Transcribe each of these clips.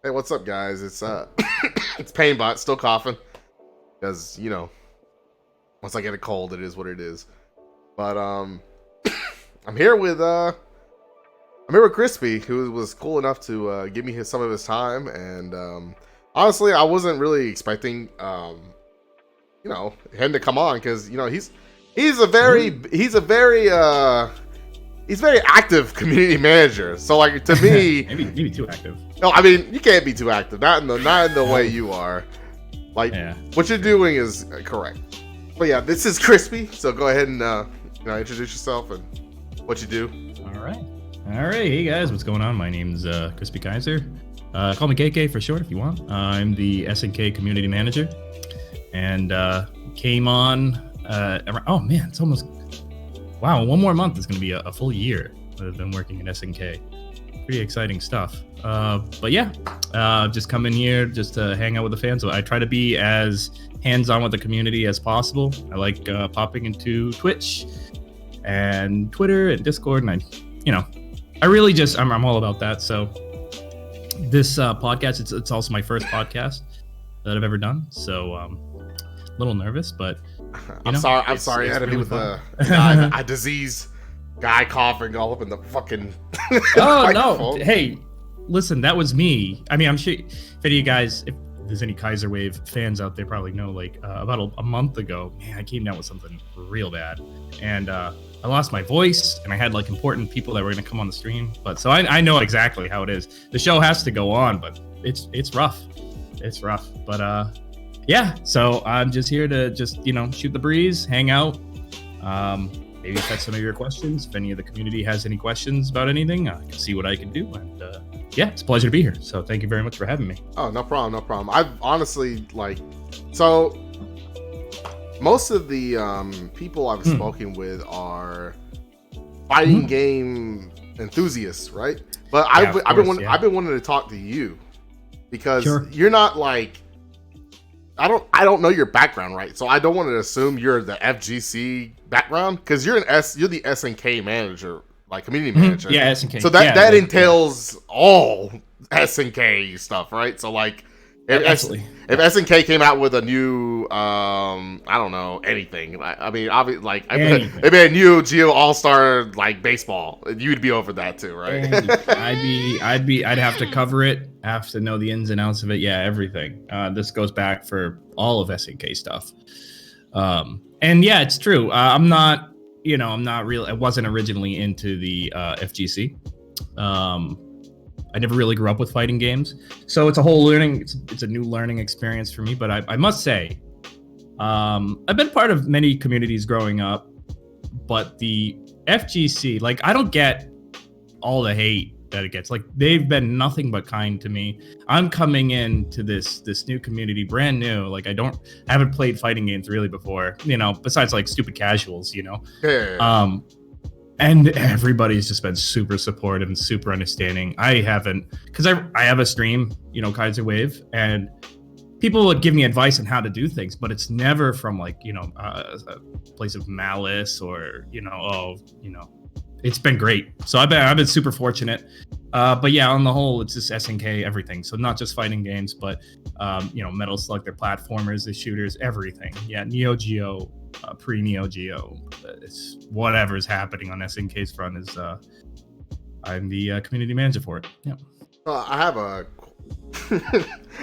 Hey, what's up, guys? It's it's Painbot, still coughing, because once I get a cold, it is what it is. But I'm here with Crispy, who was cool enough to give me some of his time, and honestly, I wasn't really expecting him to come on, because he's very active community manager. So like, to me, maybe too active. No, I mean, you can't be too active. Not in the way you are. Like, What you're doing is correct. But yeah, this is Crispy. So go ahead and introduce yourself and what you do. All right. Hey guys, what's going on? My name's Crispy Kaiser. Call me KK for short if you want. I'm the SNK community manager, and came on. Oh man, it's almost. Wow, one more month is going to be a full year that I've been working at SNK. Pretty exciting stuff. But yeah, just come in here just to hang out with the fans. So I try to be as hands-on with the community as possible. I like popping into Twitch and Twitter and Discord, and I really just I'm all about that. So this podcast, it's also my first podcast that I've ever done. So a little nervous, but I'm sorry. I had to be with a disease guy coughing all up in the fucking. Oh no! Hey, listen, that was me. I mean, I'm sure if any of you guys, if there's any Kaiser Wave fans out there, probably know. Like about a month ago, man, I came down with something real bad, and I lost my voice, and I had like important people that were going to come on the stream. But so I know exactly how it is. The show has to go on, but it's rough. It's rough, but yeah. So I'm just here to shoot the breeze, hang out. Maybe catch some of your questions. If any of the community has any questions about anything, I can see what I can do. And yeah, it's a pleasure to be here. So thank you very much for having me. Oh, no problem. I've honestly so most of the people I've spoken with are fighting game enthusiasts, right? But I've been wanting to talk to you because you're not like. I don't know your background, right? So I don't want to assume you're the FGC background, because you're the SNK manager, like community manager. Yeah, SNK. So that entails all SNK stuff, right? So like, if SNK came out with a new, I don't know, anything. I mean, obviously, like, maybe a new Geo All-Star like baseball, you'd be over that too, right? I'd have to cover it. Have to know the ins and outs of it. Yeah, everything. This goes back for all of SNK stuff. And yeah, it's true. I wasn't originally into the FGC. I never really grew up with fighting games, so it's a whole it's a new learning experience for me. But I must say, I've been part of many communities growing up, but the FGC, like, I don't get all the hate that it gets. Like, they've been nothing but kind to me. I'm coming into this new community brand new. Like, I haven't played fighting games really before, besides like stupid casuals, Yeah. And everybody's just been super supportive and super understanding. I haven't, because I have a stream, Kaiser Wave, and people would give me advice on how to do things, but it's never from like, a place of malice or, it's been great. So I've been super fortunate. But yeah, on the whole, it's just SNK everything. So not just fighting games, but Metal Slug, their platformers, the shooters, everything. Yeah, Neo Geo, pre-Neo Geo, it's whatever's happening on SNK's front is I'm the community manager for it. Yeah. I have a.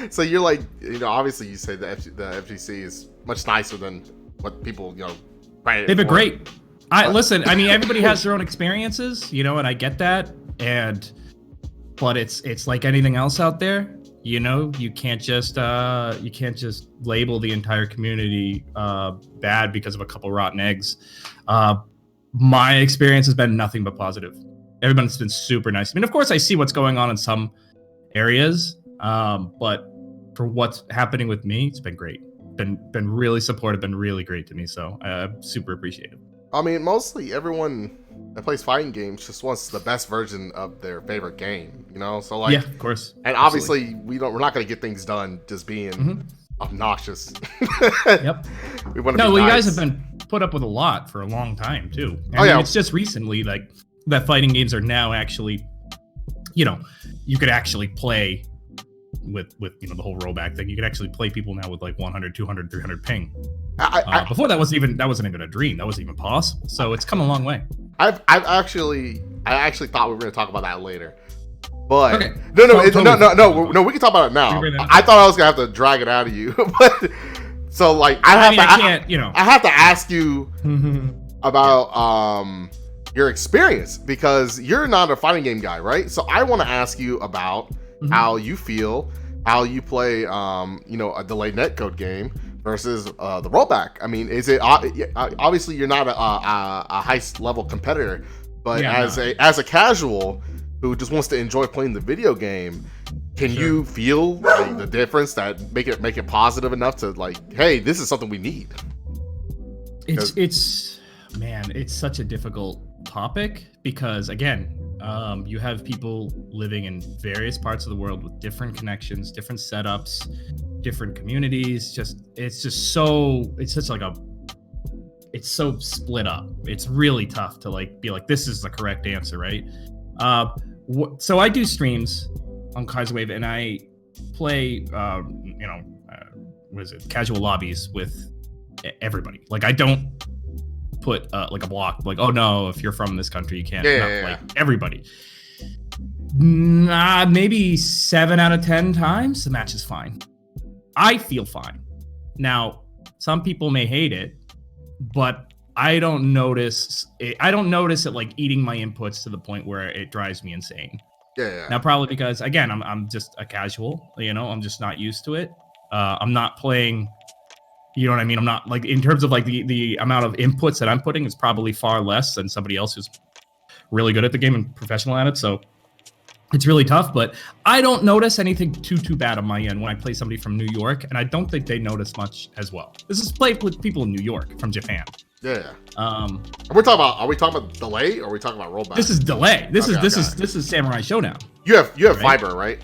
So you're like, obviously you say the FGC is much nicer than what people They've been great. Listen, I mean, everybody has their own experiences, and I get that. But it's like anything else out there. You can't just label the entire community bad because of a couple rotten eggs. My experience has been nothing but positive. Everyone's been super nice. I mean, of course, I see what's going on in some areas, but for what's happening with me, it's been great. Been really supportive, been really great to me. So I'm super appreciative. I mean, mostly everyone that plays fighting games just wants the best version of their favorite game, So like, yeah, of course. And obviously, we're not going to get things done just being obnoxious. Yep. We want to be you nice. guys have been put up with a lot for a long time too. I mean, it's just recently like that fighting games are now actually, you could actually play with the whole rollback thing. You could actually play people now with like 100, 200, 300 ping. Before that wasn't even a dream. That wasn't even possible. So it's come a long way. I actually thought we were going to talk about that later. But okay. no, we can talk about it now. I thought I was going to have to drag it out of you. But so like I have to ask you about your experience, because you're not a fighting game guy, right? So I want to ask you about how you feel, how you play a delayed netcode game versus the rollback. I mean, is it obviously you're not a high level competitor, but as a casual who just wants to enjoy playing the video game, can you feel like the difference that make it positive enough to like, hey, this is something we need? It's such a difficult topic, because again, you have people living in various parts of the world with different connections, different setups, different communities. It's so split up. It's really tough to like be like, this is the correct answer, right? So I do streams on Kaiserwave, and I play casual lobbies with everybody. Like I don't put like a block, like, oh no, if you're from this country you can't. Like everybody. Maybe 7 out of 10 times the match is fine. I feel fine. Now some people may hate it, but I don't notice it like eating my inputs to the point where it drives me insane. Now probably because again I'm just a casual, I'm just not used to it. I'm not playing, you know what I mean? I'm not like, in terms of like the amount of inputs that I'm putting is probably far less than somebody else who's really good at the game and professional at it. So it's really tough, but I don't notice anything too bad on my end when I play somebody from New York, and I don't think they notice much as well. This is played with people in New York from Japan. Are we talking about delay, or are we talking about rollback? This is delay. This is Samurai Showdown. You have Viber, right?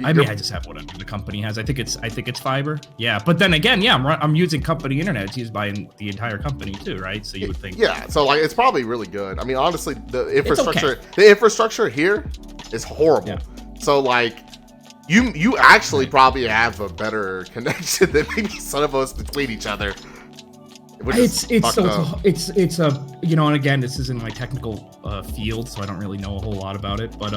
I just have whatever the company has. I think it's fiber. Yeah, but then again, I'm using company internet. It's used by the entire company too, right? So you would think. Yeah, so like it's probably really good. I mean, honestly, the infrastructure here is horrible. Yeah. So like, you actually probably have a better connection than maybe some of us between each other. And again, this isn't my technical field, so I don't really know a whole lot about it. But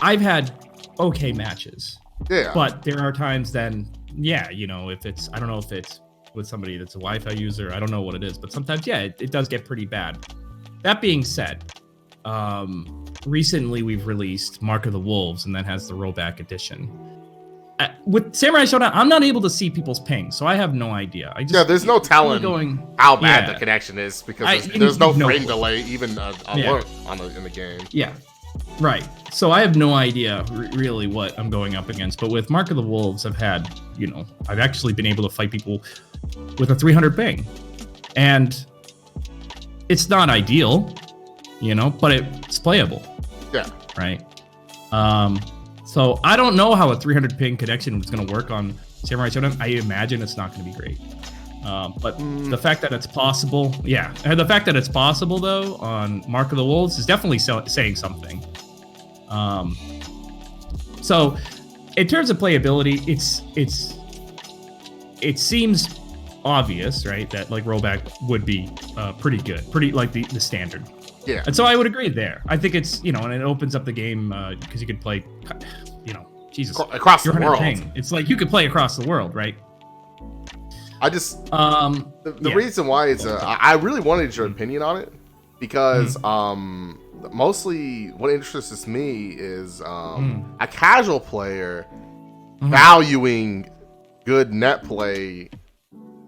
I've had okay matches. Yeah. But there are times then, if it's, I don't know if it's with somebody that's a Wi-Fi user, I don't know what it is, but sometimes, it does get pretty bad. That being said, recently we've released Mark of the Wolves, and that has the rollback edition. With Samurai Showdown, I'm not able to see people's ping, so I have no idea. There's no telling how bad the connection is, because there's no frame delay even in the game. Yeah. Right. So I have no idea really what I'm going up against. But with Mark of the Wolves, I've actually been able to fight people with a 300 ping. And it's not ideal, but it's playable. Yeah. Right. So I don't know how a 300 ping connection is going to work on Samurai Showdown. I imagine it's not going to be great. But the fact that it's possible, and the fact that it's possible though on Mark of the Wolves is definitely saying something. So in terms of playability, it seems obvious, right, that like rollback would be pretty good, pretty like the standard. Yeah. And so I would agree there. I think it's, and it opens up the game because you could play, across the world. It's like you could play across the world, right? I just the reason why is I really wanted your opinion on it, because mostly what interests me is a casual player valuing good net play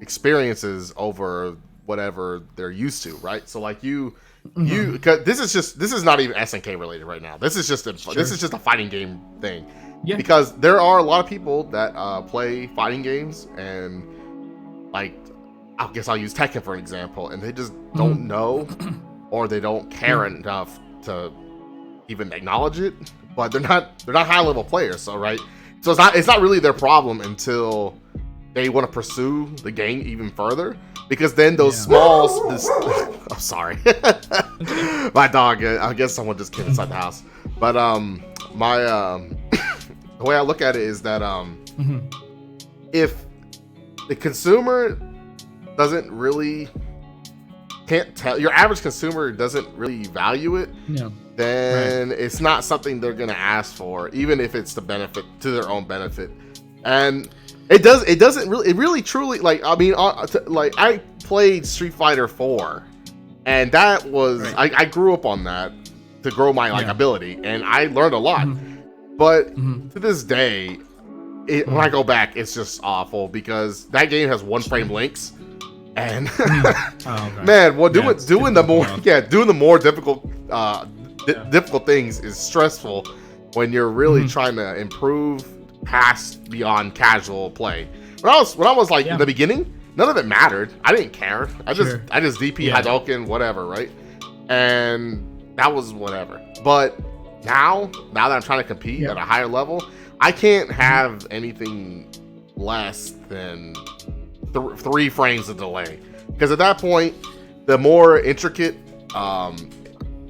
experiences over whatever they're used to, right? So like cause this is not even SNK related right now. This is just a fighting game thing. Yeah. Because there are a lot of people that play fighting games, and like, I guess I'll use Tekken for an example, and they just don't know, or they don't care enough to even acknowledge it. But they're not high level players, so right. So it's not really their problem until they want to pursue the game even further, because then those small. I'm sorry, my dog. I guess someone just came inside the house, but my the way I look at it is that Mm-hmm. if the consumer doesn't really can't tell, your average consumer doesn't really value it, Yeah. then it's not something they're gonna ask for, even if it's to their own benefit. And it really truly, like, I mean, like, I played Street Fighter 4, and that was I grew up on that to grow my ability, and I learned a lot. But to this day, when I go back, it's just awful because that game has one frame links, and man, well, doing the more difficult difficult things is stressful when you're really trying to improve past beyond casual play. When I was like in the beginning, none of it mattered. I didn't care. I just DP Hadouken, whatever, right? And that was whatever. But now that I'm trying to compete at a higher level, I can't have anything less than 3 frames of delay, because at that point, the more intricate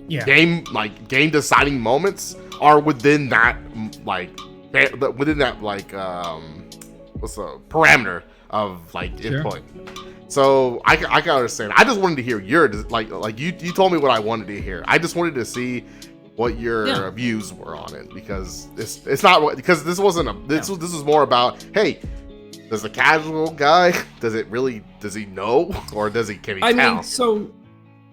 game deciding moments are within that what's the parameter of input. So I can understand. I just wanted to hear your like you told me what I wanted to hear. I just wanted to see what your views were on it, because it's not, because this wasn't this was more about, hey, does the casual guy does he know, or can he tell? I mean, so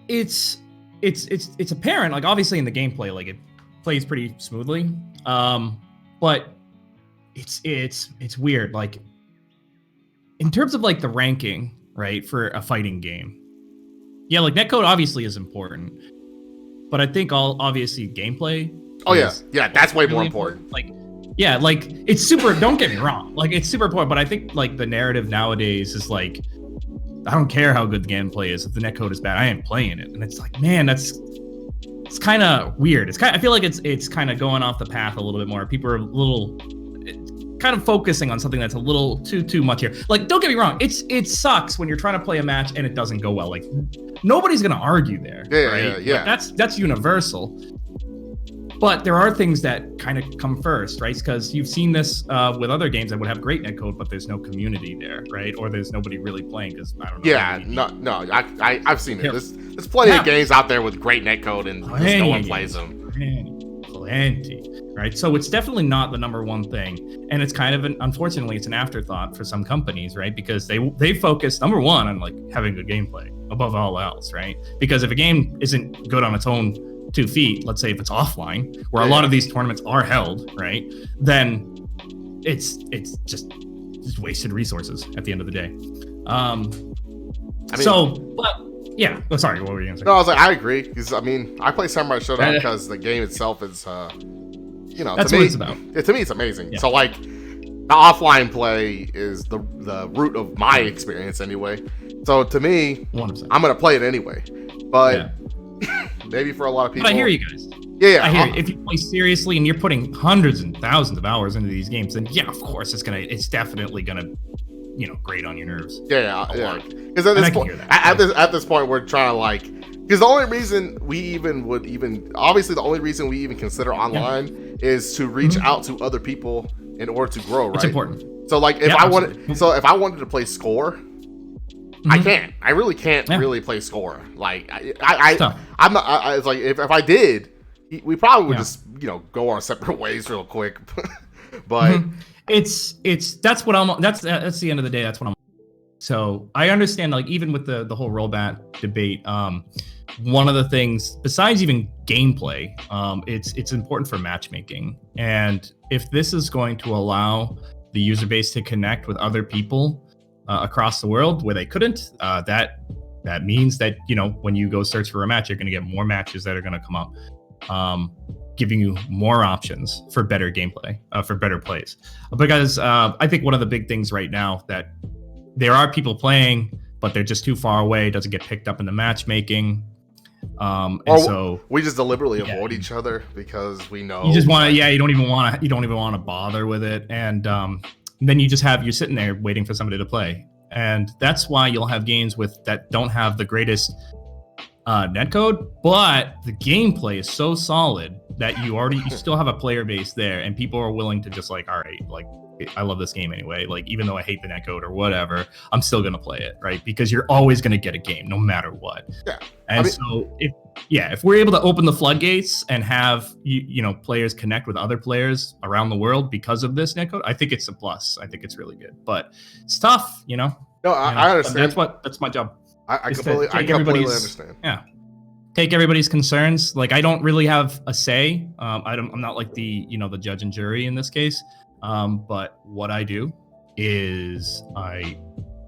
it's apparent, like, obviously in the gameplay, like, it plays pretty smoothly, but it's weird, like, in terms of like the ranking, right, for a fighting game. Yeah, like, netcode obviously is important, but I think obviously gameplay. Oh yeah, that's way more important. Like, yeah, like, it's super. Don't get me wrong, like, it's super important, but I think like the narrative nowadays is like, I don't care how good the gameplay is. If the netcode is bad, I ain't playing it. And it's like, man, it's kind of weird. I feel like it's kind of going off the path a little bit more. People are a little kind of focusing on something that's a little too much here. Like, don't get me wrong, it sucks when you're trying to play a match and it doesn't go well. Like, nobody's gonna argue there. Right? Yeah. Like, that's universal. But there are things that kind of come first, right? Because you've seen this with other games that would have great netcode, but there's no community there, right? Or there's nobody really playing, because I don't know. Yeah, no, I've seen it. Yeah. There's plenty of games out there with great netcode, and just no one plays them. Plenty, right? So it's definitely not the number one thing, and it's kind of unfortunately, it's an afterthought for some companies, right? Because they focus, number one, on like having good gameplay above all else, right? Because if a game isn't good on its own 2 feet, let's say if it's offline, where a lot of these tournaments are held, right, then it's just wasted resources at the end of the day. I mean, but yeah. Oh, sorry, what were you gonna say? No, I was like, I agree, because I mean, I play Samurai Showdown because the game itself is, that's what it's about. To me, it's amazing. Yeah. So like, the offline play is the root of my experience anyway. So to me, 100%. I'm gonna play it anyway. But maybe for a lot of people, but I hear you guys. Yeah. I hear you. If you play seriously and you're putting hundreds and thousands of hours into these games, then yeah, of course it's definitely gonna, grate on your nerves. Yeah. Because at this point, we're trying to like, because the only reason we even consider online is to reach out to other people in order to grow. Right. It's important. So like, if I wanted to play score, I can't. I really can't really play score. Like I'm not. It's like if I did, we probably would just go our separate ways real quick. But that's the end of the day. That's what I'm. So I understand, like, even with the whole rollback debate, one of the things besides even gameplay, it's important for matchmaking. And if this is going to allow the user base to connect with other people across the world where they couldn't, that means that when you go search for a match, you're going to get more matches that are going to come up, giving you more options for better gameplay, for better plays. Because I think one of the big things right now that there are people playing, but they're just too far away, doesn't get picked up in the matchmaking. So we just deliberately avoid each other because we know you just want to. Yeah, you don't even want to bother with it, and then you're sitting there waiting for somebody to play, and that's why you'll have games that don't have the greatest netcode, but the gameplay is so solid that you still have a player base there, and people are willing to just like, all right, like I love this game anyway. Like even though I hate the netcode or whatever, I'm still gonna play it, right? Because you're always gonna get a game no matter what. Yeah. And so if we're able to open the floodgates and have you know players connect with other players around the world because of this netcode, I think it's a plus. I think it's really good, but it's tough, you know. No, I understand. That's my job. I completely understand. Yeah. Take everybody's concerns. Like I don't really have a say. I'm not like the judge and jury in this case. But what I do is I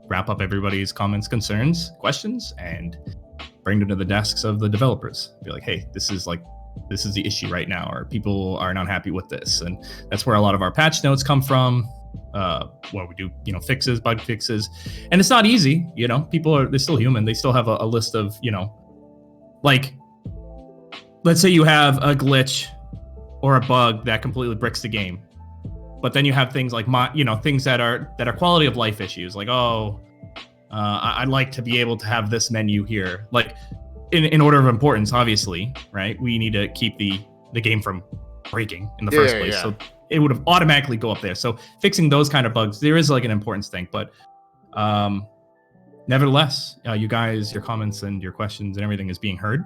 wrap up everybody's comments, concerns, questions, and bring them to the desks of the developers. Be like, hey, this is the issue right now, or people are not happy with this, and that's where a lot of our patch notes come from. When we do, fixes, bug fixes, and it's not easy. They're still human. They still have a list of, like, let's say you have a glitch or a bug that completely bricks the game. But then you have things like things that are quality of life issues, like I'd like to be able to have this menu here. Like in order of importance, obviously, right? We need to keep the game from breaking in the first place. Yeah. So it would have automatically go up there. So fixing those kind of bugs, there is like an importance thing. But nevertheless, you guys, your comments and your questions and everything is being heard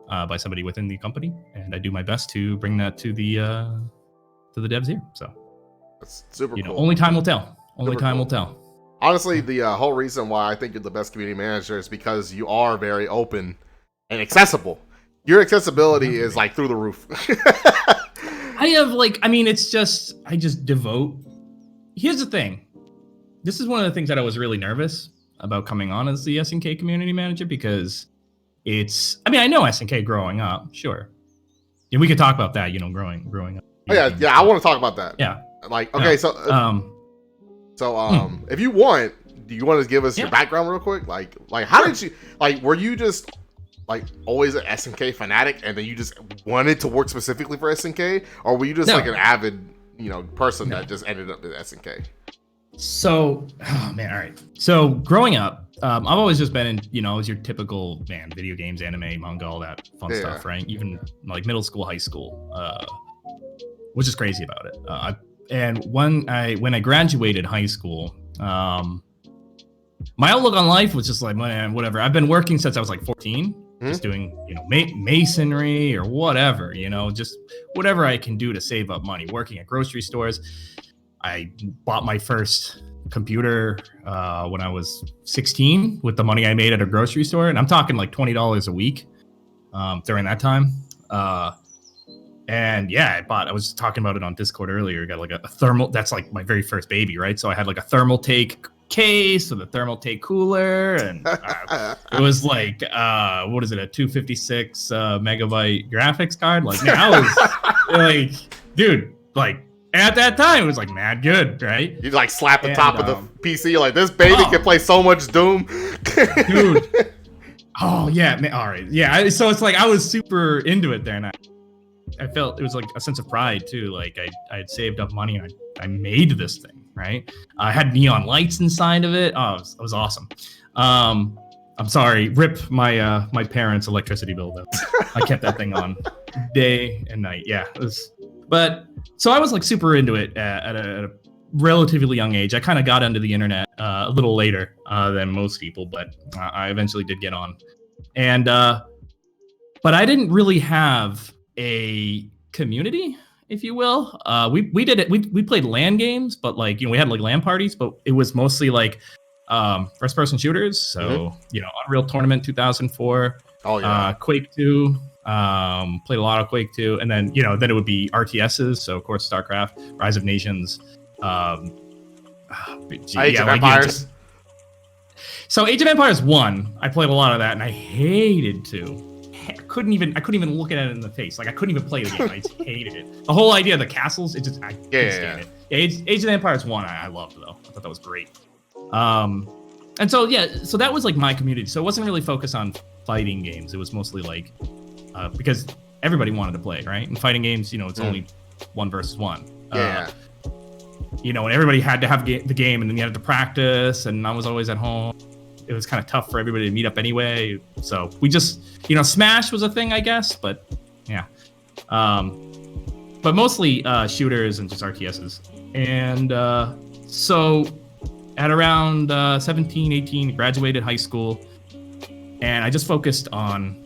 by somebody within the company, and I do my best to bring that to the devs here. So. That's super cool. Only time will tell. Only time will tell. Honestly, the whole reason why I think you're the best community manager is because you are very open and accessible. Your accessibility is like through the roof. I just devote. Here's the thing. This is one of the things that I was really nervous about coming on as the SNK community manager, because I know SNK growing up, sure. And we could talk about that, growing up. Oh, yeah, I want to talk about that. Yeah. Like, okay, if you want, do you want to give us your background real quick? Like how did you, were you just like always an SNK fanatic and then you just wanted to work specifically for SNK, or were you just like an avid, person that just ended up at SNK? So, all right. So growing up, I've always just been in, as your typical video games, anime, manga, all that fun stuff, right? Even like middle school, high school, which is crazy about it. And when I graduated high school, my outlook on life was just like, man, whatever. I've been working since I was like 14, just doing, masonry or whatever, just whatever I can do to save up money, working at grocery stores. I bought my first computer when I was 16 with the money I made at a grocery store. And I'm talking like $20 a week during that time. And yeah, I was talking about it on Discord earlier. I got like a thermal, that's like my very first baby, right? So I had like a Thermaltake case with a Thermaltake cooler, and it was like, what is it, a 256 megabyte graphics card? Like, man, I was like, dude, like at that time, it was like mad good, right? You like slap the top of the PC, you're like, this baby can play so much Doom. Dude. Oh yeah, man. All right. Yeah. So it's like, I was super into it there, and I felt it was like a sense of pride too. Like I had saved up money and I made this thing, right? I had neon lights inside of it. Oh, it was awesome. I'm sorry, rip my my parents' electricity bill though. I kept that thing on day and night. Yeah, but so I was like super into it at a relatively young age. I kind of got into the internet a little later than most people, but I eventually did get on. And but I didn't really have a community, if you will. We did it. We played LAN games, but like, we had like LAN parties, but it was mostly like first person shooters. So, Unreal Tournament 2004, Quake 2, played a lot of Quake 2. And then, then it would be RTSs. So of course, StarCraft, Rise of Nations, Age of Empires. So Age of Empires 1, I played a lot of that and I hated 2. I couldn't even look at it in the face. Like I couldn't even play the game. I just hated it. The whole idea of the castles, I couldn't stand it. Yeah, Age of Empires 1, I loved though. I thought that was great. And so so that was like my community. So it wasn't really focused on fighting games. It was mostly like because everybody wanted to play, right? In fighting games, it's only 1 versus 1. Yeah. And everybody had to have the game, and then you had to practice, and I was always at home. It was kind of tough for everybody to meet up anyway. So we just, Smash was a thing, I guess. But yeah. But mostly shooters and just RTSs. And so at around 17, 18, graduated high school, and I just focused on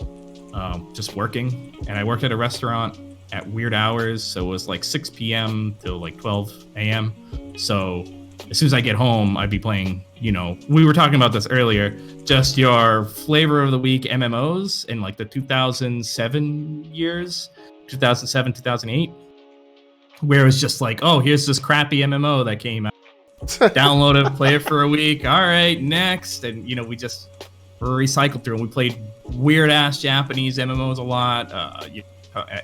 just working. And I worked at a restaurant at weird hours, so it was like 6 p.m. till like 12 a.m. So as soon as I get home, I'd be playing, you know, we were talking about this earlier, just your flavor of the week MMOs in like the 2007 years, 2007, 2008, where it was just like, oh, here's this crappy MMO that came out. Download it, play it for a week. All right, next. And, you know, we just recycled through and we played weird ass Japanese MMOs a lot.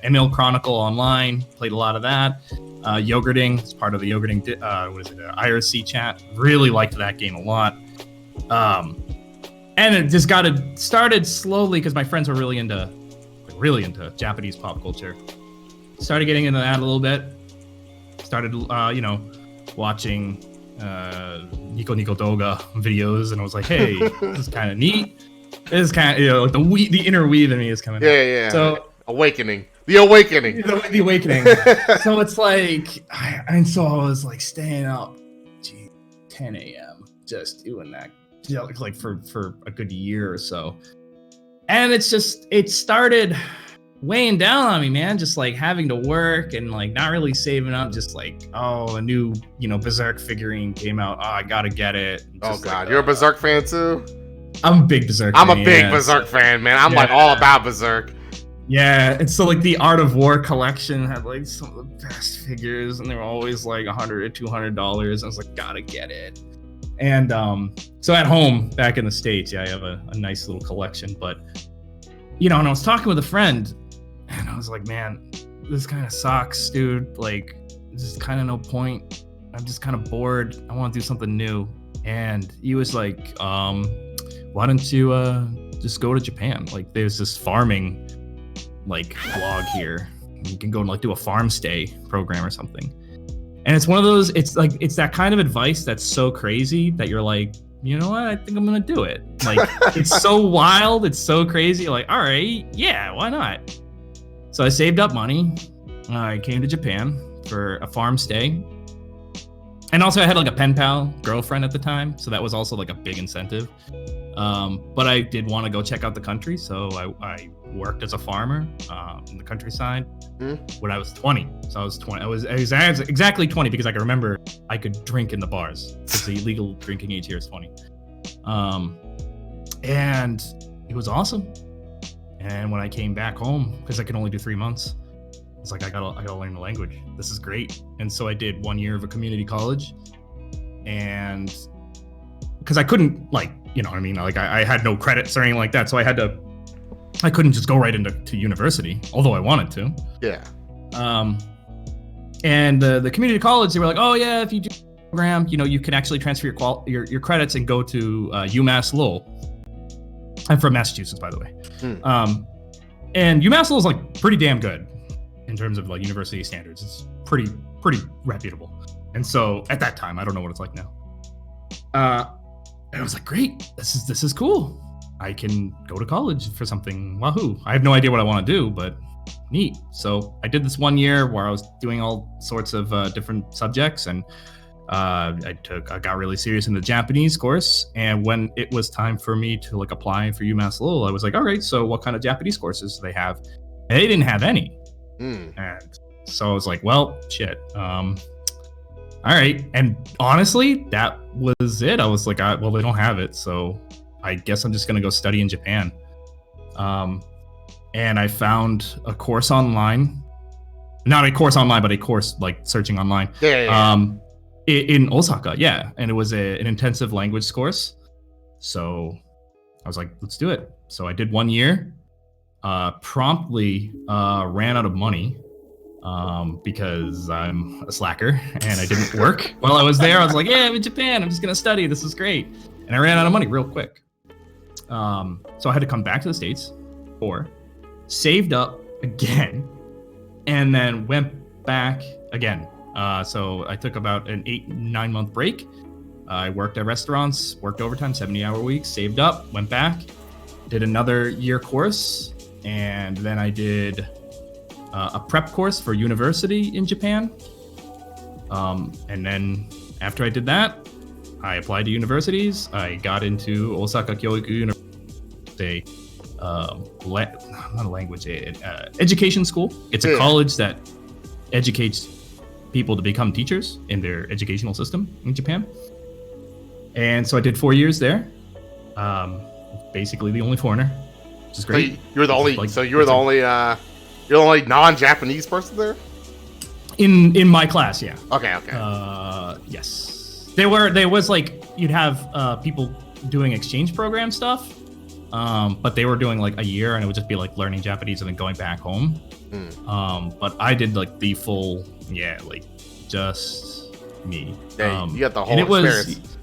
ML Chronicle Online, played a lot of that. Yogurting, it's part of the Yogurting, IRC chat. Really liked that game a lot. And it just started slowly because my friends were really into Japanese pop culture. Started getting into that a little bit. Started, watching Nico Nico Doga videos, and I was like, hey, this is kind of neat. This is kind of, like the inner weave in me is coming out. Yeah. So Awakening. The awakening. The awakening. So it's like, and so I was like staying up 10 a.m. just doing that, like for a good year or so. And it started weighing down on me, man. Just like having to work and like not really saving up. Just like, oh, a new, Berserk figurine came out. Oh, I gotta get it. Oh God, you're a Berserk fan too? I'm a big Berserk fan. I'm a big Berserk fan, man. I'm like all about Berserk. Yeah, and so like the Art of War collection had like some of the best figures, and they were always like $100 or $200. I was like, gotta get it. And so at home back in the States, I have a nice little collection. But and I was talking with a friend, and I was like, man, this kind of sucks, dude. Like, there's just kind of no point. I'm just kind of bored. I want to do something new. And he was like, why don't you just go to Japan? Like, there's this farming like blog here. You can go and like do a farm stay program or something. And it's one of those, it's that kind of advice that's so crazy that you're like, you know what? I think I'm gonna do it. Like, it's so wild, it's so crazy. Like, all right, yeah, why not? So I saved up money. I came to Japan for a farm stay. And also I had like a pen pal girlfriend at the time, so that was also like a big incentive. But I did want to go check out the country, so I worked as a farmer in the countryside when I was 20. So I was 20. I was exactly 20 because I can remember I could drink in the bars because the legal drinking age here is 20. And it was awesome. And when I came back home, because I could only do 3 months, I was like, I gotta learn the language. This is great. And so I did 1 year of a community college, and because I couldn't, like, like I had no credits or anything like that, so I couldn't just go right into university, although I wanted to. Yeah. And the community college, they were like, oh yeah, if you do the program, you can actually transfer your credits and go to UMass Lowell. I'm from Massachusetts, by the way. And UMass Lowell is like pretty damn good in terms of like university standards. It's pretty reputable. And so at that time, I don't know what it's like now. And I was like, great, this is cool. I can go to college for something. Wahoo. I have no idea what I want to do, but neat. So I did this 1 year where I was doing all sorts of different subjects, and I got really serious in the Japanese course. And when it was time for me to like apply for UMass Lowell, I was like, all right, so what kind of Japanese courses do they have? And they didn't have any. And so I was like, well, shit. All right. And honestly, that was it. I was like, well, they don't have it, so I guess I'm just going to go study in Japan. And I found a course online. Not a course online, but a course like searching online. Yeah. In Osaka, yeah. And it was an intensive language course. So I was like, let's do it. So I did 1 year, promptly ran out of money. Because I'm a slacker and I didn't work while I was there. I was like, yeah, I'm in Japan. I'm just going to study. This is great. And I ran out of money real quick. So I had to come back to the States, saved up again, and then went back again. So I took about an 8-9 month break. I worked at restaurants, worked overtime, 70-hour weeks, saved up, went back, did another year course. And then I did a prep course for university in Japan. And then after I did that, I applied to universities. I got into Osaka Kyoiku University, not a language, education school. It's a college that educates people to become teachers in their educational system in Japan. And so I did 4 years there. Basically the only foreigner, which is great. So you're the only. Like, so you're the only non-Japanese person there. In my class, yeah. Okay. Yes. There was like you'd have people doing exchange program stuff, but they were doing like a year, and it would just be like learning Japanese and then going back home. But I did like the full, like just me. Yeah, you got the whole experience.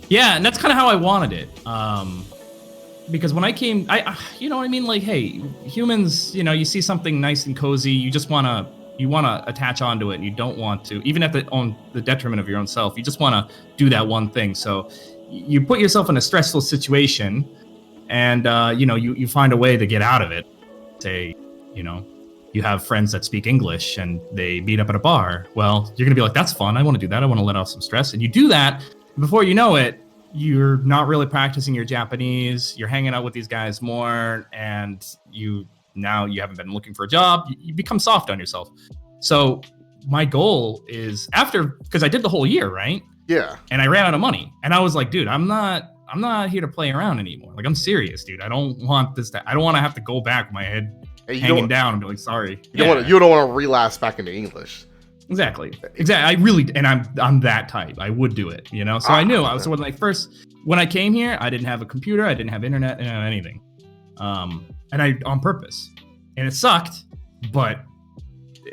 Yeah, and that's kind of how I wanted it. Because when I came, you know what I mean? Like, hey, humans, you see something nice and cozy, you just want to attach onto it, and you don't want to, even on the detriment of your own self, you just want to do that one thing. So you put yourself in a stressful situation, and, you find a way to get out of it. Say, you have friends that speak English and they meet up at a bar. Well, you're going to be like, that's fun. I want to do that. I want to let off some stress. And you do that. Before you know it, you're not really practicing your Japanese. You're hanging out with these guys more, and you haven't been looking for a job. You become soft on yourself. So my goal is because I did the whole year, right? Yeah. And I ran out of money, and I was like, dude, I'm not here to play around anymore. Like, I'm serious, dude. I don't want this. I don't want to have to go back with my head hanging down and be like, sorry. You don't want to relapse back into English. Exactly. I really, and I'm that type. I would do it, So I knew. So when I came here, I didn't have a computer, I didn't have internet, I didn't have anything, and I on purpose, and it sucked, but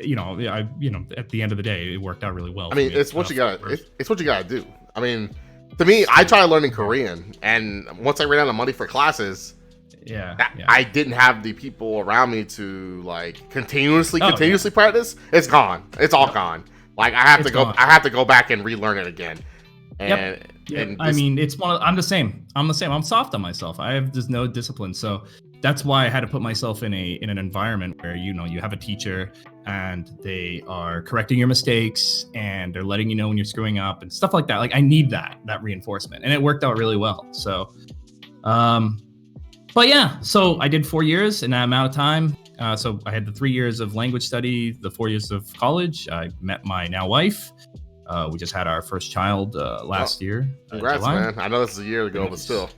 at the end of the day, it worked out really well. I mean, it's what you gotta. It's what you gotta do. I mean, to me, I tried learning Korean, and once I ran out of money for classes. I didn't have the people around me to like continuously practice. It's gone. It's all gone. Like I have to go back and relearn it again. And, and I mean, I'm the same. I'm soft on myself. I have just no discipline. So that's why I had to put myself in an environment where you have a teacher and they are correcting your mistakes and they're letting you know when you're screwing up and stuff like that. Like I need that reinforcement, and it worked out really well. So, but yeah, so I did 4 years in that amount of time. So I had the 3 years of language study, the 4 years of college. I met my now wife. We just had our first child last year. Congrats, man. I know this is a year ago, but still.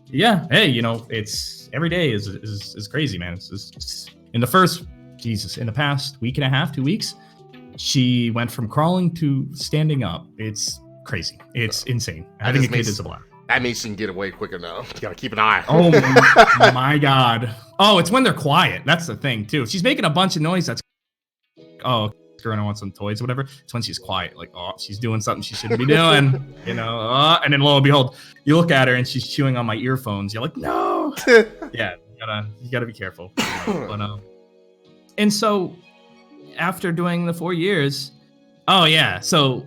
Yeah. Hey, it's every day is crazy, man. It's in the past week and a half, 2 weeks, she went from crawling to standing up. It's crazy. It's insane. Having a kid is a blast. That means she can get away quicker now. You gotta keep an eye. Oh my God. Oh, it's when they're quiet. That's the thing too. If she's making a bunch of noise, that's girl, I want some toys or whatever. It's when she's quiet. Like, she's doing something she shouldn't be doing. And then lo and behold, you look at her and she's chewing on my earphones. You're like, no. Yeah, you gotta be careful. But and so after doing the 4 years, so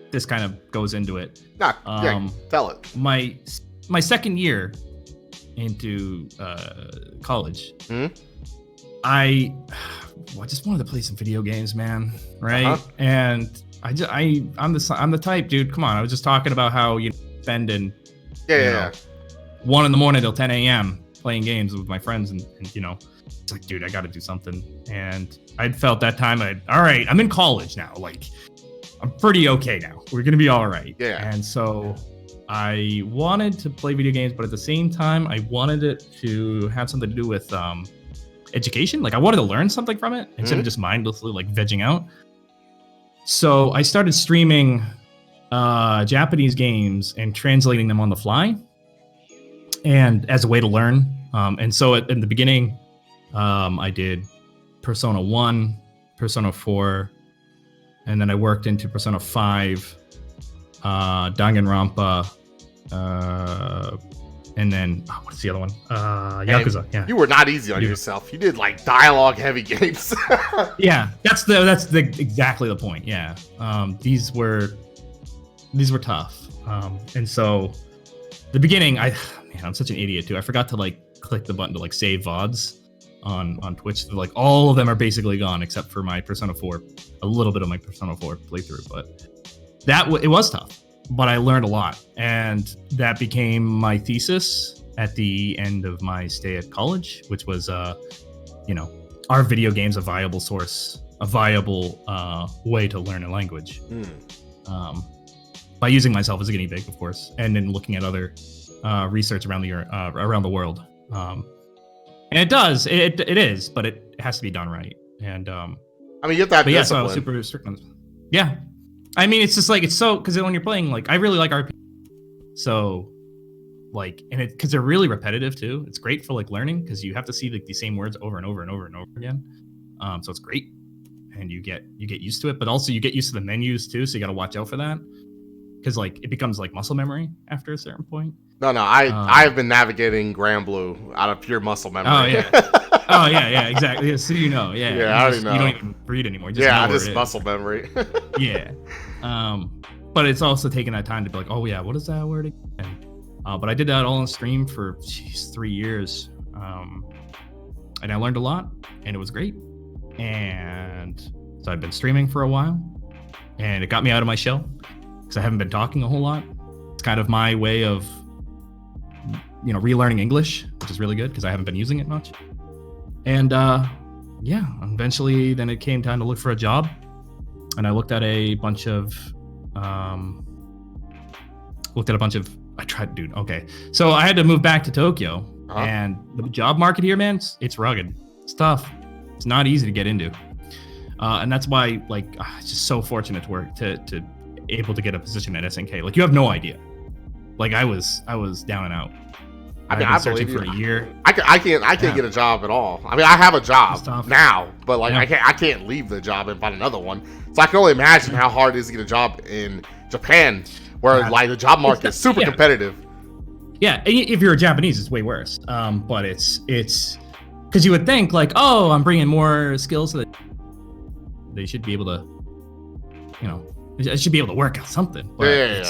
this kind of goes into it. Tell it. My second year into college, I just wanted to play some video games, man. Right? Uh-huh. And I'm the type, dude. Come on, I was just talking about how spending 1 a.m. till 10 a.m. playing games with my friends, and it's like, dude, I got to do something. And I'd felt that time, all right, I'm in college now. Like, I'm pretty okay now. We're gonna be all right. Yeah. And so I wanted to play video games, but at the same time, I wanted it to have something to do with education. Like I wanted to learn something from it instead of just mindlessly like vegging out. So I started streaming Japanese games and translating them on the fly, and as a way to learn. And so in the beginning, I did Persona 1, Persona 4. And then I worked into Persona 5, Danganronpa, and then what's the other one? Yakuza. And yeah. You were not easy on yourself. You did like dialogue-heavy games. Yeah, that's exactly the point. Yeah, these were tough. And so the beginning, I'm such an idiot too. I forgot to like click the button to like save VODs. on Twitch. Like all of them are basically gone except for my Persona 4, a little bit of my Persona 4 playthrough. But it was tough, but I learned a lot, and that became my thesis at the end of my stay at college, which was, are video games a viable source, a viable way to learn a language? By using myself as a guinea pig, of course, and then looking at other research around the world. And it does, it is, but it has to be done right. And I mean, you have that. Yeah, so I was super strict on this. Yeah, I mean, it's just like it's so because when you're playing, like, I really like RPG, so like, and because they're really repetitive too. It's great for like learning because you have to see like the same words over and over and over and over again. So it's great, and you get used to it, but also you get used to the menus too. So you got to watch out for that because like it becomes like muscle memory after a certain point. No, I've been navigating Granblue out of pure muscle memory. Oh yeah. Oh yeah, exactly. Yeah, so yeah. Yeah, I already know. You don't even read anymore. Just muscle memory. Yeah. But it's also taking that time to be like, oh yeah, what is that word again? But I did that all on stream for 3 years. And I learned a lot, and it was great. And so I've been streaming for a while, and it got me out of my shell because I haven't been talking a whole lot. It's kind of my way of, relearning English, which is really good because I haven't been using it much. And eventually then it came time to look for a job, and I looked at a bunch of so I had to move back to Tokyo. And the job market here, man, it's rugged. It's tough. It's not easy to get into. And that's why, like, it's just so fortunate to work to able to get a position at SNK. Like, you have no idea. Like, I was down and out. I mean, I've been searching for a year. I can't get a job at all. I mean, I have a job now, but like I can't leave the job and find another one. So I can only imagine how hard it is to get a job in Japan, where like the job market is super competitive. Yeah, if you're a Japanese, it's way worse. But it's because you would think like, oh, I'm bringing more skills, so that they should be able to, I should be able to work out something. But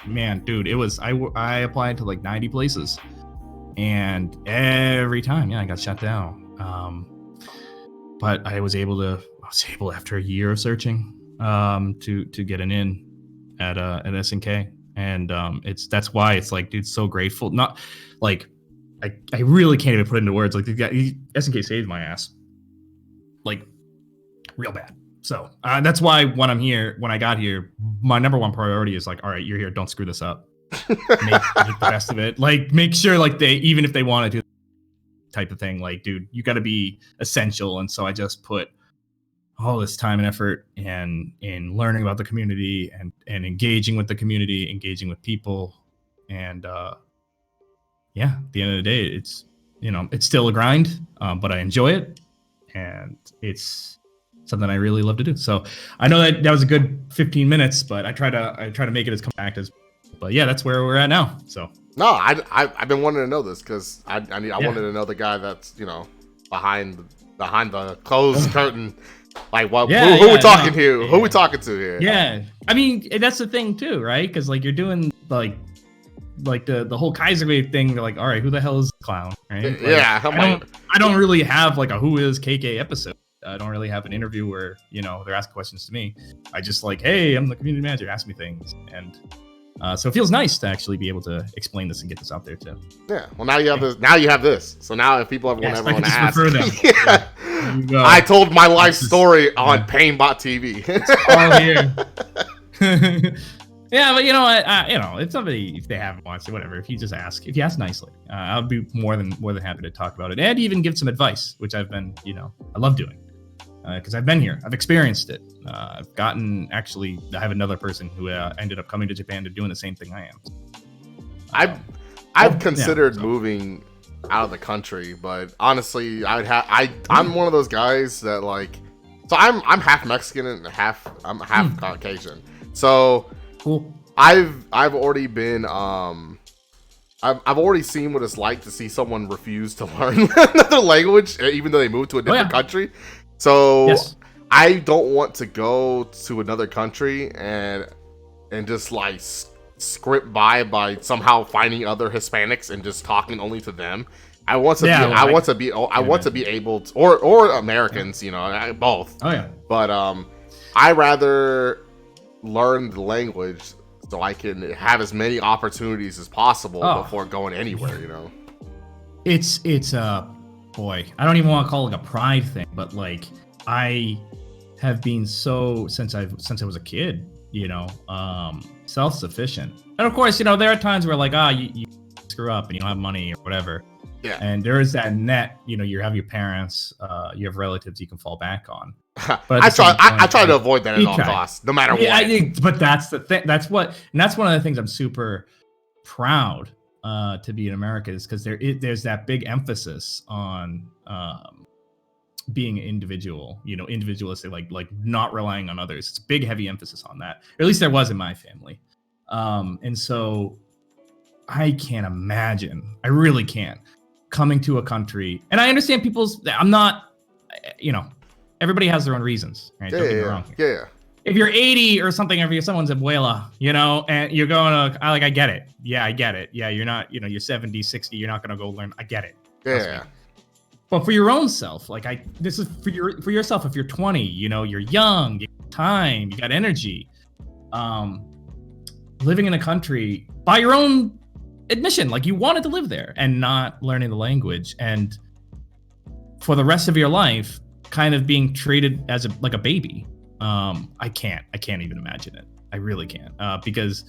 man, dude, it was I applied to like 90 places, and every time, I got shut down. But I was able after a year of searching, to get an in at SNK. And that's why it's like, dude, so grateful. Not like I really can't even put it into words. Like SNK saved my ass, like real bad. So that's why when I got here, my number one priority is like, all right, you're here, don't screw this up. make the best of it. Like make sure like even if they want to do type of thing, like, dude, you got to be essential. And so I just put all this time and effort in learning about the community and engaging with the community, engaging with people. And at the end of the day, it's, it's still a grind, but I enjoy it, and it's something I really love to do. So I know that was a good 15 minutes, but I try to make it as compact as, but yeah, that's where we're at now. So no, I've been wanting to know this because I wanted to know the guy that's, behind the closed curtain. Like what? Who we talking to? Who we talking to here? Yeah, I mean that's the thing too, right? Because like you're doing like the whole Kaiser Wave thing. They're like, all right, who the hell is the clown? Right? Like, I don't really have like a who is KK episode. I don't really have an interview where they're asking questions to me. I just like, hey, I'm the community manager. Ask me things, and so it feels nice to actually be able to explain this and get this out there too. Yeah. Well, now you have this. Now you have this. So now if people ever want to ask, refer them. I told my life story on Painbot TV. It's all here. Yeah, but if they haven't watched it, whatever. If you ask nicely, I'll be more than happy to talk about it and even give some advice, which I've been, I love doing because I've been here, I've experienced it. I have another person who ended up coming to Japan to doing the same thing I am. I've considered moving out of the country, but honestly, I'm one of those guys that like, so I'm half Mexican and half Caucasian. So cool. I've already been I've already seen what it's like to see someone refuse to learn another language, even though they moved to a different country. So I don't want to go to another country and just like script by somehow finding other Hispanics and just talking only to them. I want to be. Yeah, well, I want to be. I want to be able to, or Americans, both. Oh yeah. But I rather learn the language so I can have as many opportunities as possible before going anywhere. It's boy, I don't even want to call it like a pride thing, but like I have been so since I was a kid, self-sufficient. And of course, there are times where like you screw up and you don't have money or whatever. Yeah. And there is that net, you have your parents, you have relatives you can fall back on. But I try to avoid that at all costs, no matter what. But that's the thing. That's one of the things I'm super proud to be in America is because there's that big emphasis on being an individual, individualistic, like not relying on others. It's a big, heavy emphasis on that. Or at least there was in my family. And so I can't imagine. I really can't. Coming to a country, and I understand I'm not, everybody has their own reasons, right? Don't get me wrong here. Yeah. If you're 80 or something, if you're someone's abuela, and you're going to, I get it. Yeah, I get it. Yeah, you're not, you're 70, 60, you're not going to go learn. I get it. Yeah. But for your own self, this is for yourself. If you're 20, you're young, you got time, you got energy. Living in a country by your own admission, like you wanted to live there and not learning the language, and for the rest of your life kind of being treated as a baby. I can't even imagine it. I really can't, because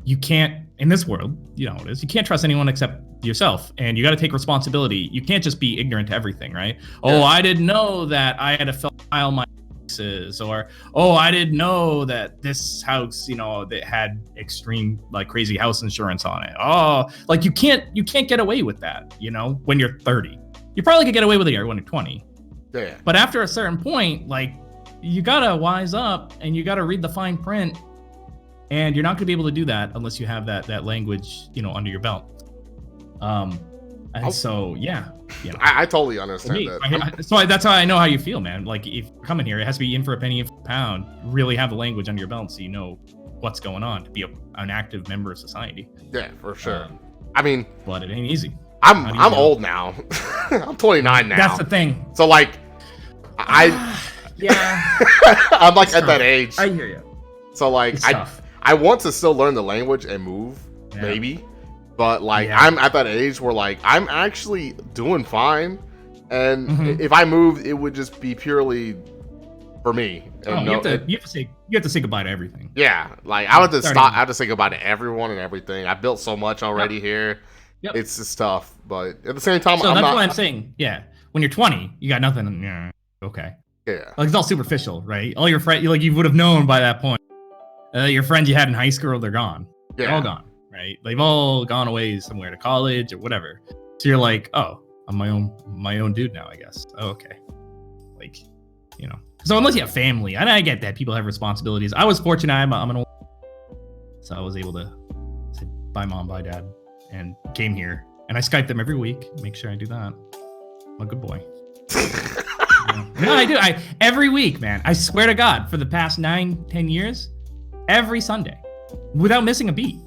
you can't, in this world, it is, you can't trust anyone except yourself, and you got to take responsibility. You can't just be ignorant to everything, right? Yeah. Oh, I didn't know that I had to file my taxes, or I didn't know that this house, that had extreme, like, crazy house insurance on it. Oh, like you can't get away with that, when you're 30. You probably could get away with it when you're 20. Yeah. But after a certain point, like, you gotta wise up and you gotta read the fine print, and you're not gonna be able to do that unless you have that language, under your belt. So yeah, I totally understand that. So that's how I know how you feel, man. Like, if you're coming here, it has to be in for a penny, in for a pound. Really have the language under your belt so you know what's going on to be an active member of society. Yeah, for sure. I mean, but it ain't easy. I'm old now. I'm 29 now. That's the thing. So like, yeah, I'm like at that age. I hear you. So like, I want to still learn the language and move, maybe, but like I'm at that age where like I'm actually doing fine, and if I moved, it would just be purely for me. And you have to say goodbye to everything. Yeah, like I have to say goodbye to everyone and everything. I built so much already here. Yep. It's just tough, but at the same time, that's why I'm saying, when you're 20, you got nothing. Yeah, okay. Yeah. Like, it's all superficial, right? All your friends, you would have known by that point. Your friends you had in high school, they're gone. Yeah. They're all gone, right? They've all gone away somewhere to college or whatever. So you're like, oh, I'm my own dude now, I guess. Oh, okay. Like, So unless you have family, and I get that people have responsibilities. I was fortunate. I'm an old, so I was able to say bye, mom, bye, dad, and came here. And I Skype them every week. Make sure I do that. I'm a good boy. No, I do. Every week, man. I swear to God, for the past 9-10 years, every Sunday, without missing a beat.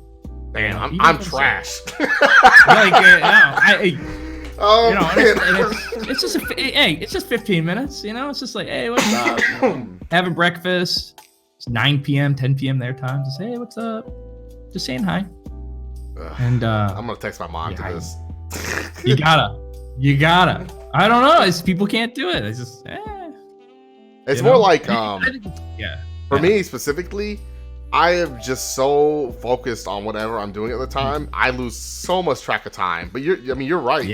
Damn, I'm trash. It's just it's just 15 minutes. It's just like, hey, what's up? Having breakfast. It's 9 p.m., 10 p.m. their time. Just, hey, what's up? Just saying hi. And I'm gonna text my mom to this. You gotta. I don't know. It's people can't do it. It's just, It's more like, for me specifically, I am just so focused on whatever I'm doing at the time. I lose so much track of time. But you're right.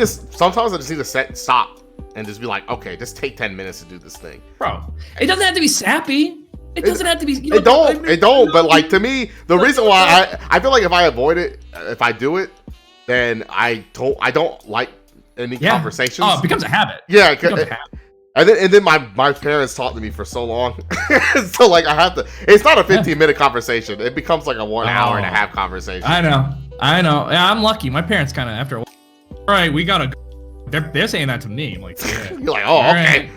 Sometimes I just need to stop and just be like, okay, just take 10 minutes to do this thing. Bro, it doesn't have to be sappy. It doesn't have to be. It don't. But like, to me, the reason why I feel like if I avoid it, if I do it, then I don't like any conversations. Oh, it becomes a habit. Yeah, and then my parents taught to me for so long, so like I have to. It's not a 15-minute conversation. It becomes like a 1 hour and a half conversation. I know. Yeah, I'm lucky. My parents kind of, after a while, all right, we gotta go. They're saying that to me. I'm like, yeah. You're like, oh, okay.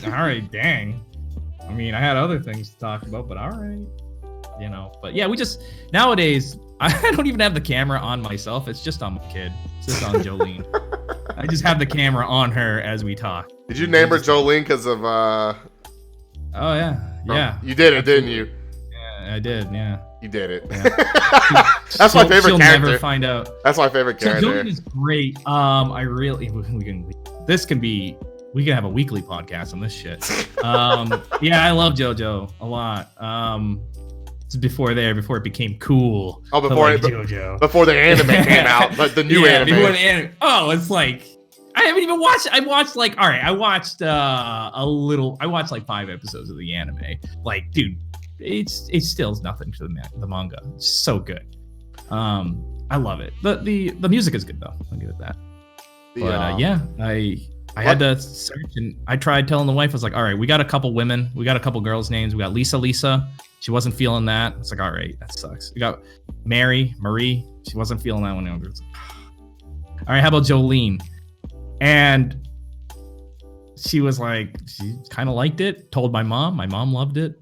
All right, dang. I mean, I had other things to talk about, but all right. you know. But yeah, we just nowadays I don't even have the camera on myself. It's just on my kid. It's just on Jolene. I just have the camera on her as we talk. Did you name her Jolene because of Oh yeah. You did it, didn't you? Yeah, I did. Yeah. You did it. Yeah. That's my favorite she'll character. Never find out. That's my favorite character. So Jolene is great. I really we can have a weekly podcast on this shit. Yeah, I love JoJo a lot. It's before it became cool. Oh, JoJo. Before the anime came out, but the new anime. Before the anime. Oh, it's like I haven't even watched. I watched like I watched like 5 episodes of the anime. Like, dude, it still is nothing to the manga. It's so good. I love it. The music is good though. I'll give it that. Yeah, I had to search, and I tried telling the wife. I was like, all right, we got a couple women, we got a couple girls' names. We got Lisa. She wasn't feeling that. It's like, all right, that sucks. We got Marie. She wasn't feeling that one. All right, how about Jolene? And she was like, she kind of liked it. Told my mom. My mom loved it.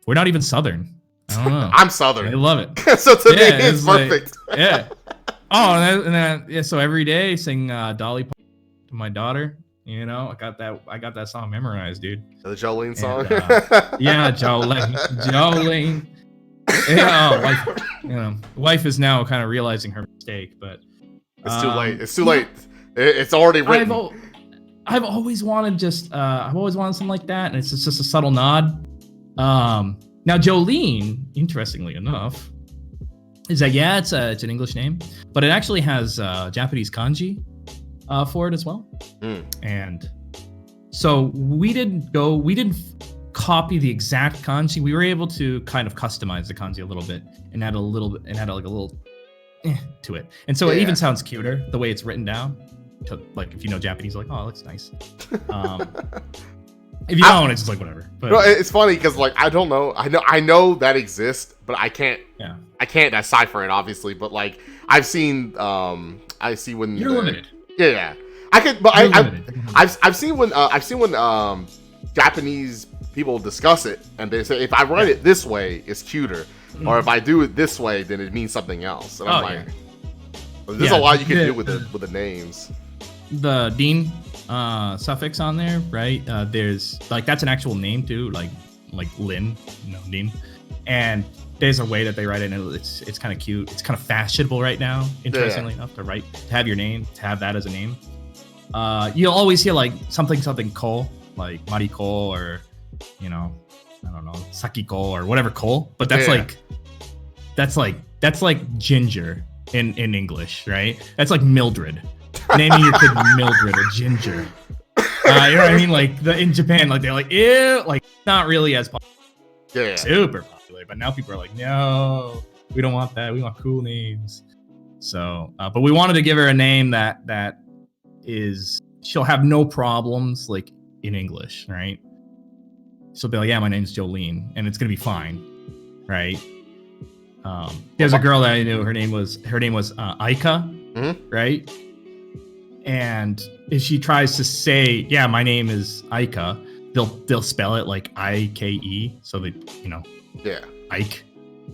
We're not even Southern. I don't know. I'm Southern. I love it. So to me, it's perfect. Like, yeah. Oh, and then so every day sing Dolly Parton to my daughter. You know, I got that song memorized, dude. The Jolene song. Yeah, Jolene. Yeah, wife is now kind of realizing her mistake, but it's too late. It's too late. It's already written. I've always wanted something like that, and it's just a subtle nod. Now Jolene, interestingly enough, is that it's an English name, but it actually has Japanese kanji for it as well. And so we didn't copy the exact kanji. We were able to kind of customize the kanji a little bit and add a little to it. And so it even sounds cuter the way it's written down. Like if you know Japanese, like, oh, it looks nice. If you don't, it's just like whatever. But no, it's funny because like I don't know. I know that exists, but I can't. Yeah. I can't decipher it obviously. But like I've seen. I see when you're limited. Yeah. I could, but I've seen when Japanese people discuss it and they say if I write it this way, it's cuter, or if I do it this way, then it means something else. And I'm like, there's a lot you can do with the names. The Dean suffix on there, right? There's like that's an actual name too, like Lin, Dean, and there's a way that they write it, and it's kind of cute. It's kind of fashionable right now. Interestingly enough, to have your name, to have that as a name. You'll always hear like something Ko, like Mariko, or I don't know, Sakiko or whatever Ko, but that's like Ginger in English, right? That's like Mildred. Naming your kid Mildred or Ginger. You know what I mean? Like in Japan, like they're like, ew, like not really as popular. Yeah. Super popular, but now people are like, no, we don't want that. We want cool names. So, but we wanted to give her a name that is, she'll have no problems like in English, right? She'll be like, yeah, my name's Jolene, and it's gonna be fine, right? There's a girl that I knew. Her name was Aika, right? And if she tries to say, yeah, my name is Aika, they'll spell it like Ike, so they, Ike.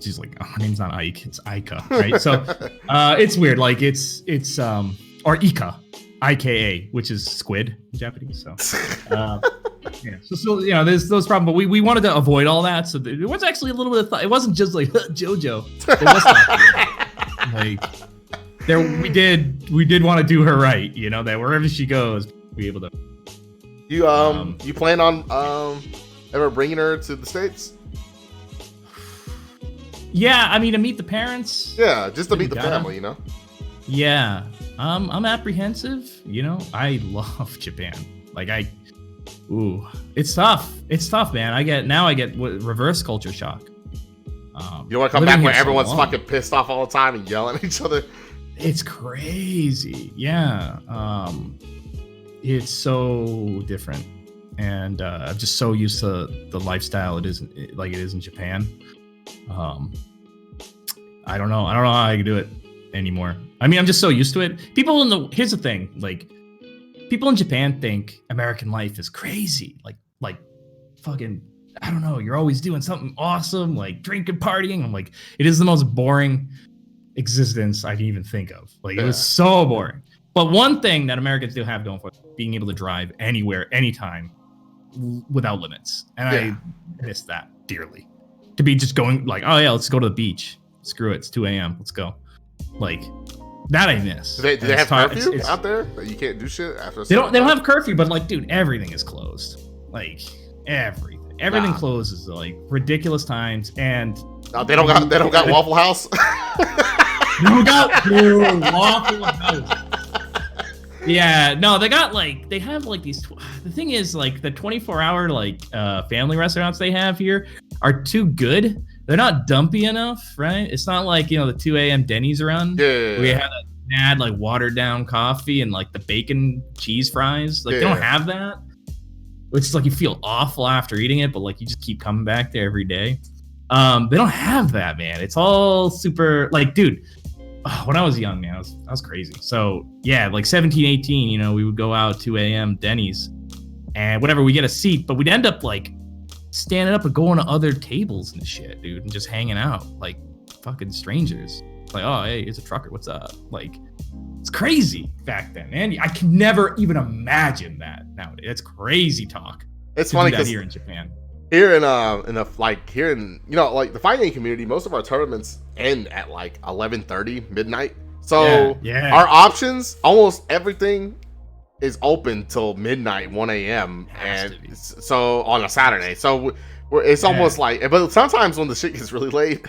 She's like, oh, my name's not Ike, it's Aika, right? So it's weird. Like it's or Ika, Ika, which is squid in Japanese. So yeah. So there's those problems, but we wanted to avoid all that. So there was actually a little bit of thought. It wasn't just like JoJo. There was thought like there we did want to do her right, that wherever she goes, be able to. You plan on ever bringing her to the States? Yeah, I mean to meet the parents. Yeah, just to meet the family, Yeah, I'm apprehensive. I love Japan. Like it's tough. It's tough, man. I get reverse culture shock. You want to come back where everyone's fucking pissed off all the time and yelling at each other? It's crazy. Yeah. It's so different, and I'm just so used to the lifestyle it is in Japan. I don't know how I can do it anymore. I mean, I'm just so used to it. Here's the thing, like people in Japan think American life is crazy, like fucking I don't know, you're always doing something awesome, like drinking, partying. I'm like, it is the most boring existence I can even think of. Like, it was so boring. But one thing that Americans do have going for it, being able to drive anywhere, anytime, without limits. And I miss that dearly. To be just going like, oh yeah, let's go to the beach. Screw it, it's 2 a.m. Let's go. Like, that I miss. Do they have curfew out there that you can't do shit after? They don't have curfew, but like, dude, everything is closed. Like, everything closes at like ridiculous times, and they don't got Waffle House. They don't got Waffle House. Yeah, no, they have like these. The thing is, like, the 24-hour like family restaurants they have here are too good. They're not dumpy enough, right? It's not like, you know, the 2 a.m. Denny's run. Yeah. We have that mad, like, watered down coffee and like the bacon cheese fries. Like, they don't have that. Which is like, you feel awful after eating it, but like, you just keep coming back there every day. They don't have that, man. It's all super, like, dude. When I was young, man, I was crazy. So yeah, like 17, 18, you know, we would go out 2 a.m. Denny's and whatever, we get a seat, but we'd end up like standing up and going to other tables and shit, dude, and just hanging out like fucking strangers. Like, oh, hey, it's a trucker. What's up? Like, it's crazy back then, man. I can never even imagine that nowadays. It's crazy talk. It's funny because here in Japan. Here in you know, like the fighting community, most of our tournaments end at like 11:30 midnight. So our options, almost everything is open till midnight, 1 a.m. and so on a Saturday. So it's almost like, but sometimes when the shit gets really late.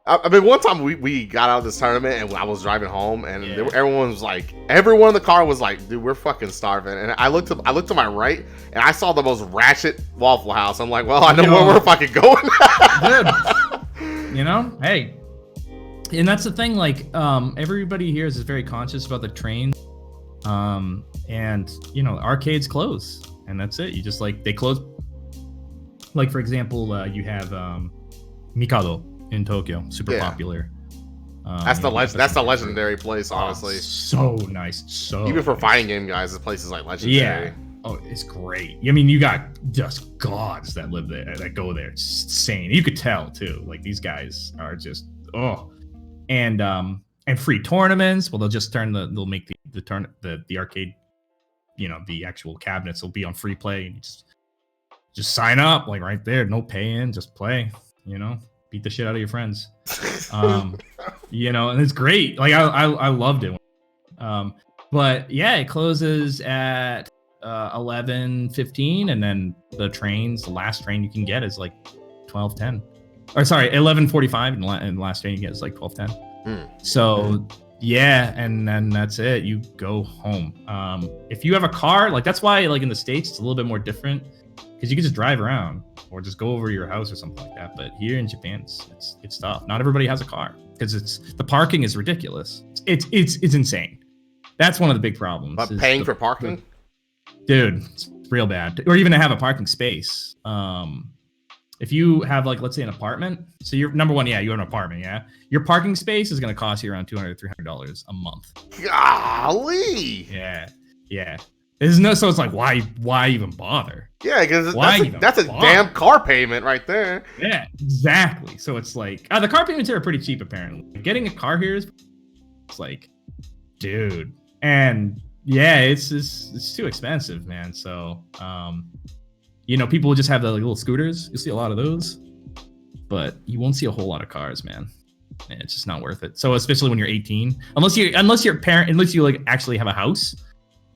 I mean, one time we got out of this tournament and I was driving home and everyone in the car was like, dude, we're fucking starving. And I looked to my right and I saw the most ratchet Waffle House. I'm like, well, I know where we're fucking going. Dude, you know, hey, and that's the thing. Like, everybody here is very conscious about the trains. And you know, arcades close and that's it. You just like, they close. Like, for example, you have Mikado in Tokyo, super popular. That's the legendary place, honestly. So nice. So even for fighting game guys, this place is like legendary. Yeah. Oh, it's great. I mean, you got just gods that live there, that go there. It's insane. You could tell too. Like, these guys are just and free tournaments. Well, they'll make the arcade, you know, the actual cabinets will be on free play, and you just sign up, like, right there, no pay in, just play, you know. Beat the shit out of your friends. You know, and it's great. Like, I loved it. But yeah, it closes at 11:15, and then the last train you can get is like 12:10. Or sorry, 11:45, and the last train you get is like 12:10. So yeah, and then that's it. You go home. If you have a car, like, that's why, like, in the States it's a little bit more different, because you can just drive around or just go over to your house or something like that. But here in Japan, it's tough. Not everybody has a car because the parking is ridiculous. It's insane. That's one of the big problems. But paying for parking, dude, it's real bad. Or even to have a parking space. If you have, like, let's say an apartment, so you're number one, you have an apartment, your parking space is going to cost you around $200-300 a month. Golly. Yeah. So it's like, why even bother? Yeah, because that's a damn car payment right there. Yeah, exactly. So it's like, the car payments here are pretty cheap, apparently. Getting a car here is, it's like, dude. And yeah, it's too expensive, man. So, you know, people will just have the, like, little scooters. You'll see a lot of those, but you won't see a whole lot of cars, man. It's just not worth it. So especially when you're 18, unless you like actually have a house,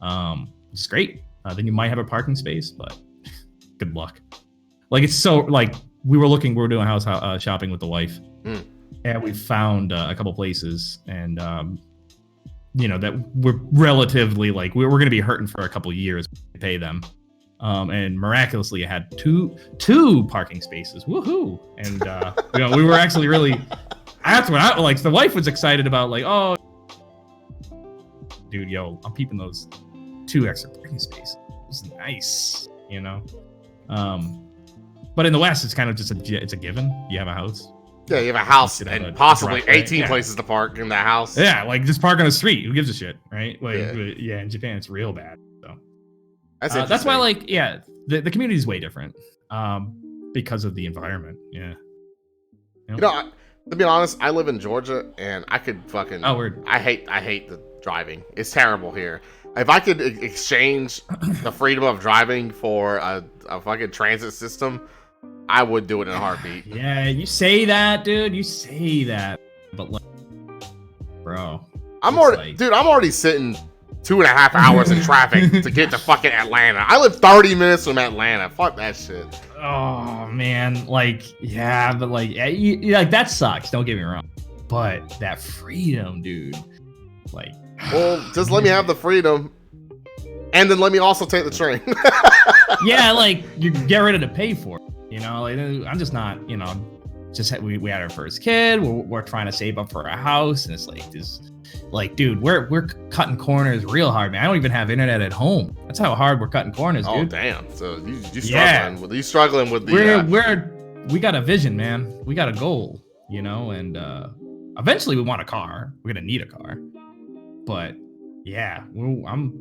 which is great. Then you might have a parking space, but good luck. Like, it's so, like, we were doing house shopping with the wife, and we found a couple places, and you know, that we're relatively, like, we're going to be hurting for a couple years to pay them. And miraculously, it had two parking spaces. Woohoo! And you know, we were actually really. That's what I like. The wife was excited about, like, oh, dude, yo, I'm peeping those 2 extra parking spaces. It was nice, you know. But in the West, it's kind of just it's a given. You have a house. Yeah, you have a house and possibly 18 places to park in the house. Yeah, like, just park on the street. Who gives a shit, right? Like, in Japan, it's real bad. So that's why, like, the community is way different. because of the environment. Yeah. You know, to be honest, I live in Georgia, and I could fucking. Oh, weird. I hate the driving. It's terrible here. If I could exchange the freedom of driving for a fucking transit system, I would do it in a heartbeat. Yeah, you say that, dude. You say that, but like, bro, I'm already sitting 2.5 hours in traffic to get to fucking Atlanta. I live 30 minutes from Atlanta. Fuck that shit. Oh man, like yeah, but like like that sucks. Don't get me wrong, but that freedom, dude. Like, well, just let me have the freedom, and then let me also take the train. yeah, like you get ready to pay for it. You know, like I'm just not. You know, we had our first kid. We're trying to save up for a house, and it's like this. Like, dude, we're cutting corners real hard, man. I don't even have internet at home. That's how hard we're cutting corners, dude. Oh, damn. So you struggling with the we got a vision, man. We got a goal, you know, and eventually we want a car. We're gonna need a car. But yeah,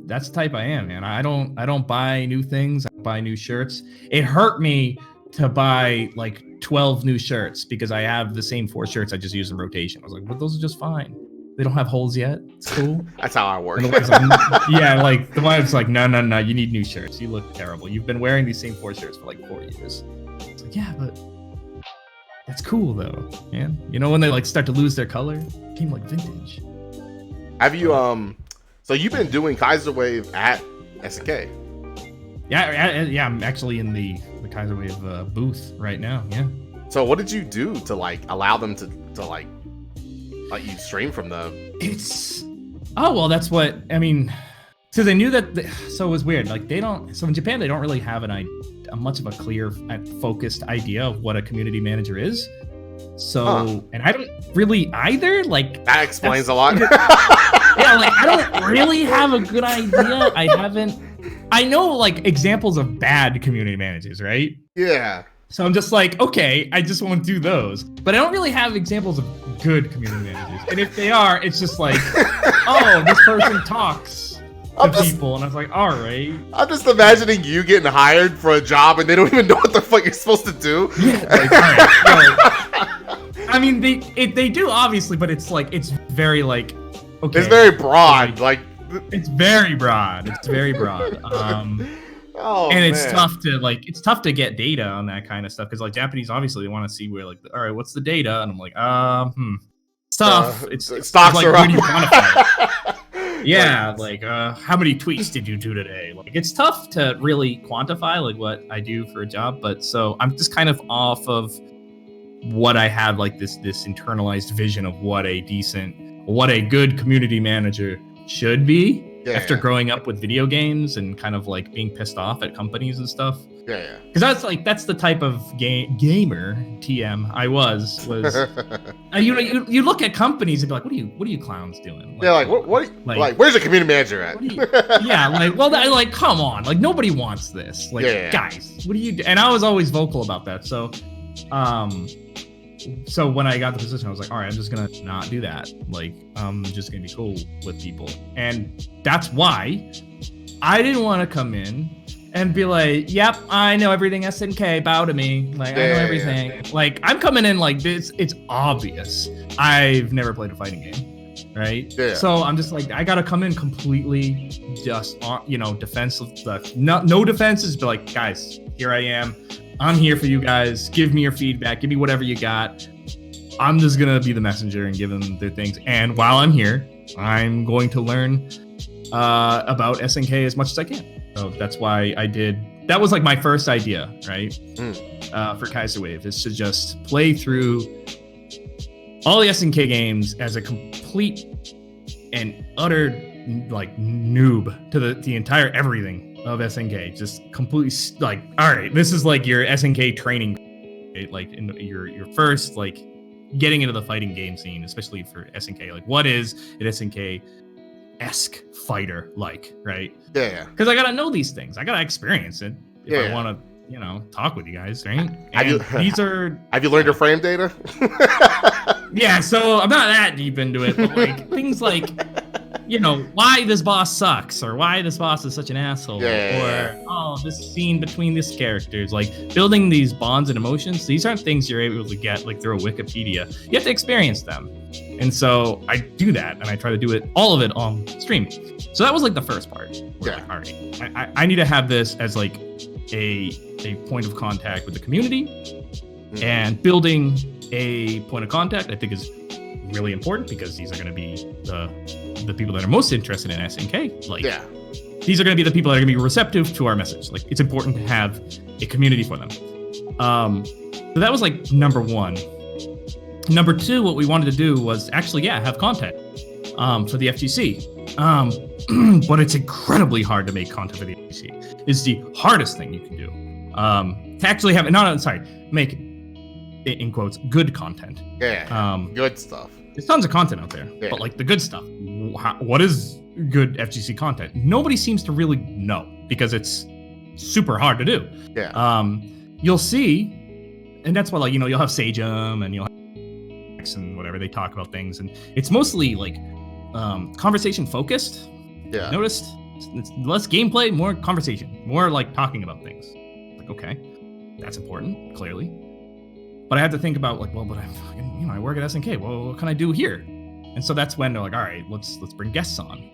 that's the type I am, man. I don't buy new things. I buy new shirts. It hurt me to buy like 12 new shirts because I have the same 4 shirts I just use in rotation. I was like, well, those are just fine. They don't have holes yet. It's cool. That's how I work. Yeah, like the wife's like, no, you need new shirts. You look terrible. You've been wearing these same 4 shirts for like 4 years. It's like, yeah, but that's cool though, man. You know when they like start to lose their color, it became like vintage. Have you so you've been doing Kaiser Wave at SNK? Yeah, I'm actually in the Kaiser Wave booth right now. Yeah. So what did you do to like allow them to like let you stream from the? That's what I mean. So they knew that. So it was weird. Like they don't. So in Japan, they don't really have a much of a clear, focused idea of what a community manager is. So, and I don't really either. Like that explains a lot. Yeah, like I don't really have a good idea. I know like examples of bad community managers, right? Yeah. So I'm just like, okay, I just want to do those. But I don't really have examples of good community managers. And if they are, it's just like, oh, this person talks to people. And I was like, all right. I'm just imagining you getting hired for a job and they don't even know what the fuck you're supposed to do. Yeah, like, all right, I mean, they do, obviously, but it's like, it's very like, okay. It's very broad. Like it's very broad. It's very broad. And it's tough to get data on that kind of stuff because like Japanese obviously they want to see where like all right, what's the data? And I'm like, it's tough. It's stocks like are where up. do you quantify it? Yeah, like how many tweets did you do today? Like it's tough to really quantify like what I do for a job, but so I'm just kind of off of what I have like this internalized vision of what a good community manager should be. Yeah, after growing up with video games and kind of like being pissed off at companies and stuff. Yeah. Because that's the type of gamer TM I was. You look at companies and be like, what are you clowns doing? Like, what where's the community manager at? Yeah, like like come on, like nobody wants this. Like guys, what do you do? And I was always vocal about that. So when I got the position, I was like, all right, I'm just gonna not do that. Like, I'm just gonna be cool with people. And that's why I didn't want to come in and be like, yep, I know everything SNK, bow to me. Like, I know everything. Yeah. Like, I'm coming in like this, it's obvious. I've never played a fighting game, right? Yeah. So I'm just like, I gotta come in completely just, defensive. No defenses, but like, guys, here I am. I'm here for you guys. Give me your feedback. Give me whatever you got. I'm just going to be the messenger and give them their things. And while I'm here, I'm going to learn about SNK as much as I can. So that's why that was like my first idea, right? For Kaiser Wave is to just play through all the SNK games as a complete and utter like noob to the entire everything of SNK. Just completely like, all right, this is like your SNK training, right? Like in your first like getting into the fighting game scene, especially for SNK. Like, what is an SNK-esque fighter like, right? Yeah. Because I gotta know these things. I gotta experience it if I want to, talk with you guys, right? Have you learned your frame data? Yeah, so I'm not that deep into it, but like things like why this boss sucks, or why this boss is such an asshole, Yeah. or oh, this scene between these characters, like building these bonds and emotions. These aren't things you're able to get like through a Wikipedia. You have to experience them, and so I do that, and I try to do all of it on stream. So that was like the first part. Yeah. Like, all right, I need to have this as like a point of contact with the community, and building a point of contact I think is really important, because these are going to be the people that are most interested in SNK. Like, these are going to be the people that are going to be receptive to our message. Like, it's important to have a community for them. So that was like number one. Number two, what we wanted to do was actually, have content for the FGC. But it's incredibly hard to make content for the FGC. It's the hardest thing you can do. To actually have make, in quotes, good content. Good stuff. There's tons of content out there, but like the good stuff, what is good FGC content? Nobody seems to really know, because it's super hard to do. You'll see, and that's why, like, you'll have Sagem and you'll have X and whatever, they talk about things, and it's mostly like conversation focused. Noticed it's less gameplay, more conversation, more like talking about things. Like, okay, that's important, clearly. But I had to think about, like, well, but I'm fucking, I work at SNK. Well, what can I do here? And so that's when they're like, all right, let's bring guests on.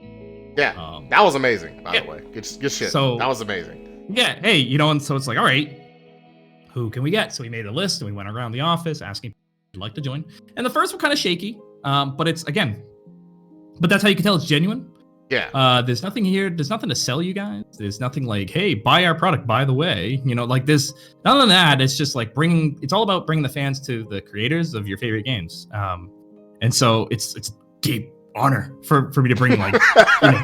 That was amazing, by the way. Good shit. So that was amazing. Yeah, hey, and so it's like, all right, who can we get? So we made a list, and we went around the office asking if they'd like to join. And the first one kind of shaky, but it's, again, but that's how you can tell it's genuine. There's nothing here. There's nothing to sell you guys. There's nothing like, hey, buy our product, by the way. Like this. None of that. It's just like it's all about bringing the fans to the creators of your favorite games. And so it's a deep honor for me to bring like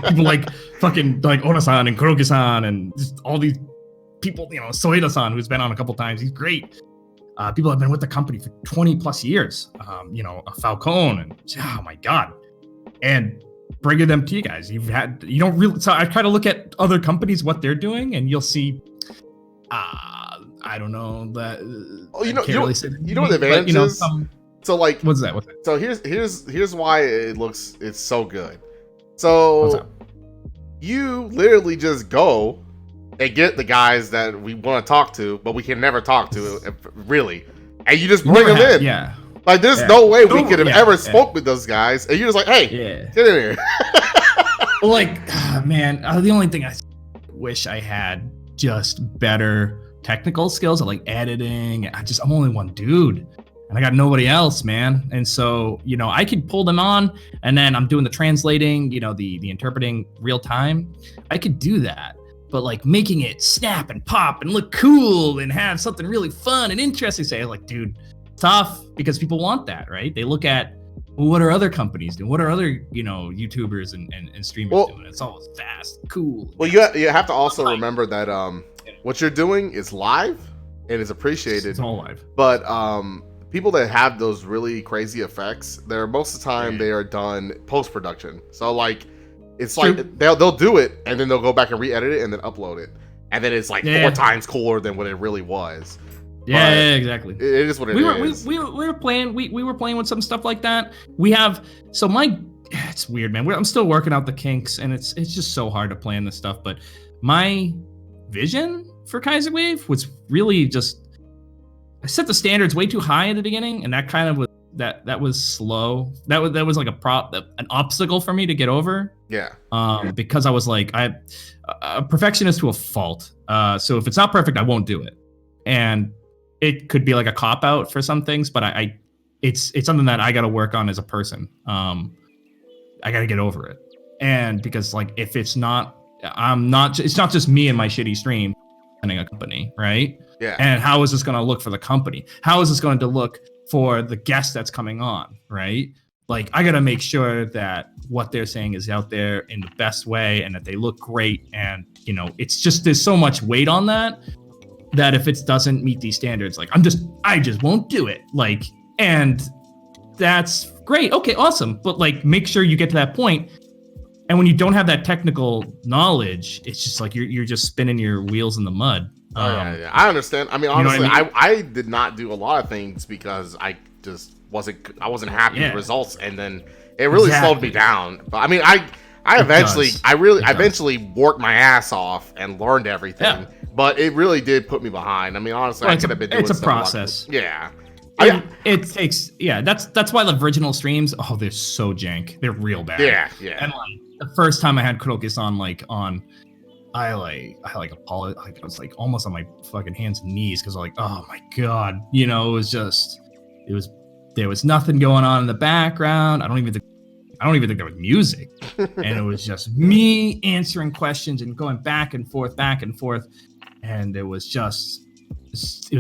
people like fucking like Ona-san and Kuroki-san and just all these people. Soeda-san, who's been on a couple times. He's great. People have been with the company for 20 plus years. Falcone, and oh my god, and bringing them to you guys. You don't really. So I try to look at other companies, what they're doing, and you'll see. I don't know that. You know what the advantage is. So like, what's that? So here's why it's so good. So you literally just go and get the guys that we want to talk to, but we can never talk to, really, and you just bring them in. Yeah. Like, there's no way we could have ever spoke with those guys, and you're just like, hey, get in here. Well, like, man, the only thing I wish I had just better technical skills of like editing. I'm only one dude, and I got nobody else, man. And so, I could pull them on, and then I'm doing the translating, the interpreting real time. I could do that. But like making it snap and pop and look cool and have something really fun and interesting, say, like, dude, tough, because people want that, right? They look at, well, what are other companies doing? What are other, YouTubers and streamers doing? It's all fast, cool. Well, you have to also remember that what you're doing is live and is appreciated. It's all live. But people that have those really crazy effects, most of the time they are done post-production. So like, it's like they'll do it and then they'll go back and re-edit it and then upload it, and then it's like 4 times cooler than what it really was. Yeah, exactly. It is what it is. We were playing with some stuff like that. It's weird, man. I'm still working out the kinks, and it's just so hard to plan this stuff. But my vision for Kaiser Wave was really just, I set the standards way too high in the beginning, and that kind of was that was slow. That was like an obstacle for me to get over. Because I was like, a perfectionist to a fault. So if it's not perfect, I won't do it. And it could be like a cop out for some things, but it's something that I got to work on as a person. I got to get over it. And because like, if it's not just me and my shitty stream running a company, right? And how is this going to look for the company? How is this going to look for the guest that's coming on, right? Like, I got to make sure that what they're saying is out there in the best way and that they look great. And, it's just, there's so much weight on that if it doesn't meet these standards, like, I just won't do it. Like, and that's great. Okay, awesome. But like, make sure you get to that point. And when you don't have that technical knowledge, it's just like, you're just spinning your wheels in the mud. I understand. I mean, honestly, I did not do a lot of things because I just wasn't happy with the results, and then it really slowed me down. But I mean, I eventually worked my ass off and learned everything. Yeah. But it really did put me behind. I mean, honestly, I could have been doing it's a stuff a lot- process. Yeah. It takes that's why the original streams, they're so jank. They're real bad. Yeah. And like the first time I had Crocus on I was like almost on my fucking hands and knees because like, oh my god, there was nothing going on in the background. I don't even think there was music. And it was just me answering questions and going back and forth. And it was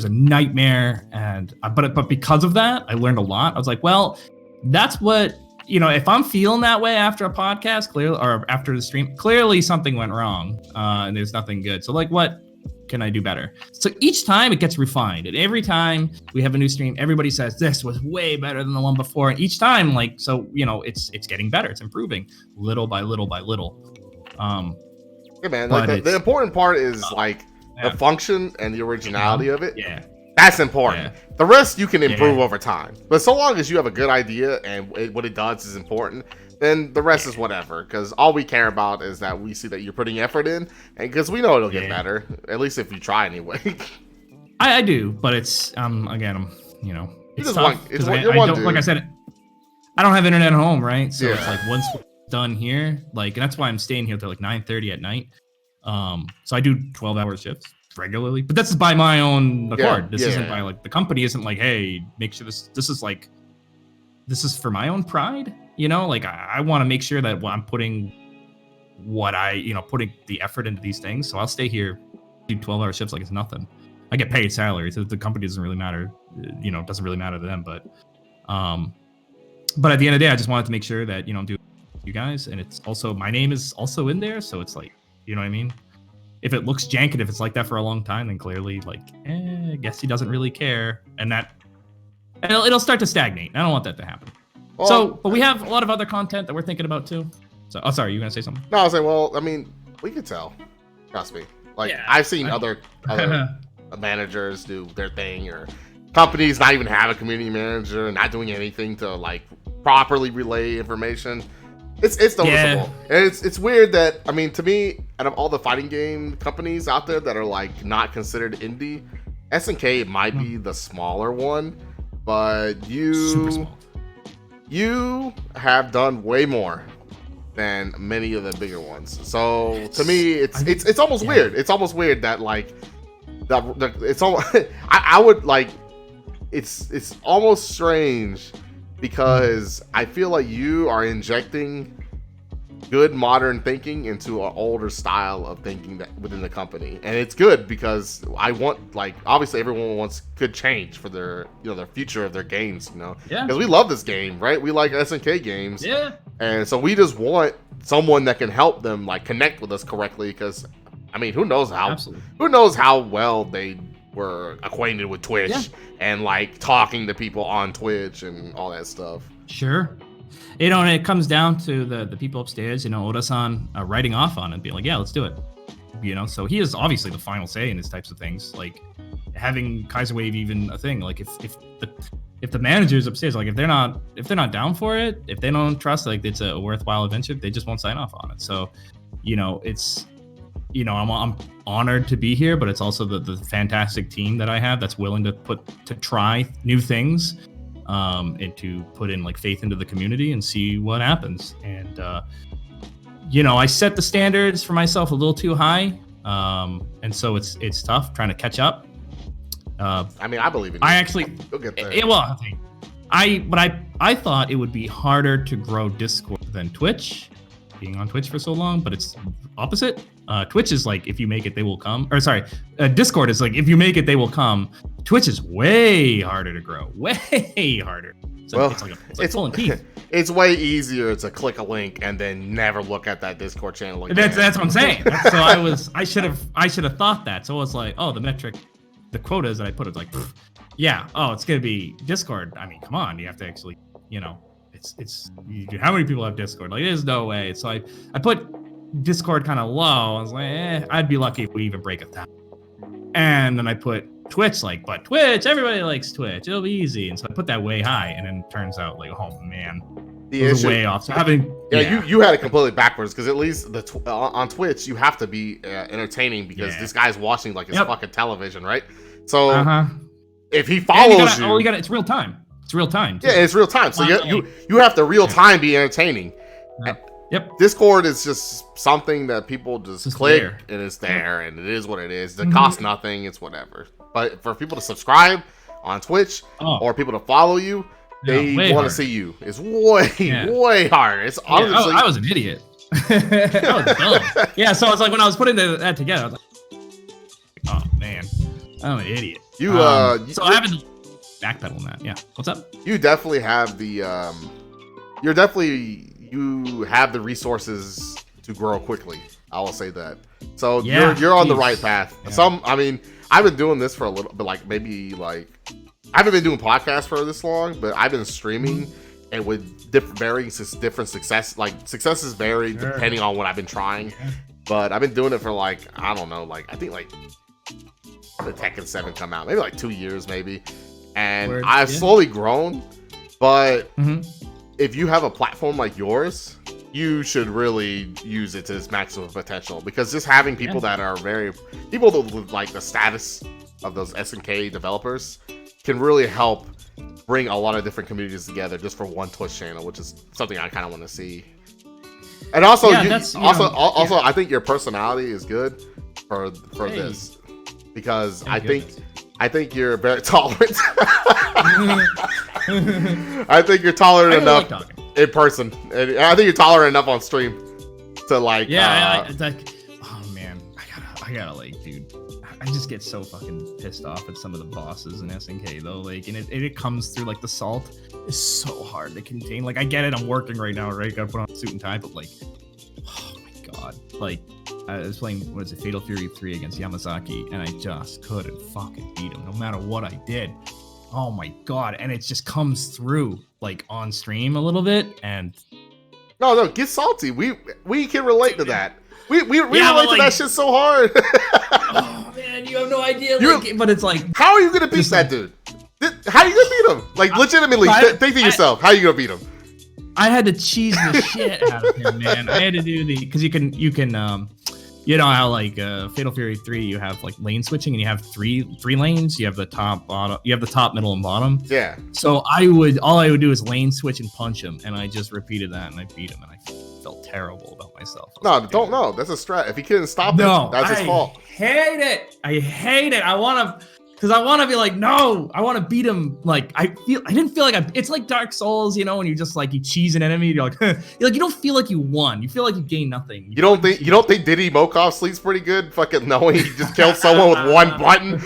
a nightmare. And but because of that, I learned a lot. I was like, well, that's what, if I'm feeling that way after a podcast, clearly, or after the stream, clearly something went wrong, and there's nothing good. So like, what can I do better? So each time it gets refined, and every time we have a new stream, everybody says this was way better than the one before. And each time, like, so it's getting better, it's improving little by little by little. Yeah, man. Like the important part is the function and the originality of it. Yeah. That's important. Yeah. The rest you can improve over time. But so long as you have a good idea and what it does is important, then the rest is whatever. Because all we care about is that we see that you're putting effort in, and because we know it'll get better. At least if you try anyway. I do, but it's again, it's tough. Like I said, I don't have internet at home, right? So it's like once we're done here, like, and that's why I'm staying here till like 9:30 at night. So I do 12-hour shifts regularly, but this is by my own accord. This isn't by like the company isn't like, hey, make sure this is for my own pride, like I want to make sure that I'm putting putting the effort into these things. So I'll stay here, do 12-hour shifts like it's nothing. I get paid salary, so the company doesn't really matter, it doesn't really matter to them, but at the end of the day, I just wanted to make sure that, do you guys, and it's also, my name is also in there, so it's like, you know what I mean? If it looks jank and if it's like that for a long time, then clearly, like, I guess he doesn't really care, and it'll start to stagnate. I don't want that to happen. Well, but we have a lot of other content that we're thinking about too. So, sorry, you gonna say something? No, I was like, well, I mean, we could tell. Trust me. Like, I've seen other managers do their thing, or companies not even have a community manager, not doing anything to like properly relay information. It's noticeable. Yeah. And it's weird that, I mean, to me, out of all the fighting game companies out there that are like not considered indie, SNK might be the smaller one, but Super small. You have done way more than many of the bigger ones. So to me, it's almost weird. It's almost weird that like it's almost I would like it's almost strange. Because I feel like you are injecting good modern thinking into an older style of thinking that within the company, and it's good because I want, like, obviously everyone wants good change for their their future of their games, because we love this game, right? We like SNK games, and so we just want someone that can help them like connect with us correctly. Because I mean, who knows how well they were acquainted with Twitch and like talking to people on Twitch and all that stuff. Sure. And it comes down to the people upstairs, Oda-san writing off on it, being like, yeah, let's do it. So he is obviously the final say in these types of things. Like having Kaiser Wave even a thing. Like if the managers upstairs, like if they're not down for it, if they don't trust like it's a worthwhile adventure, they just won't sign off on it. So, it's I'm honored to be here, but it's also the fantastic team that I have that's willing to try new things, and to put in like faith into the community and see what happens. And I set the standards for myself a little too high, and so it's tough trying to catch up. I mean, I believe in you. I actually, you'll get there. I thought it would be harder to grow Discord than Twitch, being on Twitch for so long, but it's opposite. Twitch is like, if you make it, they will come. Or sorry, Discord is like, if you make it, they will come. Twitch is way harder to grow. Way harder. So it's pulling teeth. It's way easier to click a link and then never look at that Discord channel again. That's what I'm saying. So I should have thought that. So it's like, oh, the quotas that I put, it's like, it's gonna be Discord. I mean, come on, you have to actually, it's how many people have Discord? Like, there's no way. So I put Discord kind of low. I was like, I'd be lucky if we even break 1,000. And then I put Twitch, like, but Twitch, everybody likes Twitch. It'll be easy. And so I put that way high, and then it turns out like, oh man, it was way off. So having Yeah, you had it completely backwards because at least on Twitch you have to be entertaining because this guy's watching like his fucking television, right? So if he follows it's real time. It's real time. Yeah, it's real time. So you have to real time be entertaining. Yep. Discord is just something that people just click there. and it's there and it is what it is. It costs nothing. It's whatever. But for people to subscribe on Twitch or people to follow you, they want to see you. It's way harder. It's honestly. I was an idiot. I was dumb. Yeah, so it's like when I was putting that together, I was like, oh man, I'm an idiot. So I haven't backpedal on that. Yeah. What's up? You definitely have the you have the resources to grow quickly. I will say that. So you're on the right path. Yeah. I mean, I've been doing this for a little bit, I haven't been doing podcasts for this long, but I've been streaming and with varying different success. Like successes vary depending on what I've been trying. But I've been doing it for I don't know, I think the Tekken 7 come out, maybe 2 years maybe. And I've slowly grown, but if you have a platform like yours, you should really use it to its maximum potential because just having people that are people that like the status of those SNK developers can really help bring a lot of different communities together just for one Twitch channel, which is something I kind of want to see. And also, I think your personality is good for this because I think you're very tolerant. I think you're tolerant enough in person, and I think you're tolerant enough on stream to oh man, I gotta dude. I just get so fucking pissed off at some of the bosses in SNK though, and it comes through the salt is so hard to contain. I get it, I'm working right now, right? Gotta put on a suit and tie, but oh my god, I was playing Fatal Fury 3 against Yamazaki, and I just couldn't fucking beat him, no matter what I did. Oh my god, and it just comes through on stream a little bit, and no, get salty. We can relate to that. We relate to that shit so hard. Oh man, you have no idea. But it's how are you gonna beat that dude? How are you gonna beat him? Legitimately, think to yourself, how are you gonna beat him? I had to cheese the shit out of him, man. I had to do because you can you know how Fatal Fury 3 you have lane switching and you have three lanes. You have the top, bottom, you have the top, middle, and bottom. Yeah. So all I would do is lane switch and punch him, and I just repeated that and I beat him, and I felt terrible about myself. That's a strat. If he couldn't stop it, that's his fault. I hate it. I want to. Because I want to be no, I want to beat him. I didn't feel it's like Dark Souls, when you just you cheese an enemy, you're you don't feel like you won. You feel like you gained nothing. You don't think Diddy Mokov sleeps pretty good, fucking knowing he just killed someone with one button?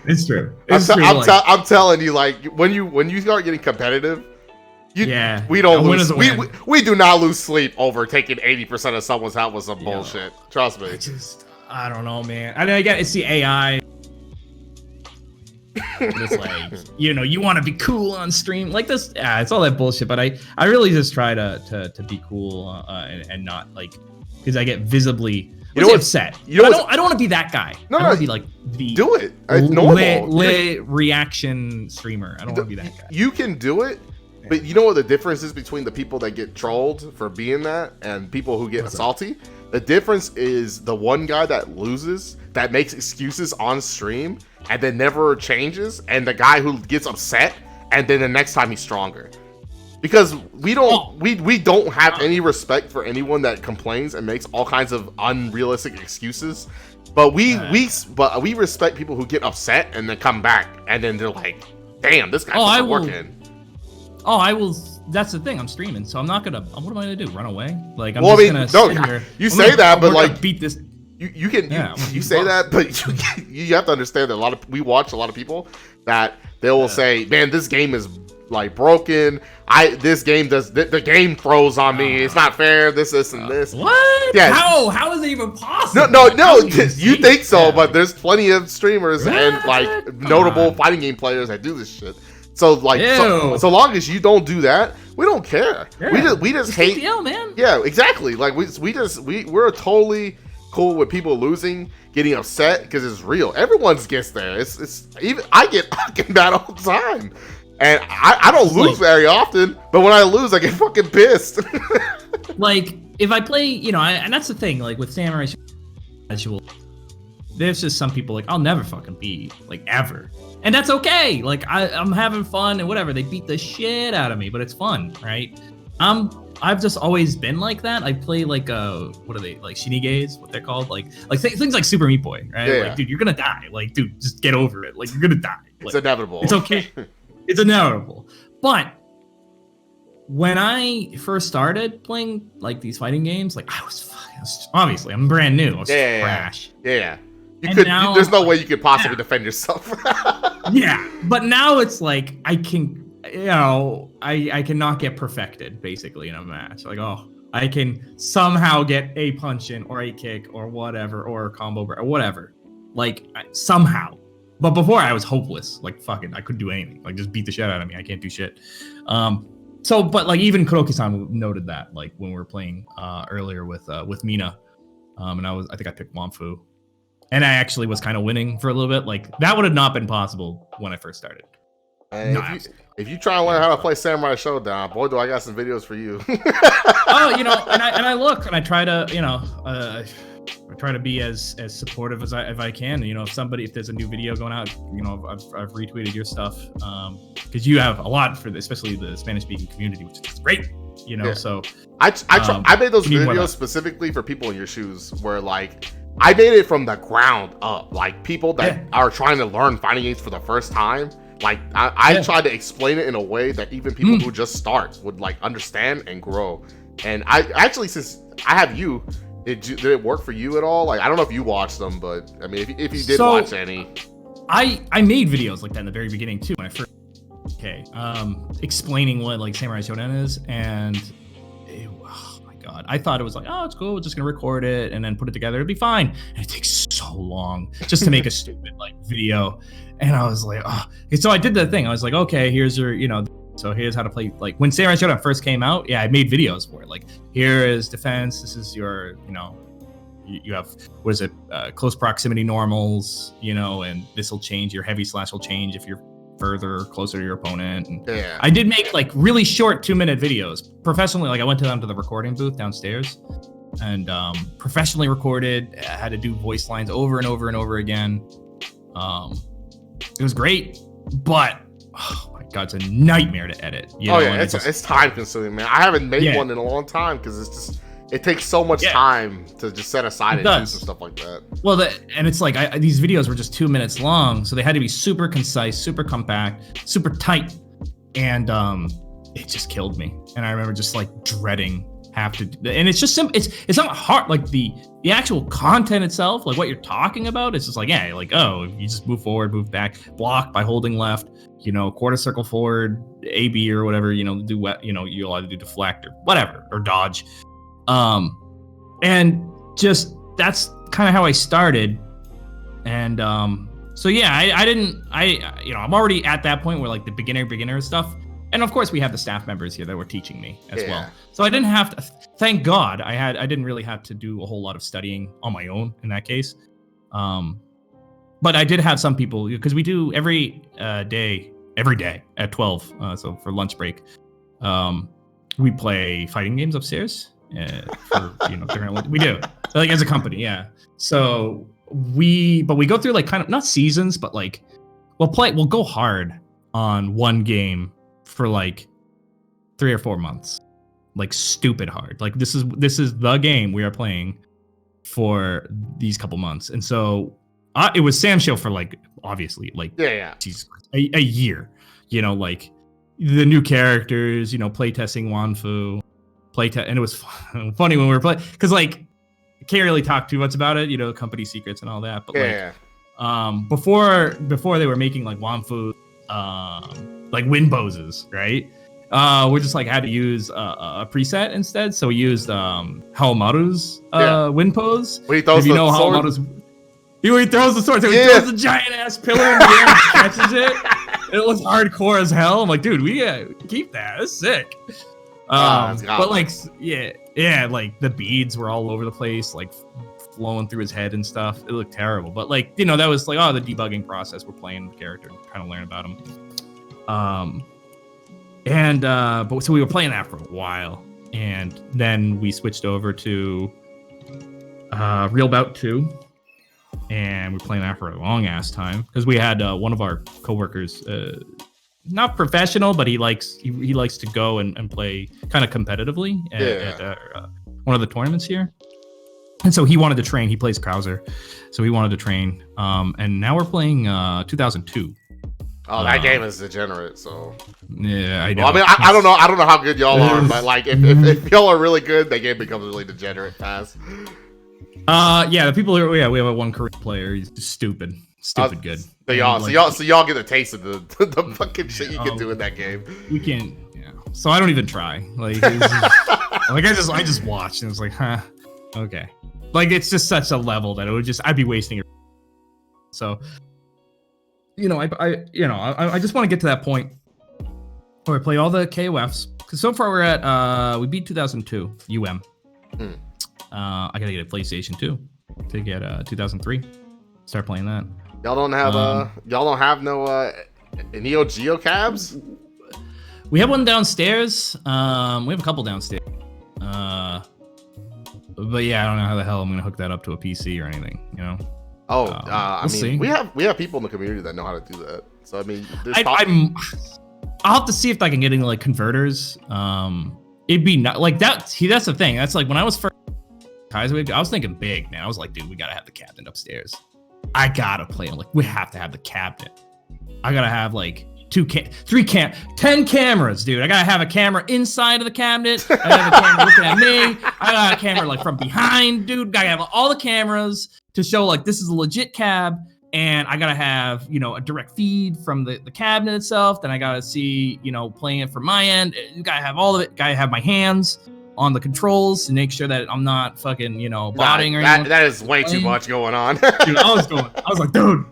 It's true. I'm telling you, when you start getting competitive, we don't lose. We do not lose sleep over taking 80% of someone's health with some bullshit. Trust me. I don't know, man. I mean, I get it's the AI. It's you want to be cool on stream this. Yeah, it's all that bullshit. But I really just try to be cool and not because I get visibly upset. I don't want to be that guy. I want to be the do it. It's normal. Reaction streamer. I don't want to be that guy. You can do it. But you know what the difference is between the people that get trolled for being that and people who get salty? The difference is the one guy that loses, that makes excuses on stream, and then never changes, and the guy who gets upset, and then the next time he's stronger. Because we don't have any respect for anyone that complains and makes all kinds of unrealistic excuses. But we respect people who get upset and then come back, and then they're like, damn, this guy's not working. I will. That's the thing. I'm streaming, so I'm not gonna. What am I gonna do? Run away? I'm gonna sit here. You say that, but beat this. You say that, but you have to understand that we watch a lot of people that they will say, "Man, this game is broken. This game the game throws on me. It's not fair. This and this." What? Yeah. How is it even possible? No. You think so, but there's plenty of streamers and notable fighting game players that do this shit. So so long as you don't do that, we don't care. Yeah. We just hate. Man. Yeah, exactly. We're totally cool with people losing, getting upset because it's real. Everyone gets there. It's even I get fucking mad all the time. And I don't lose very often, but when I lose, I get fucking pissed. Like, if I play, you know, and that's the thing, like with Samurai Casual, there's just some people like, I'll never fucking beat, like, ever. And that's okay. Like, I'm having fun and whatever. They beat the shit out of me, but it's fun, right? I've just always been like that. I play like what are they, like Shinigates, what they're called, like things like Super Meat Boy, right? Yeah. Like, dude, you're gonna die. Like, dude, just get over it. Like, you're gonna die. It's like, inevitable. It's okay. It's inevitable. But when I first started playing like these fighting games, like obviously I'm brand new. I was trash. Yeah. Now, there's no way you could possibly defend yourself. Yeah, but now it's like I can, you know, I cannot get perfected basically in a match. Like, oh, I can somehow get a punch in or a kick or whatever or a combo or whatever. Like somehow. But before I was hopeless. Like fucking I couldn't do anything. Like just beat the shit out of me. I can't do shit. But like even Kuroki-san noted that, like when we were playing earlier with Mina. And I think I picked Wanfu. And I actually was kind of winning for a little bit. Like that would have not been possible when I first started. If you try to learn how to play Samurai Showdown, boy, do I got some videos for you. Oh, you know, and I look and I try to, you know, I try to be as supportive as I can. You know, if there's a new video going out, you know, I've retweeted your stuff because you have a lot for especially the Spanish speaking community, which is great. You know, so I made those videos specifically for people in your shoes, where like I made it from the ground up, like people that are trying to learn fighting games for the first time. Like I tried to explain it in a way that even people who just start would like understand and grow. And I actually, since I have you, did it work for you at all? Like I don't know if you watched them, but I mean, if you did watch any, I made videos like that in the very beginning too when I first explaining what like Samurai Shodown is, and oh my god, I thought it was like, oh, it's cool, we're just gonna record it and then put it together, it'd be fine. And it takes so long just to make a stupid like video. And I was like, oh. And so I did the thing. I was like, okay, here's your, you know, so here's how to play. Like when Samurai Shodown first came out, I made videos for it. Like here is defense. This is your, you know, you have, what is it? Close proximity normals, you know, and this will change. Your heavy slash will change if you're further or closer to your opponent. And I did make like really short 2-minute videos professionally. Like I went down to the recording booth downstairs and professionally recorded. I had to do voice lines over and over and over again. It was great, but oh my god, it's a nightmare to edit. You know? It's time consuming, man. I haven't made one in a long time because it takes so much time to just set aside and do some stuff like that. Well, and it's like these videos were just 2 minutes long, so they had to be super concise, super compact, super tight, and it just killed me. And I remember just like dreading and it's just simple. It's not hard. Like the actual content itself, like what you're talking about, it's just like, yeah, like, oh, you just move forward, move back, block by holding left, you know, quarter circle forward, AB or whatever, you know, do what, you know, you'll either do deflect or whatever, or dodge. And just, that's kind of how I started. And, so yeah, I'm already at that point where like the beginner stuff. And of course we have the staff members here that were teaching me as well. So I didn't have to, thank God I didn't really have to do a whole lot of studying on my own in that case. But I did have some people, because we do every day at 12. So for lunch break, we play fighting games upstairs. We do like as a company. Yeah. So we go through like kind of not seasons, but like we'll go hard on one game for like 3 or 4 months, like stupid hard. Like this is the game we are playing for these couple months. And so it was Sam Show for like, obviously, like Jesus Christ, a year, you know, like the new characters, you know, playtesting Wanfu, and it was funny when we were playing, because like I can't really talk too much about it, you know, company secrets and all that, but before they were making like Wanfu like wind poses, right? We just like had to use a preset instead, so we used Haomaru's wind pose. When he throws the sword. When he throws the sword, so he throws the giant ass pillar in the air and catches it. It looks hardcore as hell. I'm like, dude, we keep that. That's sick. But like, like the beads were all over the place, like flowing through his head and stuff. It looked terrible. But like, you know, that was like, the debugging process. We're playing the character and trying to learn about him. But so we were playing that for a while, and then we switched over to Real Bout 2, and we're playing that for a long ass time because we had one of our coworkers, not professional, but he likes to go and play kind of competitively at one of the tournaments here. And so he wanted to train. He plays Krauser, so he wanted to train. And now we're playing 2002. Oh, that game is degenerate. So yeah, I know. Well, I mean, I don't know. I don't know how good y'all are, but like, if y'all are really good, that game becomes really degenerate fast. Yeah, the people here. Yeah, we have a one Korean player. He's just stupid good. So y'all get a taste of the fucking shit you can do in that game. We can't. Yeah. So I don't even try. Like, like I just watched and it was like, huh, okay. Like it's just such a level that I'd be wasting it. So, I just want to get to that point where I play all the KOFs. Because so far we're at we beat 2002 UM. I gotta get a PlayStation 2 to get 2003. Start playing that. Y'all don't have no Neo Geo cabs? We have one downstairs. We have a couple downstairs. But yeah, I don't know how the hell I'm gonna hook that up to a PC or anything. I mean, we have people in the community that know how to do that. So I mean, I'll have to see if I can get into like converters. It'd be not like that. See, that's the thing. That's like when I was first Kaiser Wave, I was thinking big, man. I was like, dude, we gotta have the cabinet upstairs. I gotta play it. Like, we have to have the cabinet. I gotta have like 10 cameras, dude. I gotta have a camera inside of the cabinet. I gotta have a camera looking at me. I gotta have a camera like from behind, dude. Gotta have all the cameras to show like this is a legit cab. And I gotta have, a direct feed from the cabinet itself. Then I gotta see, playing it from my end. You gotta have all of it. Gotta have my hands on the controls to make sure that I'm not fucking, botting or anything. That is way too much going on. Dude, I was like, dude,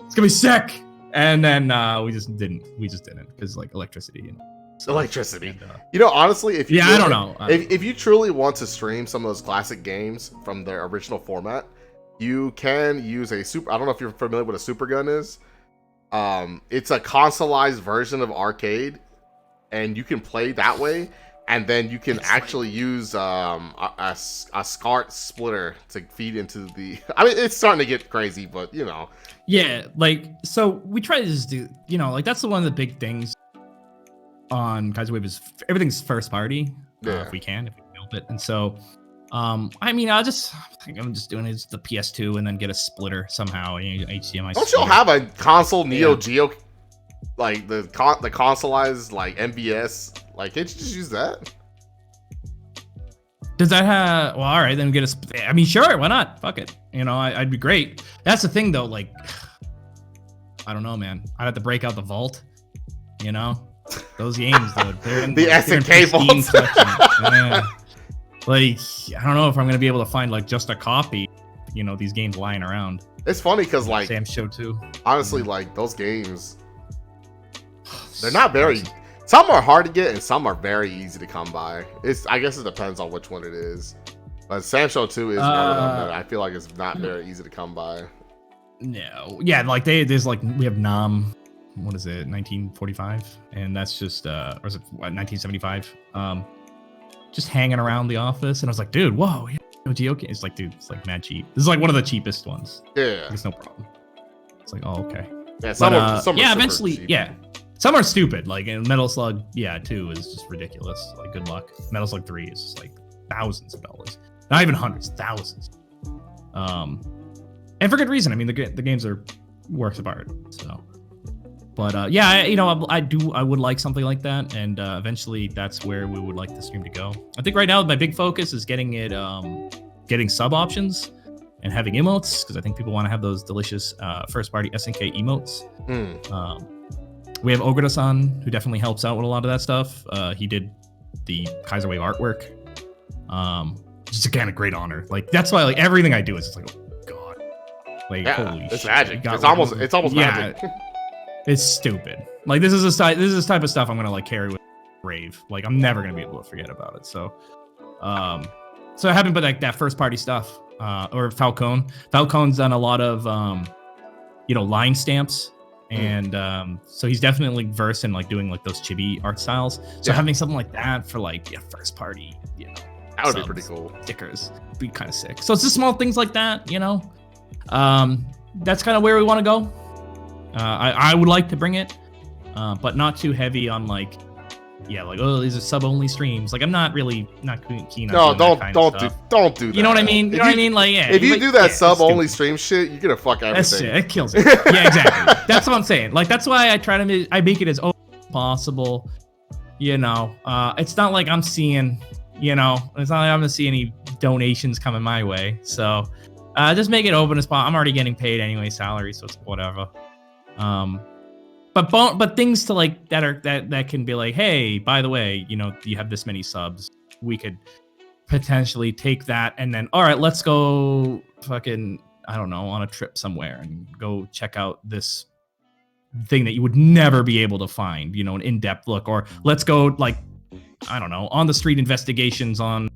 it's gonna be sick. And then we just didn't because like electricity. Electricity. Honestly, if you I don't know. If you truly want to stream some of those classic games from their original format, you can use a super. I don't know if you're familiar with what a super gun is. It's a consoleized version of arcade, and you can play that way. And then you can actually use a SCART splitter to feed into the. I mean, it's starting to get crazy, but Yeah, like so we try to just do. Like that's one of the big things on Kaiser Wave is everything's first party. If we build it, and so. I'm just doing it the PS2 and then get a splitter somehow. HDMI. Don't y'all have a console Neo Geo, like the consoleized like MBS? Like, can't you just use that? Does that have? Well, all right, then get a. I mean, sure, why not? Fuck it. I'd be great. That's the thing, though. Like, I don't know, man. I'd have to break out the vault. Those games, though. They're in, the SNK vault. Yeah. Like, I don't know if I'm gonna be able to find like just a copy. These games lying around. It's funny because like Sam Show 2. Honestly, like those games, they're not very. Some are hard to get and some are very easy to come by. I guess it depends on which one it is. But Sam Show 2 is one of them that I feel like it's not very easy to come by. No, yeah, like there's like we have Nam. What is it? 1945, and that's just or is it 1975? Just hanging around the office, and I was like, dude, whoa, Geocache. It's like, dude, it's like mad cheap. This is like one of the cheapest ones. Yeah, it's no problem. It's like, oh, okay. Yeah, some are eventually, cheap. yeah. Some are stupid. Like in Metal Slug, 2 is just ridiculous. Like, good luck. Metal Slug 3 is just like thousands of dollars, not even hundreds, thousands. And for good reason. I mean, the games are works of art. So. But I would like something like that, and eventually that's where we would like the stream to go. I think right now my big focus is getting it, getting sub options and having emotes because I think people want to have those delicious first party SNK emotes. We have Ogura-san who definitely helps out with a lot of that stuff. He did the Kaiser Wave artwork, just again a great honor. Like that's why like everything I do is just like, oh god, like holy it's shit. magic. It's almost magic. It's stupid. Like this is this type of stuff I'm gonna like carry with Rave. Like I'm never gonna be able to forget about it. So, so I haven't, but like that first party stuff, or Falcone. Falcone's done a lot of, line stamps and so he's definitely versed in like doing like those chibi art styles. So having something like that for like first party, that would be pretty cool. Stickers would be kind of sick. So it's just small things like that, That's kind of where we want to go. I would like to bring it, but not too heavy on like, oh, these are sub-only streams. Like, I'm not keen on doing don't do that. You know what I mean? You know what I mean? Like, if you do that sub-only stream shit, you're gonna fuck everything. It kills it. Yeah, exactly. That's what I'm saying. Like, that's why I try to I make it as open as possible. It's not like I'm seeing, it's not like I'm gonna see any donations coming my way. So, just make it open as possible. I'm already getting paid anyway, salary, so it's whatever. But things to like that can be like, hey, by the way, you have this many subs. We could potentially take that and then, all right, let's go fucking, I don't know, on a trip somewhere and go check out this thing that you would never be able to find, an in-depth look, or let's go like, I don't know, on the street investigations on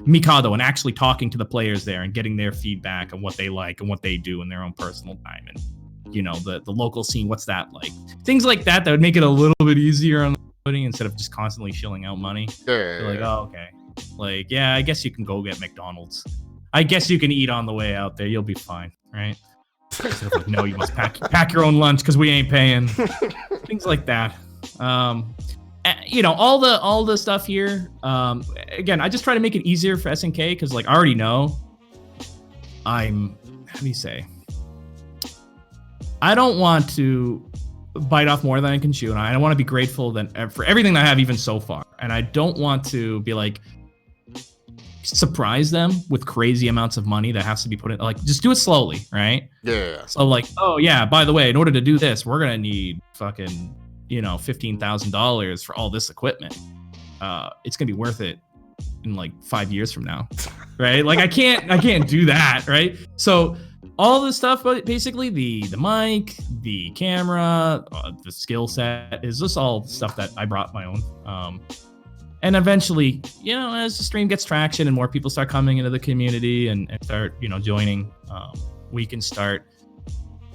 Mikado and actually talking to the players there and getting their feedback on what they like and what they do in their own personal time and the local scene, what's that like? Things like that would make it a little bit easier on the footing instead of just constantly shilling out money. Like, oh, okay. Like, yeah, I guess you can go get McDonald's. I guess you can eat on the way out there. You'll be fine, right? Instead of like, no, you must pack your own lunch because we ain't paying. Things like that. All the stuff here. Again, I just try to make it easier for SNK because, like, I already know how do you say? I don't want to bite off more than I can chew, and I don't want to be grateful for everything that I have even so far. And I don't want to be like surprise them with crazy amounts of money that has to be put in. Like, just do it slowly, right? Yeah. So like, oh yeah, by the way, in order to do this, we're gonna need fucking $15,000 for all this equipment. It's gonna be worth it in like 5 years from now, right? Like I can't do that, right? So all this stuff, but basically the mic, the camera, the skill set is just all stuff that I brought my own. And eventually, as the stream gets traction and more people start coming into the community and start, joining, we can start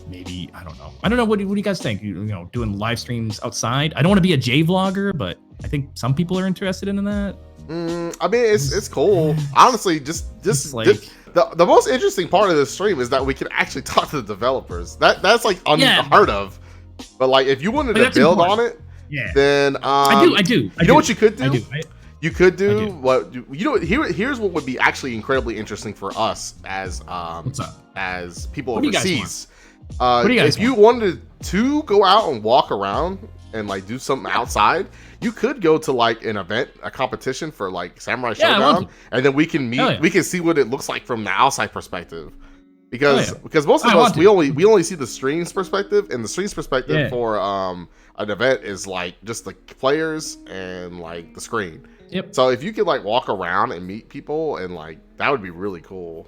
maybe, I don't know. What do you guys think? Doing live streams outside. I don't want to be a J vlogger, but I think some people are interested in that. I mean, it's cool. Honestly, just like, the most interesting part of this stream is that we can actually talk to the developers. That's like unheard of. But like, if you wanted to build on it, then I do. You know what you could do? You could do what here's what would be actually incredibly interesting for us as as people overseas. If you wanted to go out and walk around and like do something outside, you could go to like an event, a competition for like Samurai Showdown, and then we can meet. We can see what it looks like from the outside perspective, because most of us we only see the streams perspective, and the streams perspective for an event is like just the players and like the screen. Yep. So if you could like walk around and meet people, and like that would be really cool.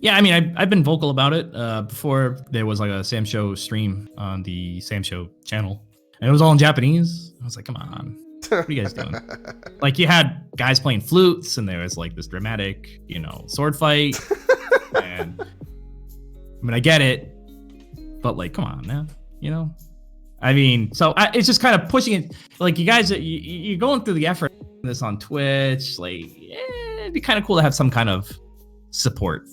Yeah, I mean, I've been vocal about it before. There was like a Sam Show stream on the Sam Show channel, and it was all in Japanese. I was like, come on, what are you guys doing? Like, you had guys playing flutes, and there was like this dramatic, sword fight. And I mean, I get it, but like, come on, man, I mean, so it's just kind of pushing it. Like, you guys, you're going through the effort of this on Twitch. Like, it'd be kind of cool to have some kind of support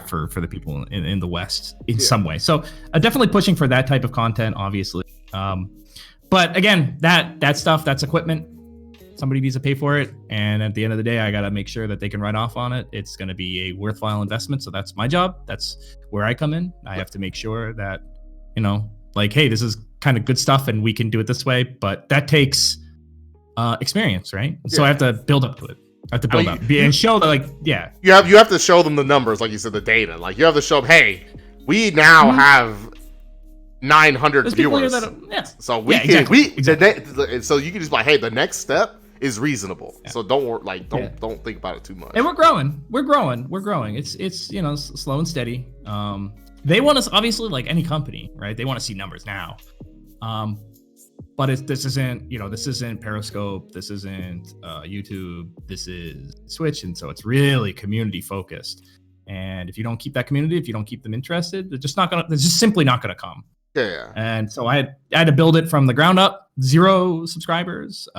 for the people in the West in some way. So definitely pushing for that type of content, obviously. But again, that stuff, that's equipment. Somebody needs to pay for it. And at the end of the day, I got to make sure that they can write off on it. It's going to be a worthwhile investment. So that's my job. That's where I come in. I have to make sure that, like, hey, this is kind of good stuff and we can do it this way. But that takes experience, right? Yeah. So I have to build up to it. And show that, like, you have to show them the numbers, like you said, the data. Like, you have to show them, hey, we now have 900 viewers. So we can so you can just be like, hey, the next step is reasonable. Yeah. So don't think about it too much. And we're growing. It's slow and steady. They want us, obviously, like any company, right? They want to see numbers now. But this isn't Periscope, this isn't YouTube, this is Switch, and so it's really community focused. And if you don't keep that community, if you don't keep them interested, they're just simply not gonna come. Yeah. And so I had to build it from the ground up. 0 subscribers,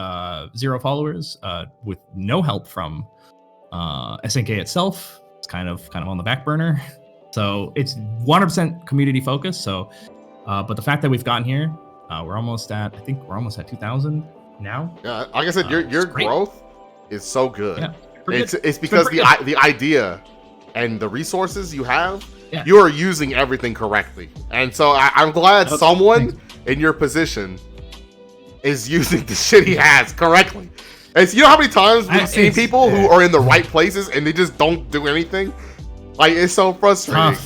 0 followers, with no help from SNK itself. It's kind of on the back burner. So it's 100% community focused. So, but the fact that we've gotten here, we're almost at 2,000 now. Yeah, like I said, your growth is so good. Yeah, it's because the idea and the resources you have, yeah, you are using everything correctly. And so I'm glad someone in your position is using the shit he has correctly. And you know how many times we've seen people who are in the right places and they just don't do anything? Like, it's so frustrating.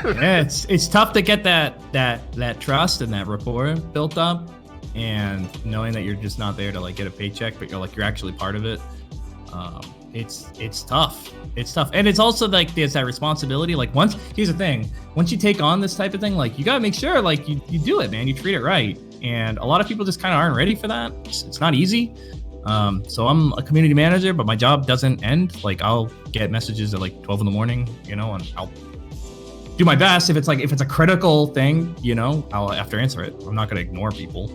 Yeah, it's tough to get that trust and that rapport built up, and knowing that you're just not there to like get a paycheck, but you're actually part of it. It's tough. It's tough, and it's also like there's that responsibility. Like here's the thing: once you take on this type of thing, like you gotta make sure like you do it, man. You treat it right, and a lot of people just kind of aren't ready for that. It's not easy. So I'm a community manager, but my job doesn't end. Like I'll get messages at like 12 in the morning, and I'll do my best. If it's a critical thing, I'll have to answer it. I'm not gonna ignore people.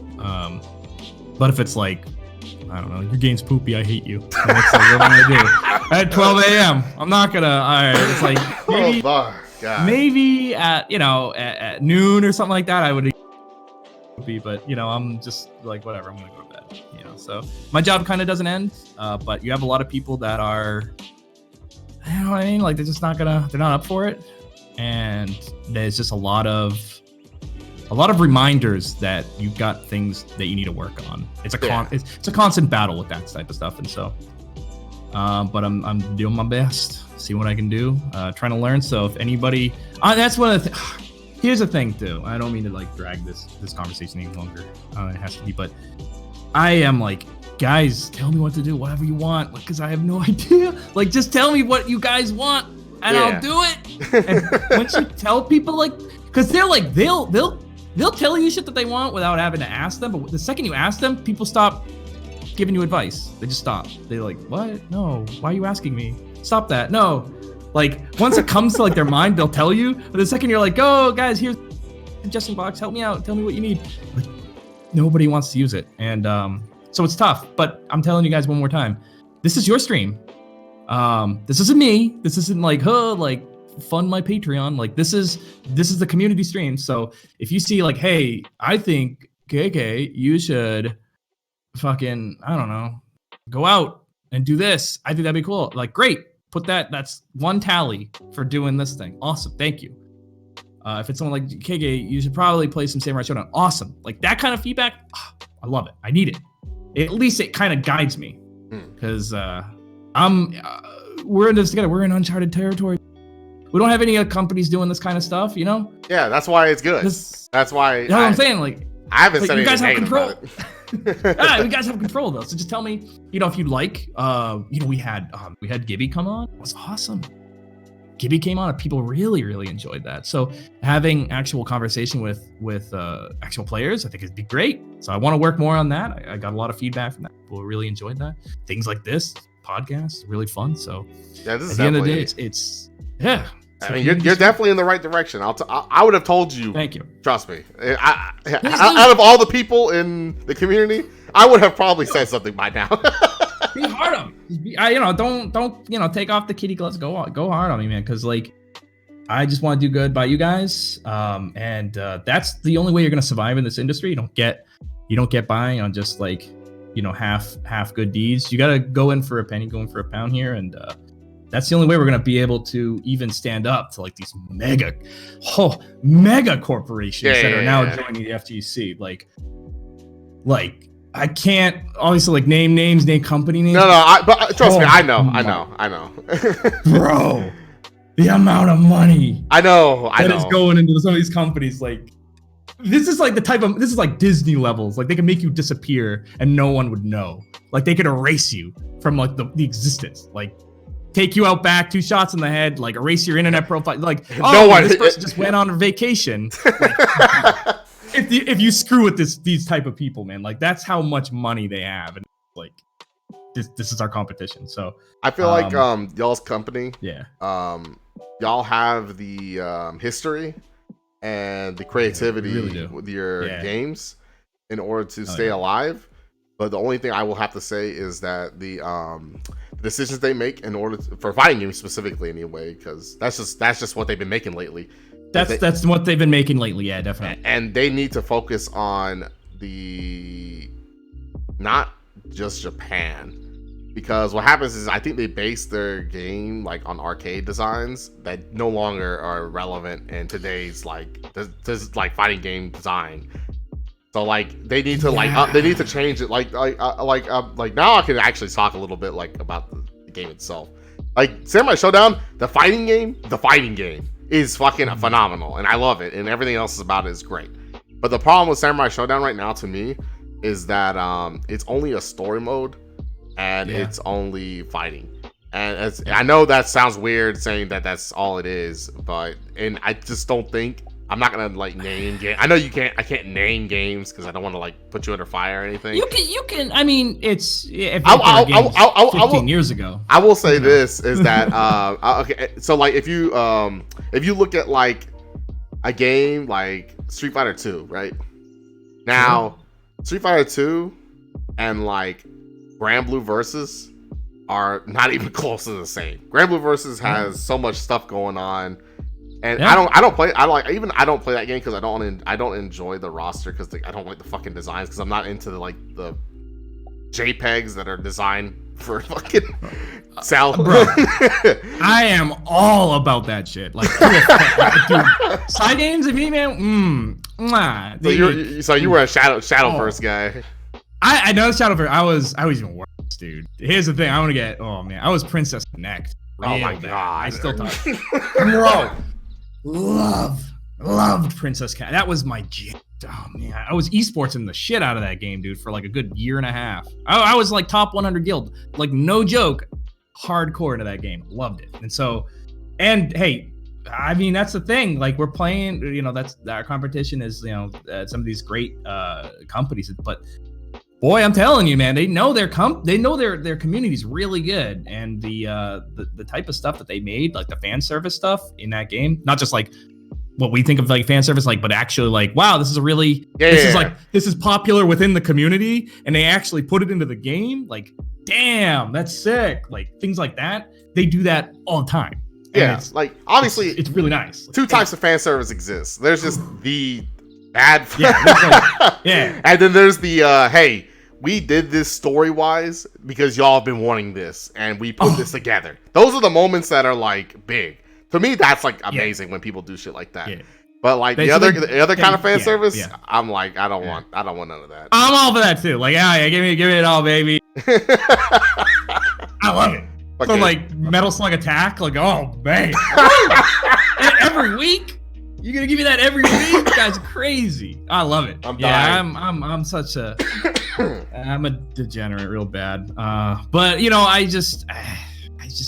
But if it's like, I don't know, your game's poopy, I hate you. And it's like, what am I gonna do? At 12 a.m. I'm not gonna. All right, it's like maybe at noon or something like that, I would be. But I'm just like, whatever. I'm gonna go to bed. So my job kind of doesn't end. But you have a lot of people that are, you know what I mean? Like they're just they're not up for it. And there's just a lot of reminders that you've got things that you need to work on. It's a constant battle with that type of stuff. And so, but I'm doing my best, see what I can do, trying to learn. So if anybody, that's one of the here's the thing too. I don't mean to like drag this conversation any longer. It has to be, but I am like, guys, tell me what to do, whatever you want, because I have no idea. Like, just tell me what you guys want, and I'll do it. And once you tell people, like, because they're like, they'll tell you shit that they want without having to ask them. But the second you ask them, people stop giving you advice. They just stop. They're like, what? No. Why are you asking me? Stop that. No. Like, once it comes to like their mind, they'll tell you. But the second you're like, oh, guys, here's the suggestion box. Help me out. Tell me what you need. Like, nobody wants to use it. And so it's tough. But I'm telling you guys one more time, this is your stream. This isn't me. This isn't like, fund my Patreon. Like, this is the community stream. So if you see like, hey, I think KK, you should fucking, I don't know, go out and do this. I think that'd be cool. Like, great. Put that's one tally for doing this thing. Awesome. Thank you. If it's someone like KK, you should probably play some Samurai Showdown. Awesome. Like that kind of feedback, I love it. I need it. At least it kind of guides me, because we're in this together. We're in uncharted territory. We don't have any other companies doing this kind of stuff, Yeah, that's why it's good. That's why. You know what I'm saying? Like, I haven't said you guys have anything control. about it. Yeah, you guys have control though. So just tell me, if you'd like. We had Gibby come on. It was awesome. Gibby came on and people really, really enjoyed that. So having actual conversation with actual players, I think it'd be great. So I want to work more on that. I got a lot of feedback from that. People really enjoyed that. Things like this podcast, really fun. So yeah, this is at the end of the day, it's yeah. I mean, you're definitely in the right direction. I would have told you. Thank you. Trust me. Out of all the people in the community, I would have probably said something by now. Be hard on me. Don't take off the kitty gloves. Go hard on me, man. Because like, I just want to do good by you guys. And that's the only way you're gonna survive in this industry. You don't get by on just like, half good deeds. You gotta go in for a penny, go in for a pound here, and that's the only way we're gonna be able to even stand up to like these mega corporations that are now joining the FGC. Like I can't obviously like name names, name company names. No, but trust me, I know. Bro, the amount of money I know that is going into some of these companies, like this is like Disney levels. Like they can make you disappear and no one would know. Like they could erase you from like the existence. Like take you out back, 2 shots in the head, like erase your internet profile. Like, this person just went on a vacation. Like, if you screw with these type of people, man, like that's how much money they have, and like this is our competition. So I feel like y'all's company, yeah, y'all have the history and the creativity really with your Yeah. games in order to Oh, stay yeah. alive. But the only thing I will have to say is that the decisions they make in order for fighting games specifically, anyway, because that's just what they've been making lately. That's what they've been making lately. Yeah, definitely. And they need to focus on the not just Japan, because what happens is I think they base their game like on arcade designs that no longer are relevant in today's like this like fighting game design. So like they need to they need to change it like now I can actually talk a little bit like about the game itself. Like Samurai Showdown, the fighting game is fucking phenomenal and I love it, and everything else about it is great. But the problem with Samurai Showdown right now to me is that it's only a story mode and it's only fighting. And I know that sounds weird saying that that's all it is, but I just don't think I'm not gonna like name game. I know you can't. I can't name games because I don't want to like put you under fire or anything. You can. I mean, it's if I 15 years ago. I will say this is that okay. So like if you look at like a game like Street Fighter 2, right? Now Street Fighter 2 and like Grand Blue Versus are not even close to the same. Grand Blue Versus has so much stuff going on. And I don't play that game because I don't enjoy the roster because I don't like the fucking designs because I'm not into the JPEGs that are designed for fucking South. Bro, I am all about that shit. Like, dude, side games of me, man. So you were a Shadowverse guy. I know Shadowverse. I was even worse, dude. Here's the thing. I want to get. Oh man, I was Princess Connect. Oh my god! I still talk. Bro. Loved Princess Cat. That was my jam. Oh man, I was esportsing the shit out of that game, dude, for like a good year and a half. I was like top 100 guild, like no joke, hardcore into that game. Loved it. And hey, I mean that's the thing. Like we're playing, that's our competition is some of these great companies, but boy, I'm telling you, man, they know their community's really good, and the type of stuff that they made, like the fan service stuff in that game, not just like what we think of like fan service, like, but actually like, wow, this is a really this is popular within the community, and they actually put it into the game. Like, damn, that's sick. Like things like that, they do that all the time. Yeah, like obviously, it's really nice. Two types of fan service exists. There's just the bad, and then there's the hey, we did this story-wise because y'all have been wanting this, and we put this together. Those are the moments that are like big. To me, that's like amazing when people do shit like that. Yeah. But like the other kind of fan service, I'm like, I don't want none of that. I'm all for that too. Like, give me it all, baby. I love it. Okay. So like Metal Slug Attack, like, oh man, every week. You're gonna give me that every week? You guys are crazy. I love it. I'm dying. I'm such a I'm a degenerate real bad. But I just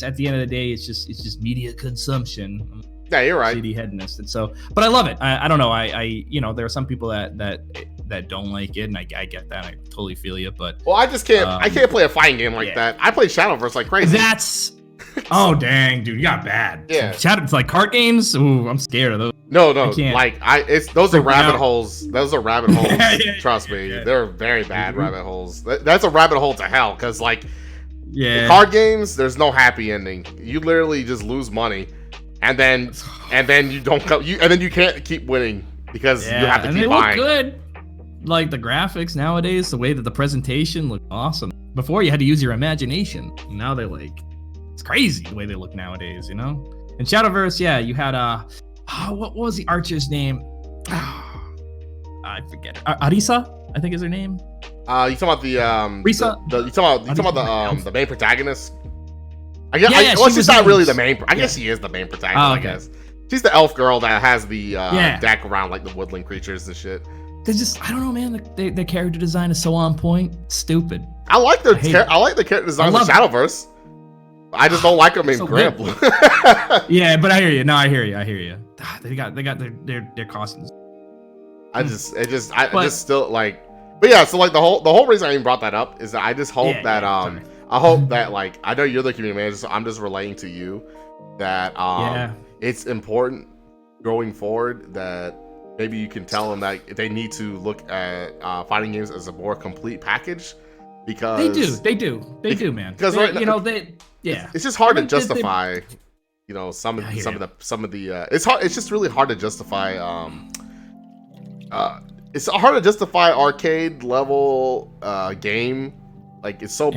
at the end of the day, it's just media consumption. Yeah, you're right. CD headness, and so, but I love it. I don't know. I there are some people that don't like it, and I get that. I totally feel you. But I just can't. I can't play a fighting game like that. I play Shadowverse like crazy. That's oh dang, dude, you got bad. Yeah, it's like cart games. Ooh, I'm scared of those. No, like those are rabbit holes. Those are rabbit holes. Trust me, they're very bad rabbit holes. That's a rabbit hole to hell because like, card games, there's no happy ending. You literally just lose money, and then you don't come. And then you can't keep winning because you have to keep buying. Look good. Like the graphics nowadays, the way that the presentation looked awesome. Before you had to use your imagination. Now they're like, it's crazy the way they look nowadays. In Shadowverse, you had what was the archer's name? I forget. Arisa, I think is her name. You talking about the Risa? You talking about the main protagonist? I guess she's not really the main. I guess she is the main protagonist. Oh, okay. I guess she's the elf girl that has the deck around like the woodland creatures and shit. They're just, I don't know, man. Their character design is so on point. Stupid. I like the character design of Shadowverse. I just don't like them in Grand Blue. Yeah, but I hear you. No, I hear you. They got their costumes. I just still like, but yeah. So like the whole reason I even brought that up is that I just hope I hope that like, I know you're the community manager, so I'm just relaying to you that it's important going forward that maybe you can tell them that they need to look at fighting games as a more complete package, because they do, man. Because it's just hard to justify. Some of the it's hard. It's just really hard to justify. It's hard to justify arcade level game. Like it's so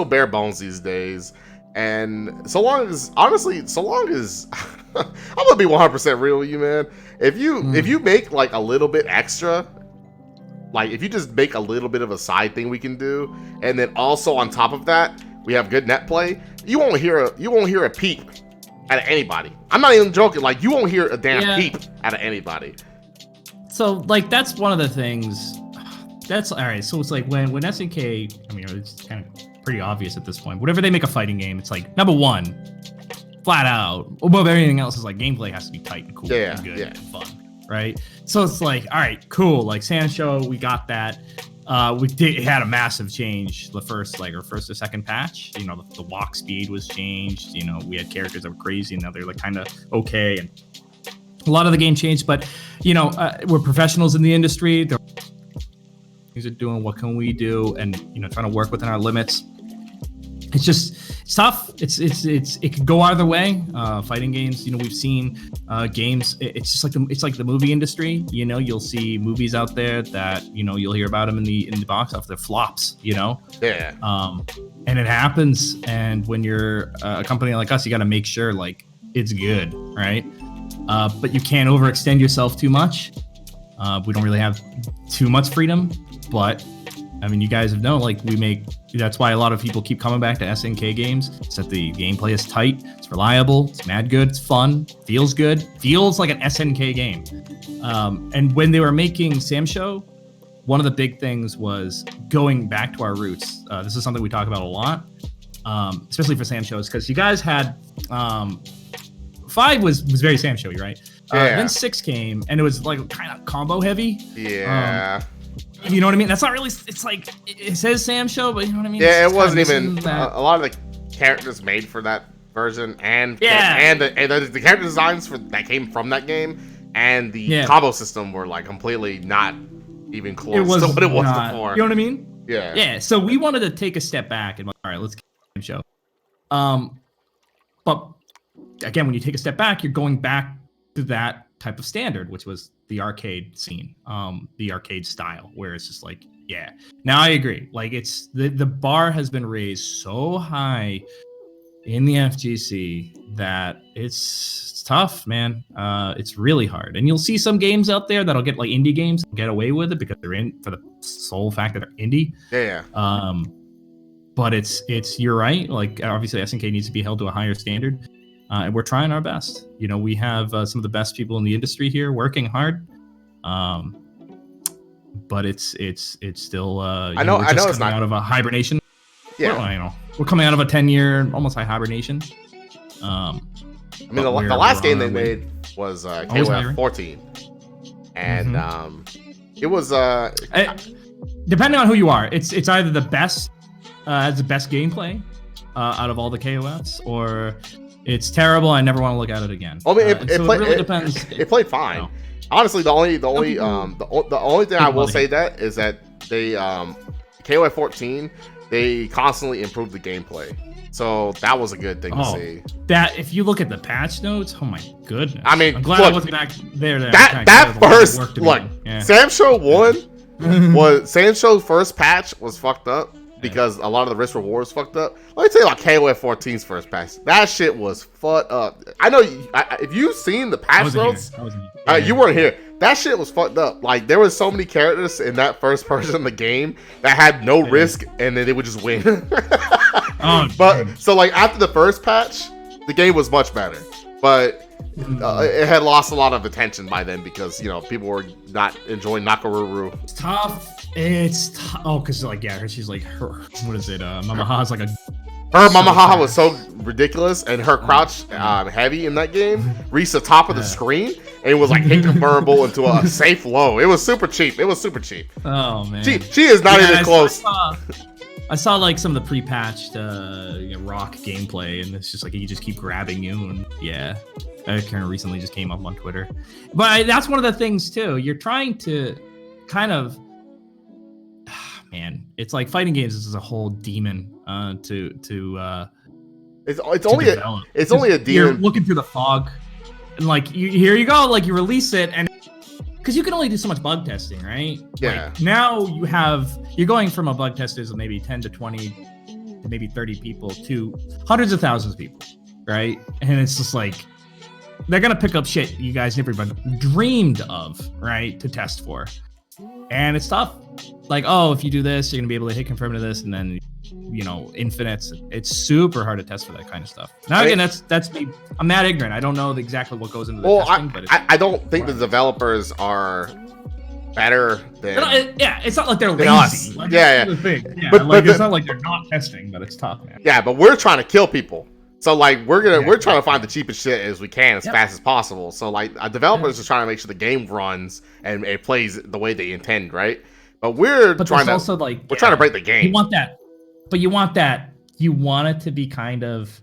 bare bones these days. And so long as I'm gonna be 100% real with you, man. If you make like a little bit extra, like if you just make a little bit of a side thing we can do, and then also on top of that we have good net play, you won't hear a peep out of anybody. I'm not even joking. Like you won't hear a damn peep out of anybody. So like that's one of the things. That's all right. So it's like when SNK, I mean, it's kind of pretty obvious at this point. Whenever they make a fighting game, it's like number one, flat out, above everything else, is like gameplay has to be tight and cool and good and fun, right? So it's like, all right, cool. Like Sancho, we got that. It had a massive change the first or second patch. The walk speed was changed. We had characters that were crazy, and now they're like kind of okay, and a lot of the game changed. But we're professionals in the industry. Things are doing. What can we do? And trying to work within our limits. It's tough. It could go either way. Fighting games, we've seen games. It's just like the movie industry. You'll see movies out there that you'll hear about them in the box office. They're flops. Yeah. And it happens. And when you're a company like us, you got to make sure like it's good, right? But you can't overextend yourself too much. We don't really have too much freedom, but I mean, you guys have known, like that's why a lot of people keep coming back to SNK games. It's that the gameplay is tight, it's reliable, it's mad good, it's fun, feels good, feels like an SNK game. And when they were making Sam Show, one of the big things was going back to our roots. This is something we talk about a lot, especially for Sam Shows, because you guys had 5 was very Sam Show, right? Then 6 came, and it was like kind of combo heavy. Yeah. You know what I mean? That's not really. It's like it says Sam Show, but you know what I mean? Yeah, it wasn't even a lot of the characters made for that version, and the character designs that came from that game, and the combo system were like completely not even close to what it was before. You know what I mean? Yeah. Yeah. So we wanted to take a step back and all right, let's get Sam Show. But again, when you take a step back, you're going back to that type of standard, which was the arcade scene, the arcade style, where it's just like, Now I agree. Like it's the bar has been raised so high in the FGC that it's tough, man. It's really hard, and you'll see some games out there that'll get like indie games get away with it because they're in for the sole fact that they're indie. Yeah. But it's you're right. Like obviously SNK needs to be held to a higher standard. And we're trying our best. We have some of the best people in the industry here working hard. But it's still. I know it's coming out of a hibernation. Yeah. We're coming out of a 10-year almost hibernation. I mean, the last game they made was KOF 14, and it was depending on who you are, it's either the best has the best gameplay out of all the KOFs, or it's terrible. I never want to look at it again. I mean, it really depends. It played fine. Honestly, the only thing I will say that is that they KOF 14 they constantly improved the gameplay, so that was a good thing to see. That if you look at the patch notes, oh my goodness! I mean, I'm glad I wasn't back there. That first look, Sam Show 1 was Sam Show's first patch was fucked up. Because a lot of the risk rewards fucked up. Let me tell you about KOF 14's first patch. That shit was fucked up. I know if you've seen the patch notes, you weren't here. That shit was fucked up. Like there was so many characters in that first person of the game that had no risk, and then they would just win. So like after the first patch, the game was much better. But it had lost a lot of attention by then because people were not enjoying Nakoruru. It's tough. Because she's like her. What is it? Mama Ha's like a. Her Mama Haha was so ridiculous, and her crouch heavy in that game reached the top of the screen, and it was like hit convertible into a safe low. It was super cheap. Oh man, she is not even close. I saw like some of the pre-patched Rock gameplay, and it's just like you just keep grabbing you, and yeah, that kind of recently just came up on Twitter. But that's one of the things too. You're trying to kind of, man, it's like fighting games is a whole demon It's only a demon. You're looking through the fog, and like here you go, like you release it, and because you can only do so much bug testing, right? Yeah. Like, now you're going from a bug testers of maybe 10 to 20 to maybe 30 people to hundreds of thousands of people, right? And it's just like they're gonna pick up shit you guys never even dreamed of, right? To test for, and it's tough. Like, oh, if you do this, you're gonna be able to hit confirm to this, and then infinites. It's super hard to test for that kind of stuff. Now again, that's me. I'm not ignorant. I don't know exactly what goes into the testing, but I don't think the developers are better than. It's not like they're lazy. Us. Like, yeah. The thing. Yeah, but it's not like they're not testing, but it's tough, man. Yeah, but we're trying to kill people. So like we're trying to find the cheapest shit as we can as fast as possible. So like developers are trying to make sure the game runs and it plays the way they intend, right? But we're trying to also trying to break the game. You want that, but you want it to be kind of,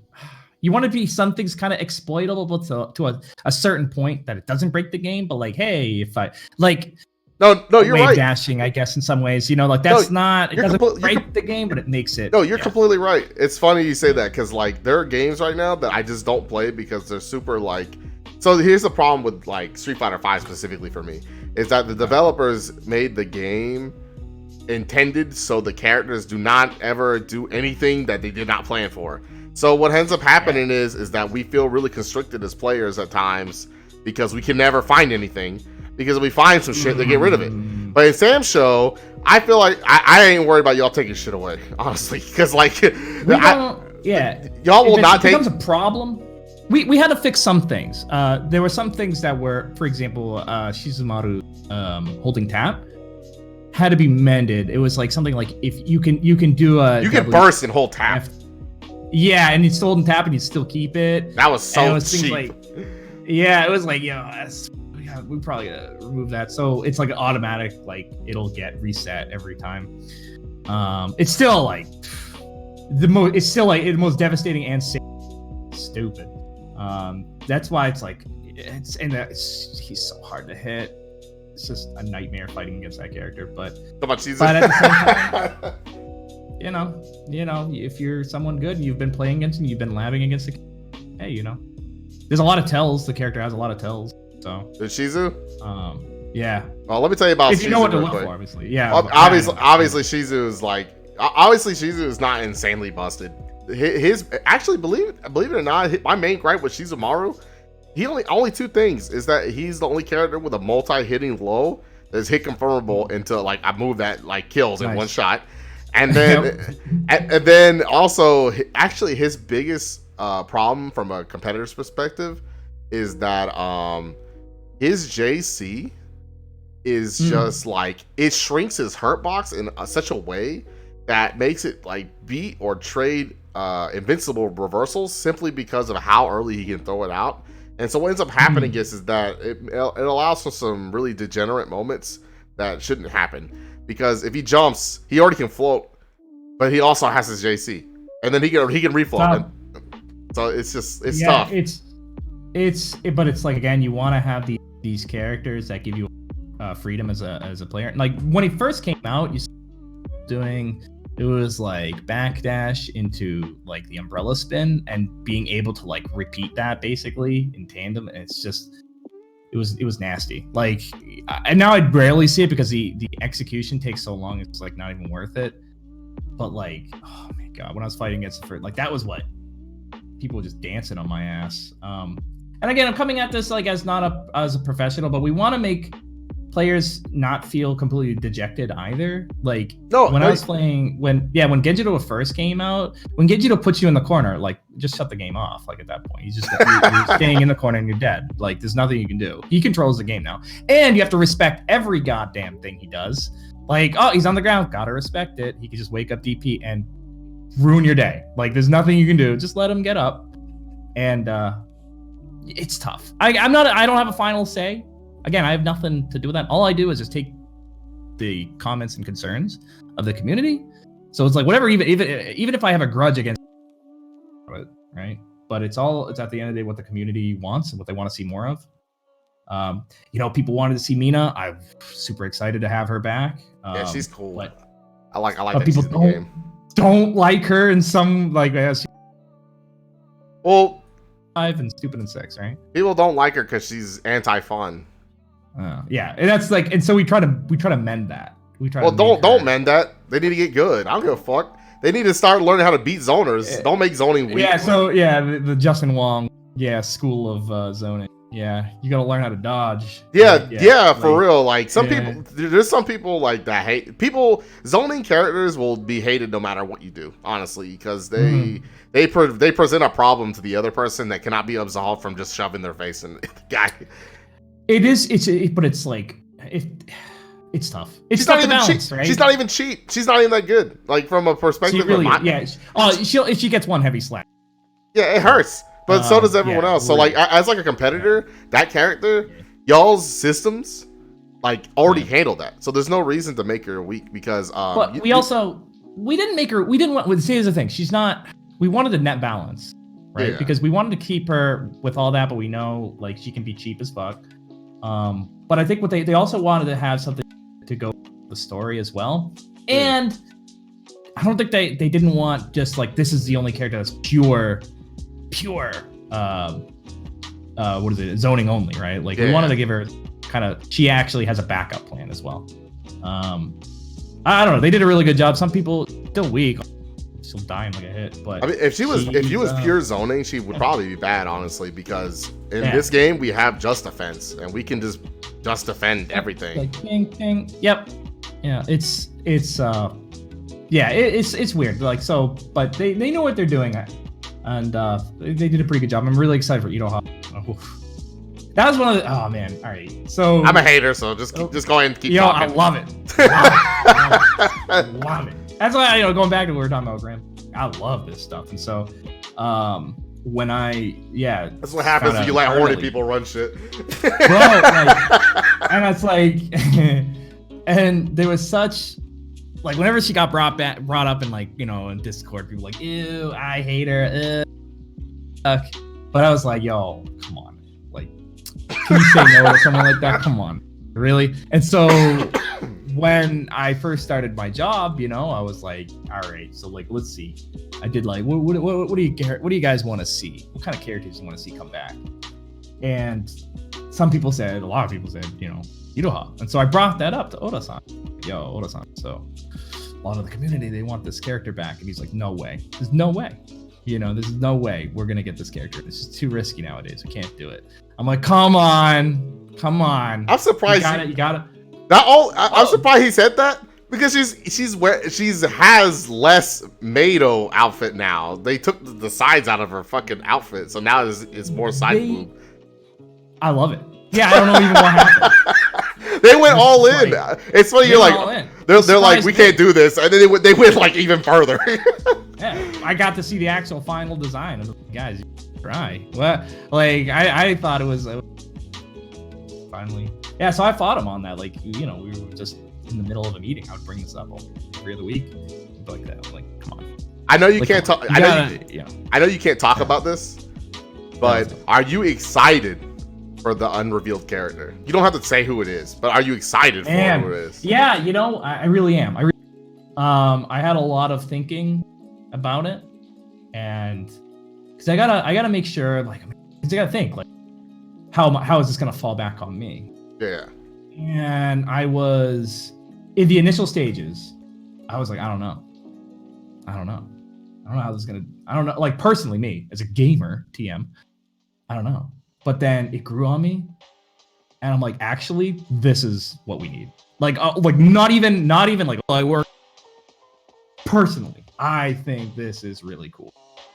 you want to be something's kind of exploitable to a certain point that it doesn't break the game. But like, hey, if I like. No, you're right. Dashing, I guess, in some ways, like that's not. It doesn't break the game, but it makes it. No, you're completely right. It's funny you say that because like there are games right now that I just don't play because they're super like. So here's the problem with like Street Fighter V specifically for me is that the developers made the game intended so the characters do not ever do anything that they did not plan for. So what ends up happening is that we feel really constricted as players at times because we can never find anything. Because if we find some shit, they get rid of it. But in Sam's show, I feel like I ain't worried about y'all taking shit away, honestly. Because like, y'all will not take. It becomes a problem. We had to fix some things. There were some things that were, for example, Shizumaru holding tap had to be mended. It was like something like if you can do a you can burst and hold tap. Yeah, and you still hold and tap and you still keep it. That was so cheap. It was like we probably gotta remove that. So it's like an automatic, like it'll get reset every time. It's still like the most devastating and stupid. That's why it's like he's so hard to hit. It's just a nightmare fighting against that character. But at the same time, if you're someone good and you've been playing against him, you've been labbing against hey, there's a lot of tells. The character has a lot of tells. So is Shizu? Yeah. Well, let me tell you about. If you know what to look for, obviously. Yeah. Obviously, Shizu is like. Obviously, Shizu is not insanely busted. His actually, believe it or not, my main gripe with Shizumaru, he only two things is that he's the only character with a multi-hitting low that's hit confirmable into like a move that like kills in one shot, and then and then also actually his biggest problem from a competitor's perspective is that his JC is just like it shrinks his hurt box in such a way that makes it like beat or trade invincible reversals simply because of how early he can throw it out. And so what ends up happening is that it allows for some really degenerate moments that shouldn't happen, because if he jumps, he already can float, but he also has his JC, and then he can refloat. So it's tough. But it's like, again, you want to have these characters that give you freedom as a player. Like when he first came out, it was like backdash into like the umbrella spin and being able to like repeat that basically in tandem. And it's just, it was nasty. Like, and now I rarely see it because the execution takes so long. It's like not even worth it. But like, oh my God, when I was fighting against the first, like that was what people were just dancing on my ass. And again, I'm coming at this like as a professional, but we want to make players not feel completely dejected either. Like when I was playing, when Genjito first came out, when Genjito puts you in the corner, like just shut the game off. Like at that point, you're staying in the corner and you're dead. Like there's nothing you can do. He controls the game now, and you have to respect every goddamn thing he does. Like, oh, he's on the ground, gotta respect it. He can just wake up DP and ruin your day. Like there's nothing you can do. Just let him get up, and it's tough. I don't have a final say. Again, I have nothing to do with that. All I do is just take the comments and concerns of the community So it's like whatever, even if I have a grudge against it, right? But it's at the end of the day what the community wants and what they want to see more of. People wanted to see Mina. I'm super excited to have her back. Yeah, she's cool. But I like but that people she's in the game. don't like her in some like Well, 5 and stupid and 6, right? people don't like her because she's anti-fun. Yeah, and that's like, and so we try to mend that. We try. Well, to don't mend that. They need to get good. I don't give a fuck. They need to start learning how to beat zoners. Don't make zoning weak. Yeah. So yeah, the Justin Wong, school of zoning. Yeah, you got to learn how to dodge. Yeah, for real. Like people, there's some people like that hate people. Zoning characters will be hated no matter what you do, honestly, because they present a problem to the other person that cannot be absolved from just shoving their face in the guy. But it's like it's tough. It's she's tough not even balance, cheap. right? She's not even cheap. She's not even that good. Like from a perspective really, of if she gets one heavy slap. Yeah, it hurts. But so does everyone else. So like as like a competitor, that character, y'all's systems like already handle that. So there's no reason to make her weak because but we didn't make her. We didn't want. See, here's the thing. She's not. We wanted a net balance, right? Yeah. Because we wanted to keep her with all that, but we know like she can be cheap as fuck. But I think what they also wanted to have something to go with the story as well. And I don't think they didn't want just like this is the only character that's pure what is it, zoning only, right? Like we wanted to give her kind of, she actually has a backup plan as well. I don't know, they did a really good job. Some people still weak, still dying like a hit, but I mean, if she was pure zoning, she would probably be bad, honestly, because in this game we have just defense and we can just defend everything. Like ping ping. Yep. Yeah, it's weird. Like so, but they know what they're doing, and they did a pretty good job. I'm really excited for Iroha. That was one of the. Oh man! All right, so I'm a hater, so just go ahead and keep talking. I love it. Love it. That's why going back to what we were talking about, Graham. I love this stuff, and so when that's what happens when you let horny people run shit. Bro, and it's like, and there was such. Like whenever she got brought up in like in Discord, people were like, ew, I hate her. But I was like, yo, come on, like, can you say no to someone like that? Come on, really? And so when I first started my job, I was like, all right, so like, let's see. I did like, what do you guys want to see? What kind of characters do you want to see come back? And a lot of people said, Iroha. And so I brought that up to Oda-san. Yo, Oda-san. So a lot of the community, they want this character back. And he's like, no way. There's no way. There's no way we're going to get this character. It's just too risky nowadays. We can't do it. I'm like, come on. I'm surprised. You got it. I'm surprised he said that because she has less Mado outfit now. They took the sides out of her fucking outfit. So now it's more side boob. I love it. Yeah, I don't know even what happened. They went all in. It's funny. You're like, they're like, we can't do this, and then they went like even further. Yeah, I got to see the actual final design. Guys, try. Well, like I thought it was finally. Yeah, so I fought him on that. Like we were just in the middle of a meeting. I would bring this up every other week, like that. I'm like, come on. I know you can't talk. I know you can't talk about this, but are you excited for the unrevealed character? You don't have to say who it is, but are you excited for who it is? Yeah, I really am. I had a lot of thinking about it, and because I gotta make sure, like, because I gotta think, like, how is this gonna fall back on me? Yeah. And I was in the initial stages. I was like, I don't know how this is gonna. I don't know. Like personally, me as a gamer, TM, I don't know. But then it grew on me, and I'm like, actually, this is what we need. Like not even like I work. Personally, I think this is really cool.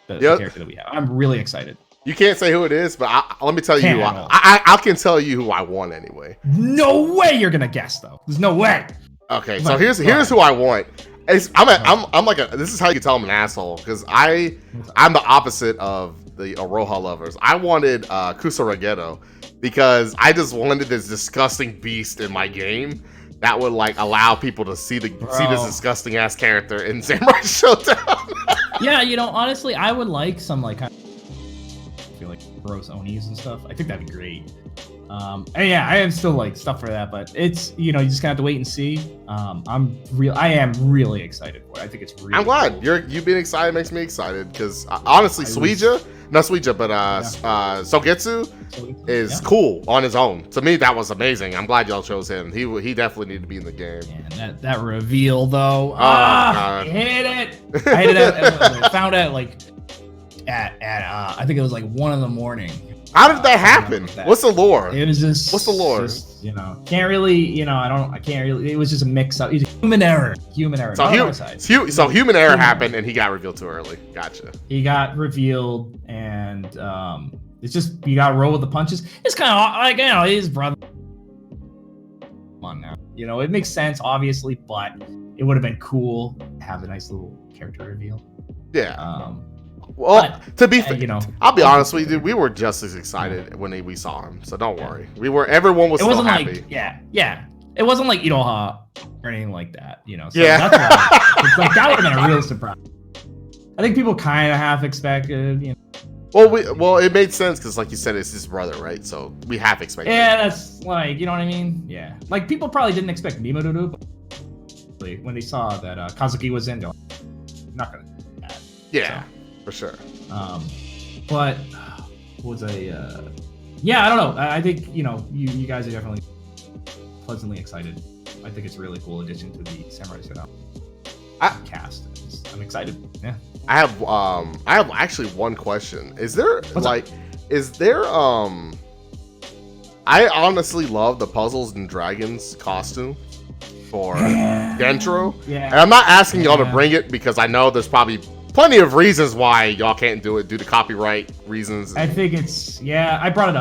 The character that we have, I'm really excited. You can't say who it is, but let me tell you who I can tell you who I want anyway. No way you're gonna guess though. There's no way. Okay, so here's who I want. I'm like this is how you can tell I'm an asshole because I'm the opposite of the Iroha lovers. I wanted Kusarageto because I just wanted this disgusting beast in my game that would like allow people to see this disgusting ass character in Samurai Showdown. Yeah, you know, honestly, I would like some like kind of, I feel like gross Onis and stuff. I think that'd be great. And yeah, I have still like stuff for that, but it's, you know, you just gotta have to wait and see. I am really excited for it. I think it's really I'm glad cool. you being excited makes me excited because honestly, not Suija, but Sogetsu is cool on his own. To me, that was amazing. I'm glad y'all chose him. He definitely needed to be in the game. Yeah, that reveal though. God. I hated it. I hated it. I found out like at I think it was like 1 a.m. How did that happen? What's the lore? It was just what's the lore? Just, you know, can't really, you know, I can't really. It was just a mix up. Human error. So human error happened, and he got revealed too early. Gotcha. He got revealed, and it's just you got to roll with the punches. It's kind of like, you know, his brother. Come on now, you know, it makes sense, obviously, but it would have been cool to have a nice little character reveal. Yeah. Well, but, to be fair, you know, I'll be honest with you, dude. We were just as excited when we saw him, so don't worry. Everyone was still happy. Like, yeah. It wasn't like Iroha or anything like that, you know. So yeah, that's why, it's like that would have been a real surprise. I think people kind of half expected, you know. Well, it made sense because, like you said, it's his brother, right? So we half expected. Yeah, that's like, you know what I mean. Yeah, like people probably didn't expect Mimo to do, but when they saw that Kazuki was in, they're like, not gonna do that. Yeah. So. For sure. But what was yeah, I don't know. I think, you know, you guys are definitely pleasantly excited. I think it's a really cool addition to the Samurai Showdown cast. I'm excited. Yeah. I have actually one question. Is there I honestly love the Puzzles and Dragons costume for Gentro. Yeah. And I'm not asking y'all to bring it because I know there's probably plenty of reasons why y'all can't do it due to copyright reasons. I think it's, I brought it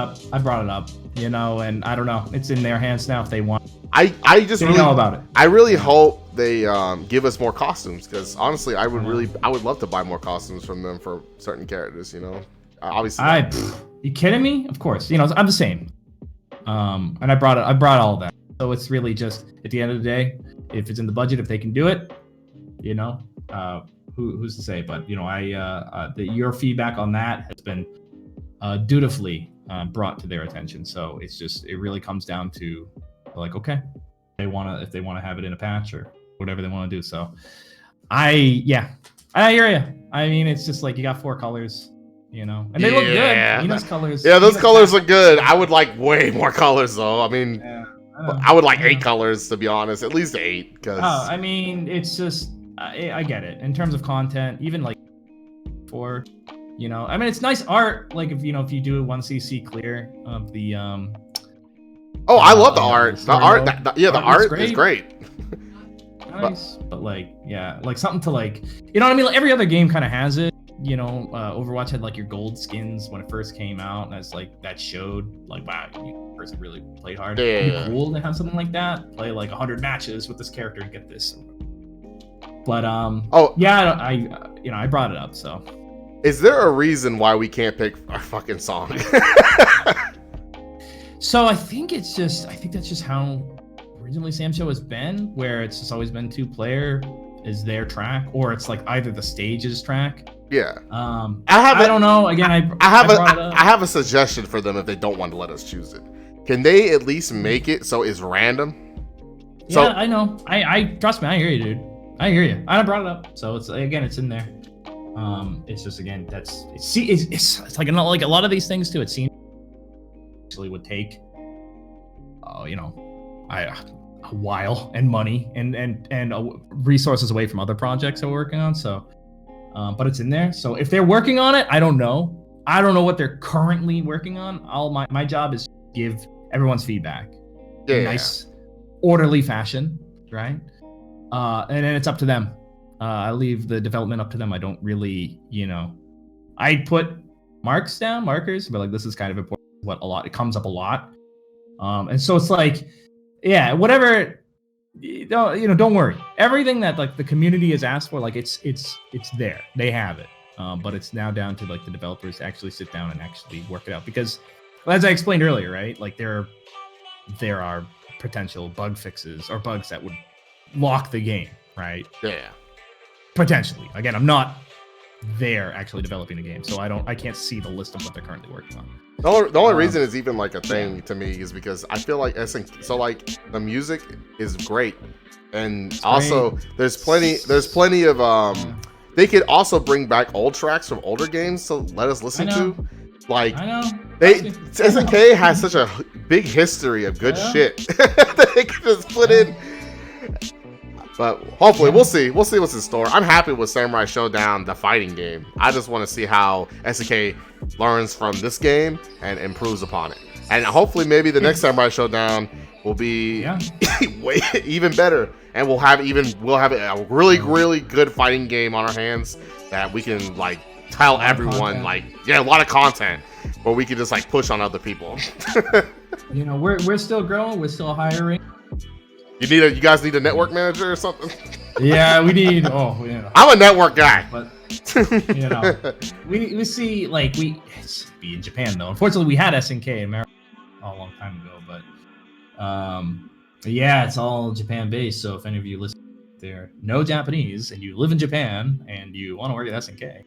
up, you know, and I don't know. It's in their hands now if they want. I just really know about it. I really hope they give us more costumes because honestly, I would love to buy more costumes from them for certain characters, you know. Obviously. You kidding me? Of course. You know, I'm the same. And I brought all of that. So it's really just at the end of the day, if it's in the budget, if they can do it, you know, who's to say? But you know, your feedback on that has been dutifully brought to their attention. So it really comes down to like, okay, if they want to have it in a patch or whatever they want to do. So I hear you. I mean, it's just like you got 4 colors, you know, and they look good. Ina's colors. Yeah, those colors look good. I would like way more colors though. I mean, I would like 8 colors to be honest, at least 8. Because I mean, it's just. I get it in terms of content, even like for, you know, I mean, it's nice art. Like if you do a 1cc clear of the I love the art. The art, the art is great. Nice, but like, yeah, like something to like, you know what I mean? Like every other game kind of has it. You know, Overwatch had like your gold skins when it first came out, and that's like that showed like, wow, you person really played hard. Yeah. It'd be cool to have something like that. Play like 100 matches with this character and get this. But I brought it up. So, is there a reason why we can't pick our fucking song? So I think that's just how originally Samsho has been, where it's just always been 2-player is their track, or it's like either the stage's track. Yeah. I don't know. Again, I have a suggestion for them if they don't want to let us choose it. Can they at least make it so it's random? Yeah, I know. I trust me. I hear you, dude. I hear you. I brought it up, so it's in there. It's just again it's like a lot of these things too. It seems actually would take, you know, a while and money and resources away from other projects they're working on. So, but it's in there. So if they're working on it, I don't know. I don't know what they're currently working on. My job is to give everyone's feedback in a nice, orderly fashion, right? And then it's up to them. I leave the development up to them. I don't really, you know, I put markers, but like this is kind of important. It comes up a lot. And so it's like, yeah, whatever, don't worry. Everything that like the community has asked for, like it's there. They have it. But it's now down to like the developers to actually sit down and actually work it out, because Well, as I explained earlier, right? Like there are potential bug fixes or bugs that would lock the game, right? Yeah. Potentially. Again, I'm not there actually developing the game, so I can't see the list of what they're currently working on. The only reason it's even like a thing to me is because I feel like so like the music is great, and also there's plenty of they could also bring back old tracks from older games to let us listen to. Like I know. SNK has such a big history of good shit that they could just put in. But hopefully, we'll see. We'll see what's in store. I'm happy with Samurai Showdown, the fighting game. I just want to see how SNK learns from this game and improves upon it. And hopefully, maybe the next Samurai Showdown will be way even better, and we'll have a really good fighting game on our hands that we can like tell everyone a lot of content where we can just like push on other people. You know, we're still growing. We're still hiring. You guys need a network manager or something? Yeah, we need. I'm a network guy. But you know, we see like it's be in Japan though. Unfortunately, we had SNK in America a long time ago, but yeah, it's all Japan based. So if any of you listen there, no Japanese, and you live in Japan and you want to work at SNK,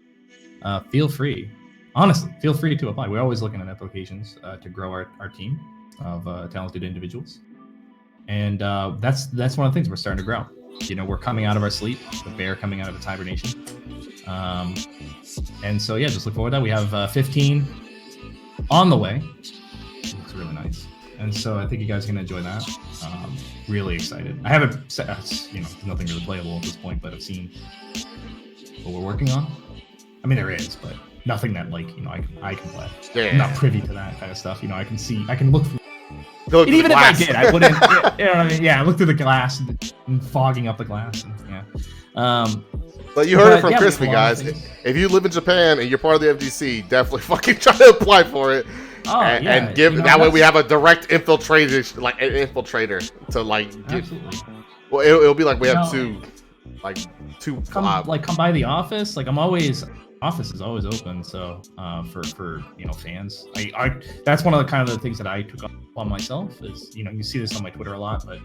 feel free. Honestly, feel free to apply. We're always looking at applications to grow our team of talented individuals. And that's one of the things we're starting to grow. You know, we're coming out of our sleep, the bear coming out of its hibernation. And so, yeah, just look forward to that. We have 15 on the way. It's really nice. And so I think you guys are going to enjoy that. Really excited. I haven't, there's nothing really playable at this point, but I've seen what we're working on. I mean, there is, but nothing that, I can play. Yeah. I'm not privy to that kind of stuff. You know, I can look through. And even if I did, I put in, you know what I mean? Yeah, I looked through the glass and fogging up the glass. And, but you heard it from Crispy, guys. If you live in Japan and you're part of the FGC, definitely fucking try to apply for it. And give that way we have a direct infiltrator, to give. Absolutely. Well, it'll be like we have two. Come by the office. Office is always open, so for fans, I that's one of the kind of the things that I took upon myself is, you see this on my Twitter a lot, but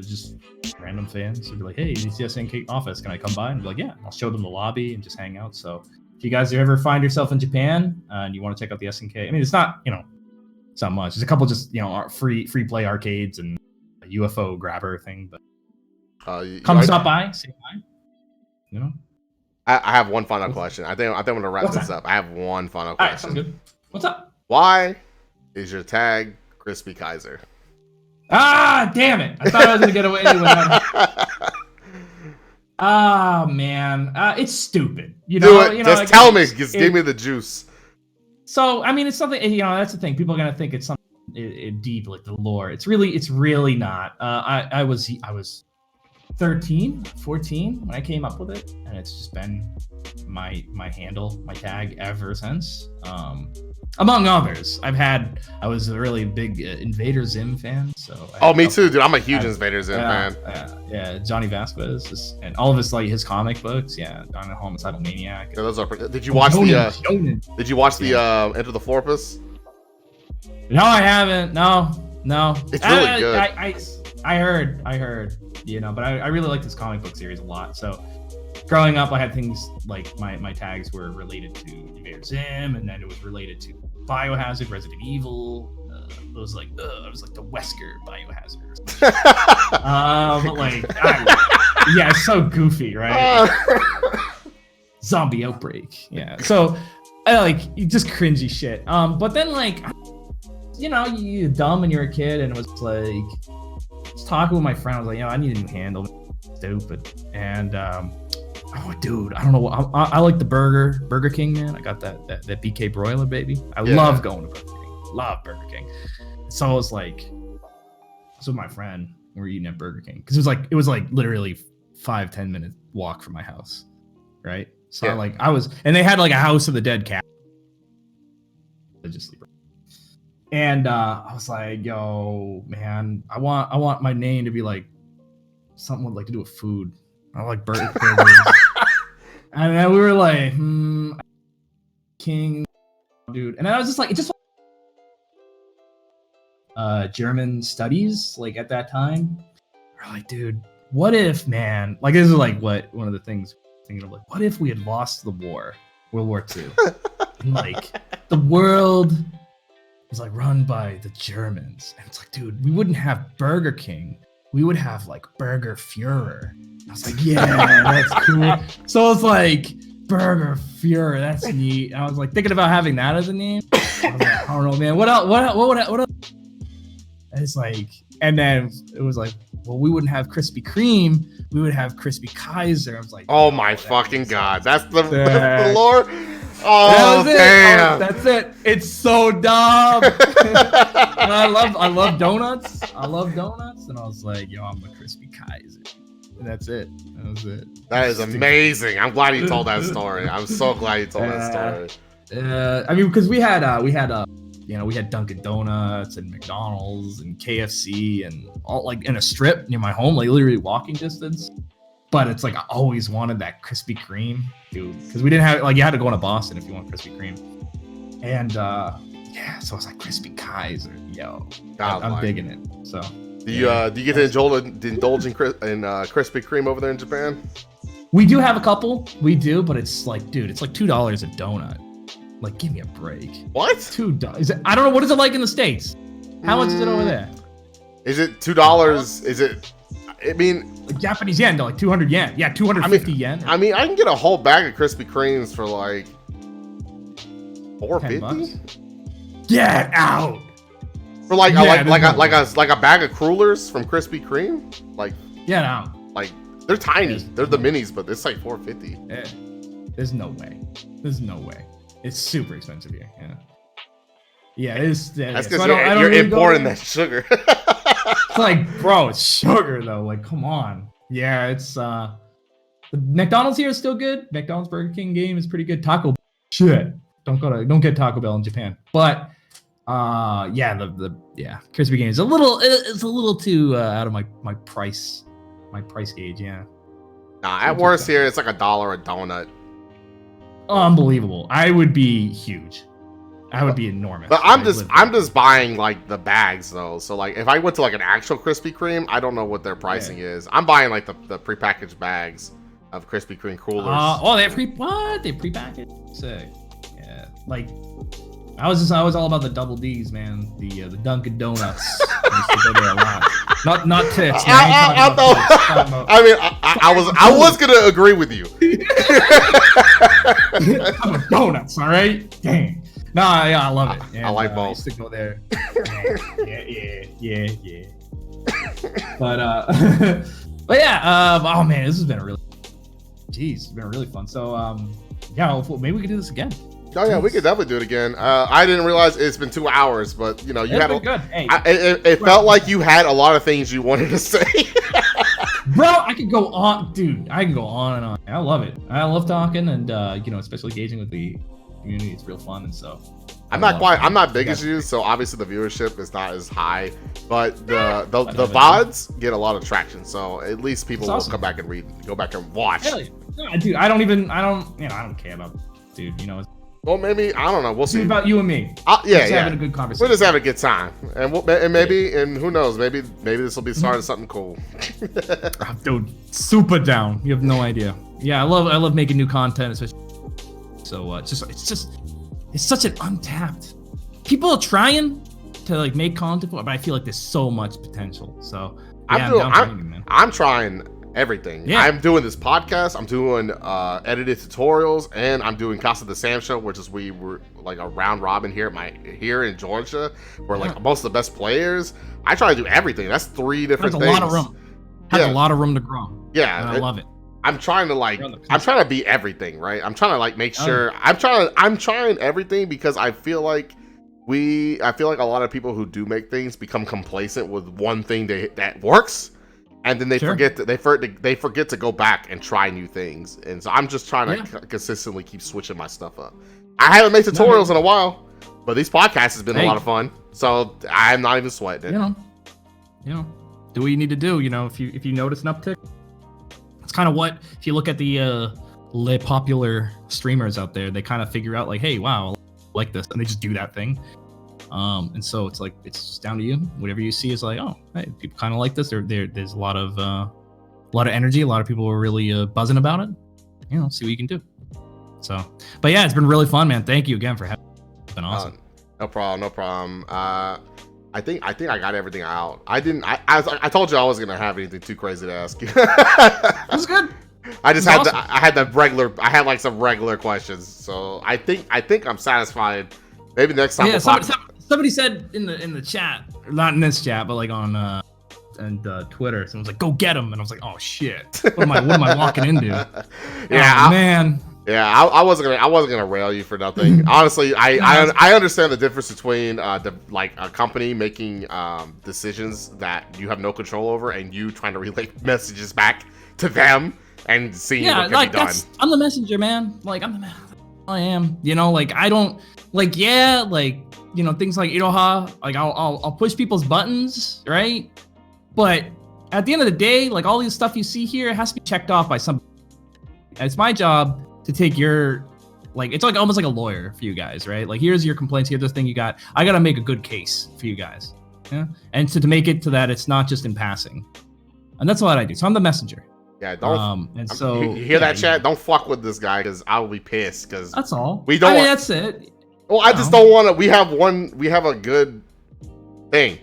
just random fans would be like, hey, it's the SNK office, can I come by? And be like, yeah, I'll show them the lobby and just hang out. So if you guys ever find yourself in Japan and you want to check out the SNK, I mean, it's not it's not much. There's a couple just free play arcades and a UFO grabber thing, but come stop by, say hi. I have one final question. I think I'm gonna wrap this up. I have one final question. All right, sounds good. What's up? Why is your tag Crispy Kaiser? Ah, damn it! I thought I was gonna get away with that. Oh man, it's stupid. Do it. Just tell me. Just give me the juice. So I mean, it's something. That's the thing. People are gonna think it's something deep, like the lore. It's really not. I was 13, 14 when I came up with it, and it's just been my handle, my tag ever since. Among others, I was a really big Invader Zim fan. So me too, dude. I'm a huge Invader Zim fan. Yeah, Johnny Vasquez and all of his comic books. Yeah, Don the Homicidal Maniac. Yeah, those are. Did you watch Did you watch the Enter the Florpus? No, I haven't. No. It's really good. I heard. But I really like this comic book series a lot. So growing up, I had things like my tags were related to Invader Zim, and then it was related to Biohazard, Resident Evil. It was like the Wesker Biohazard. It's so goofy, right? Zombie Outbreak. Yeah. So I just cringy shit. But then you're dumb and you're a kid, and it was just talking with my friend. I was like, I need a new handle. Stupid. And dude, I don't know. I like the Burger King, man. I got that BK broiler, baby. I love going to Burger King. Love Burger King. So I was with my friend. We were eating at Burger King because it was literally 5-10 minute walk from my house, right? So and they had a House of the Dead cat. And I was like, yo, man, I want my name to be something with to do with food. I like burgers. And then we were like, King, dude. And I was just German studies like at that time. We're like, dude, what if, man? Like this is like what one of the things thinking of like, what if we had lost the war, World War II, and like the world was like run by the Germans, and it's like, dude, we wouldn't have Burger King, we would have like Burger Führer. I was like, yeah, that's cool. So it's like Burger Führer, that's neat. I was like thinking about having that as a name. I was like, I don't know, man. What else? What else? And it's like, and then it was like, well, we wouldn't have Krispy Kreme, we would have Crispy Kaiser. I was like, oh my fucking god, that's the lore. Oh damn, that's it. It's so dumb. And I love donuts. I love donuts, and I was like, yo, I'm a Crispy Kaiser. And that's it. That was it. That is amazing. I'm glad you told that story. I'm so glad you told that story. I mean, because we had we had Dunkin' Donuts and McDonald's and KFC and all like in a strip near my home, like literally walking distance. But it's like I always wanted that Krispy Kreme, dude, because we didn't have like you had to go into Boston if you want Krispy Kreme. And yeah, so it's like Crispy Kaiser, yo, I'm digging it. So do you get to indulge in Krispy Kreme over there in Japan? We do have a couple, but it's like, dude, it's like $2 a donut. Like, give me a break. What? $2? I don't know. What is it like in the States? How much is it over there? Is it $2? Is it? I mean, like Japanese yen, like 200 yen. Yeah, 250 yen. I mean, I can get a whole bag of Krispy Kremes for like $4.50. Get out. For like a bag of crullers from Krispy Kreme. Like, get out. Like they're tiny. They're the minis, but it's like $4.50. Yeah. There's no way. It's super expensive here. Yeah, it is. That's because you're importing that sugar. It's like, bro, it's sugar though. Like, come on. Yeah, it's the McDonald's here is still good. McDonald's Burger King game is pretty good. Taco shit. Don't get Taco Bell in Japan. But yeah, the Krispy Kreme is a little too out of my price gauge. Yeah. Nah, at worst here it's like $1 a donut. Unbelievable. I would be huge. I would be enormous. But I'm just buying like the bags though. So like if I went to like an actual Krispy Kreme, I don't know what their pricing is. I'm buying like the prepackaged bags of Krispy Kreme crullers. Oh, they have They prepackaged? Sick. Yeah. Like I was all about the double D's, man. The Dunkin' Donuts. I used to go there a lot. Not tits. I was gonna agree with you. Donuts, all right? Dang. No, yeah, I love it. And, I like both. I used to go there. Yeah. But yeah, oh man, this has been it's been really fun. So yeah, maybe we could do this again. Oh yeah, we could definitely do it again. I didn't realize it's been 2 hours, but you know, you had good. Hey, it felt like you had a lot of things you wanted to say. Bro, I could go on, dude. I can go on and on. I love it. I love talking and you know, especially engaging with the community. It's real fun, and so I'm not big as you, so obviously the viewership is not as high, but the VODs get a lot of traction, so at least people will come back and go back and watch. Really? No, dude, I don't care about, dude, you know. Well, maybe, I don't know. We'll see. It's about you and me. Yeah. Having a good conversation. We're just having a good time, and who knows? Maybe this will be starting something cool. Dude, super down. You have no idea. Yeah, I love making new content, especially. So it's such an untapped. People are trying to like make content, but I feel like there's so much potential. So yeah, I'm trying everything. Yeah. I'm doing this podcast, I'm doing edited tutorials, and I'm doing Casa de Sam show, which is we were like a round robin here in Georgia, where like most of the best players. I try to do everything. That's 3 different things. A lot of room. Has a lot of room to grow. Yeah, and I love it. I'm trying to be everything, right? I'm trying to like make sure I'm trying everything, because I feel like a lot of people who do make things become complacent with one thing that works. And then they forget to go back and try new things. And so I'm just trying to consistently keep switching my stuff up. I haven't made tutorials in a while, but these podcasts has been a lot of fun. So I'm not even sweating it. You know, do what you need to do. You know, if you notice an uptick, it's kind of what, if you look at the popular streamers out there, they kind of figure out like, hey, wow, I like this, and they just do that thing. And so it's like it's just down to you. Whatever you see is like, oh, hey, people kind of like this. There's a lot of energy. A lot of people are really buzzing about it. You know, see what you can do. So, but yeah, it's been really fun, man. Thank you again for having me. It's been awesome. No problem. I think I got everything out. I told you I wasn't gonna have anything too crazy to ask you. That's good. I just had awesome. I had like some regular questions. So I think I'm satisfied. Maybe next time. Yeah, somebody said in the chat, not in this chat, but like on Twitter, someone's like, "Go get him," and I was like, "Oh shit, what am I walking into?" Yeah, man. Yeah, I wasn't gonna rail you for nothing. Honestly, I understand the difference between like a company making decisions that you have no control over and you trying to relay messages back to them and seeing what can be done. I'm the messenger, man. Like I am. You know, like I don't like you know, things like Iroha, like I'll push people's buttons, right? But at the end of the day, like all this stuff you see here, it has to be checked off by somebody. It's my job to take your, like, it's like almost like a lawyer for you guys, right? Like, here's your complaints, here's this thing you got. I got to make a good case for you guys. Yeah. And to make it to that, it's not just in passing. And that's what I do. So I'm the messenger. Yeah. Don't. And so you hear that, chat? Don't fuck with this guy because I will be pissed. Because that's all. We don't. That's it. Well, I just don't want to. We have a good thing.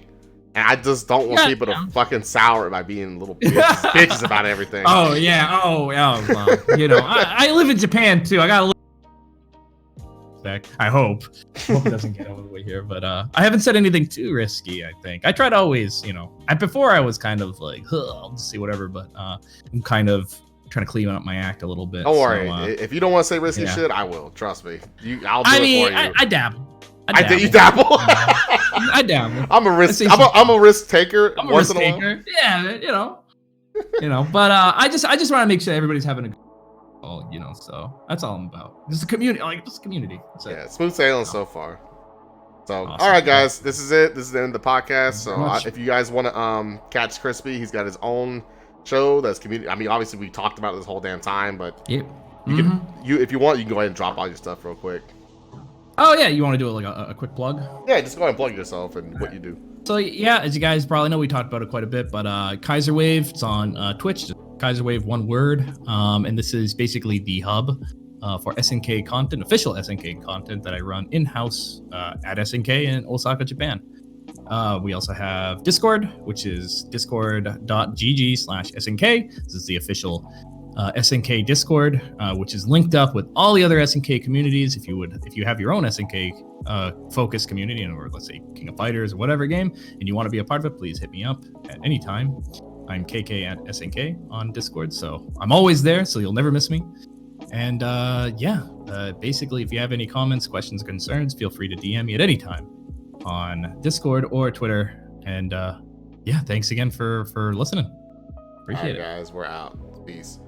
And I just don't want people to fucking sour it by being little bitches about everything. Oh, yeah. Oh, yeah. Well, you know, I live in Japan, too. I got a little... I hope it doesn't get over the way here. But I haven't said anything too risky, I think. I try to always, you know... Before I was kind of like, I'll just see whatever. But I'm kind of trying to clean up my act a little bit. Don't worry. If you don't want to say risky shit, I will. Trust me. I'll do it for you. I dabble. You dabble? I dabble. I'm a risk. I'm a risk taker. I'm a risk taker. Yeah, you know. But I just want to make sure everybody's having a good, you know. So that's all I'm about. Just a community, community. Yeah, smooth sailing so far. So awesome. All right, guys, this is it. This is the end of the podcast. So if you guys want to catch Crispy, he's got his own show that's community. I mean, obviously we talked about it this whole damn time, but yep. If you want, you can go ahead and drop all your stuff real quick. Oh yeah, you want to do like a quick plug? Yeah, just go ahead and plug yourself and what you do. So yeah, as you guys probably know, we talked about it quite a bit, but Kaiser Wave, it's on Twitch, Kaiser Wave, one word, and this is basically the hub for SNK content, official SNK content that I run in-house at SNK in Osaka, Japan. We also have Discord, which is discord.gg/SNK. This is the official SNK Discord, which is linked up with all the other SNK communities. If you have your own SNK focused community, or let's say King of Fighters or whatever game, and you want to be a part of it, please hit me up at any time. I'm KK at SNK on Discord, so I'm always there, so you'll never miss me. And basically, if you have any comments, questions, concerns, feel free to DM me at any time on Discord or Twitter. And thanks again for listening. Appreciate it, guys. We're out. Peace.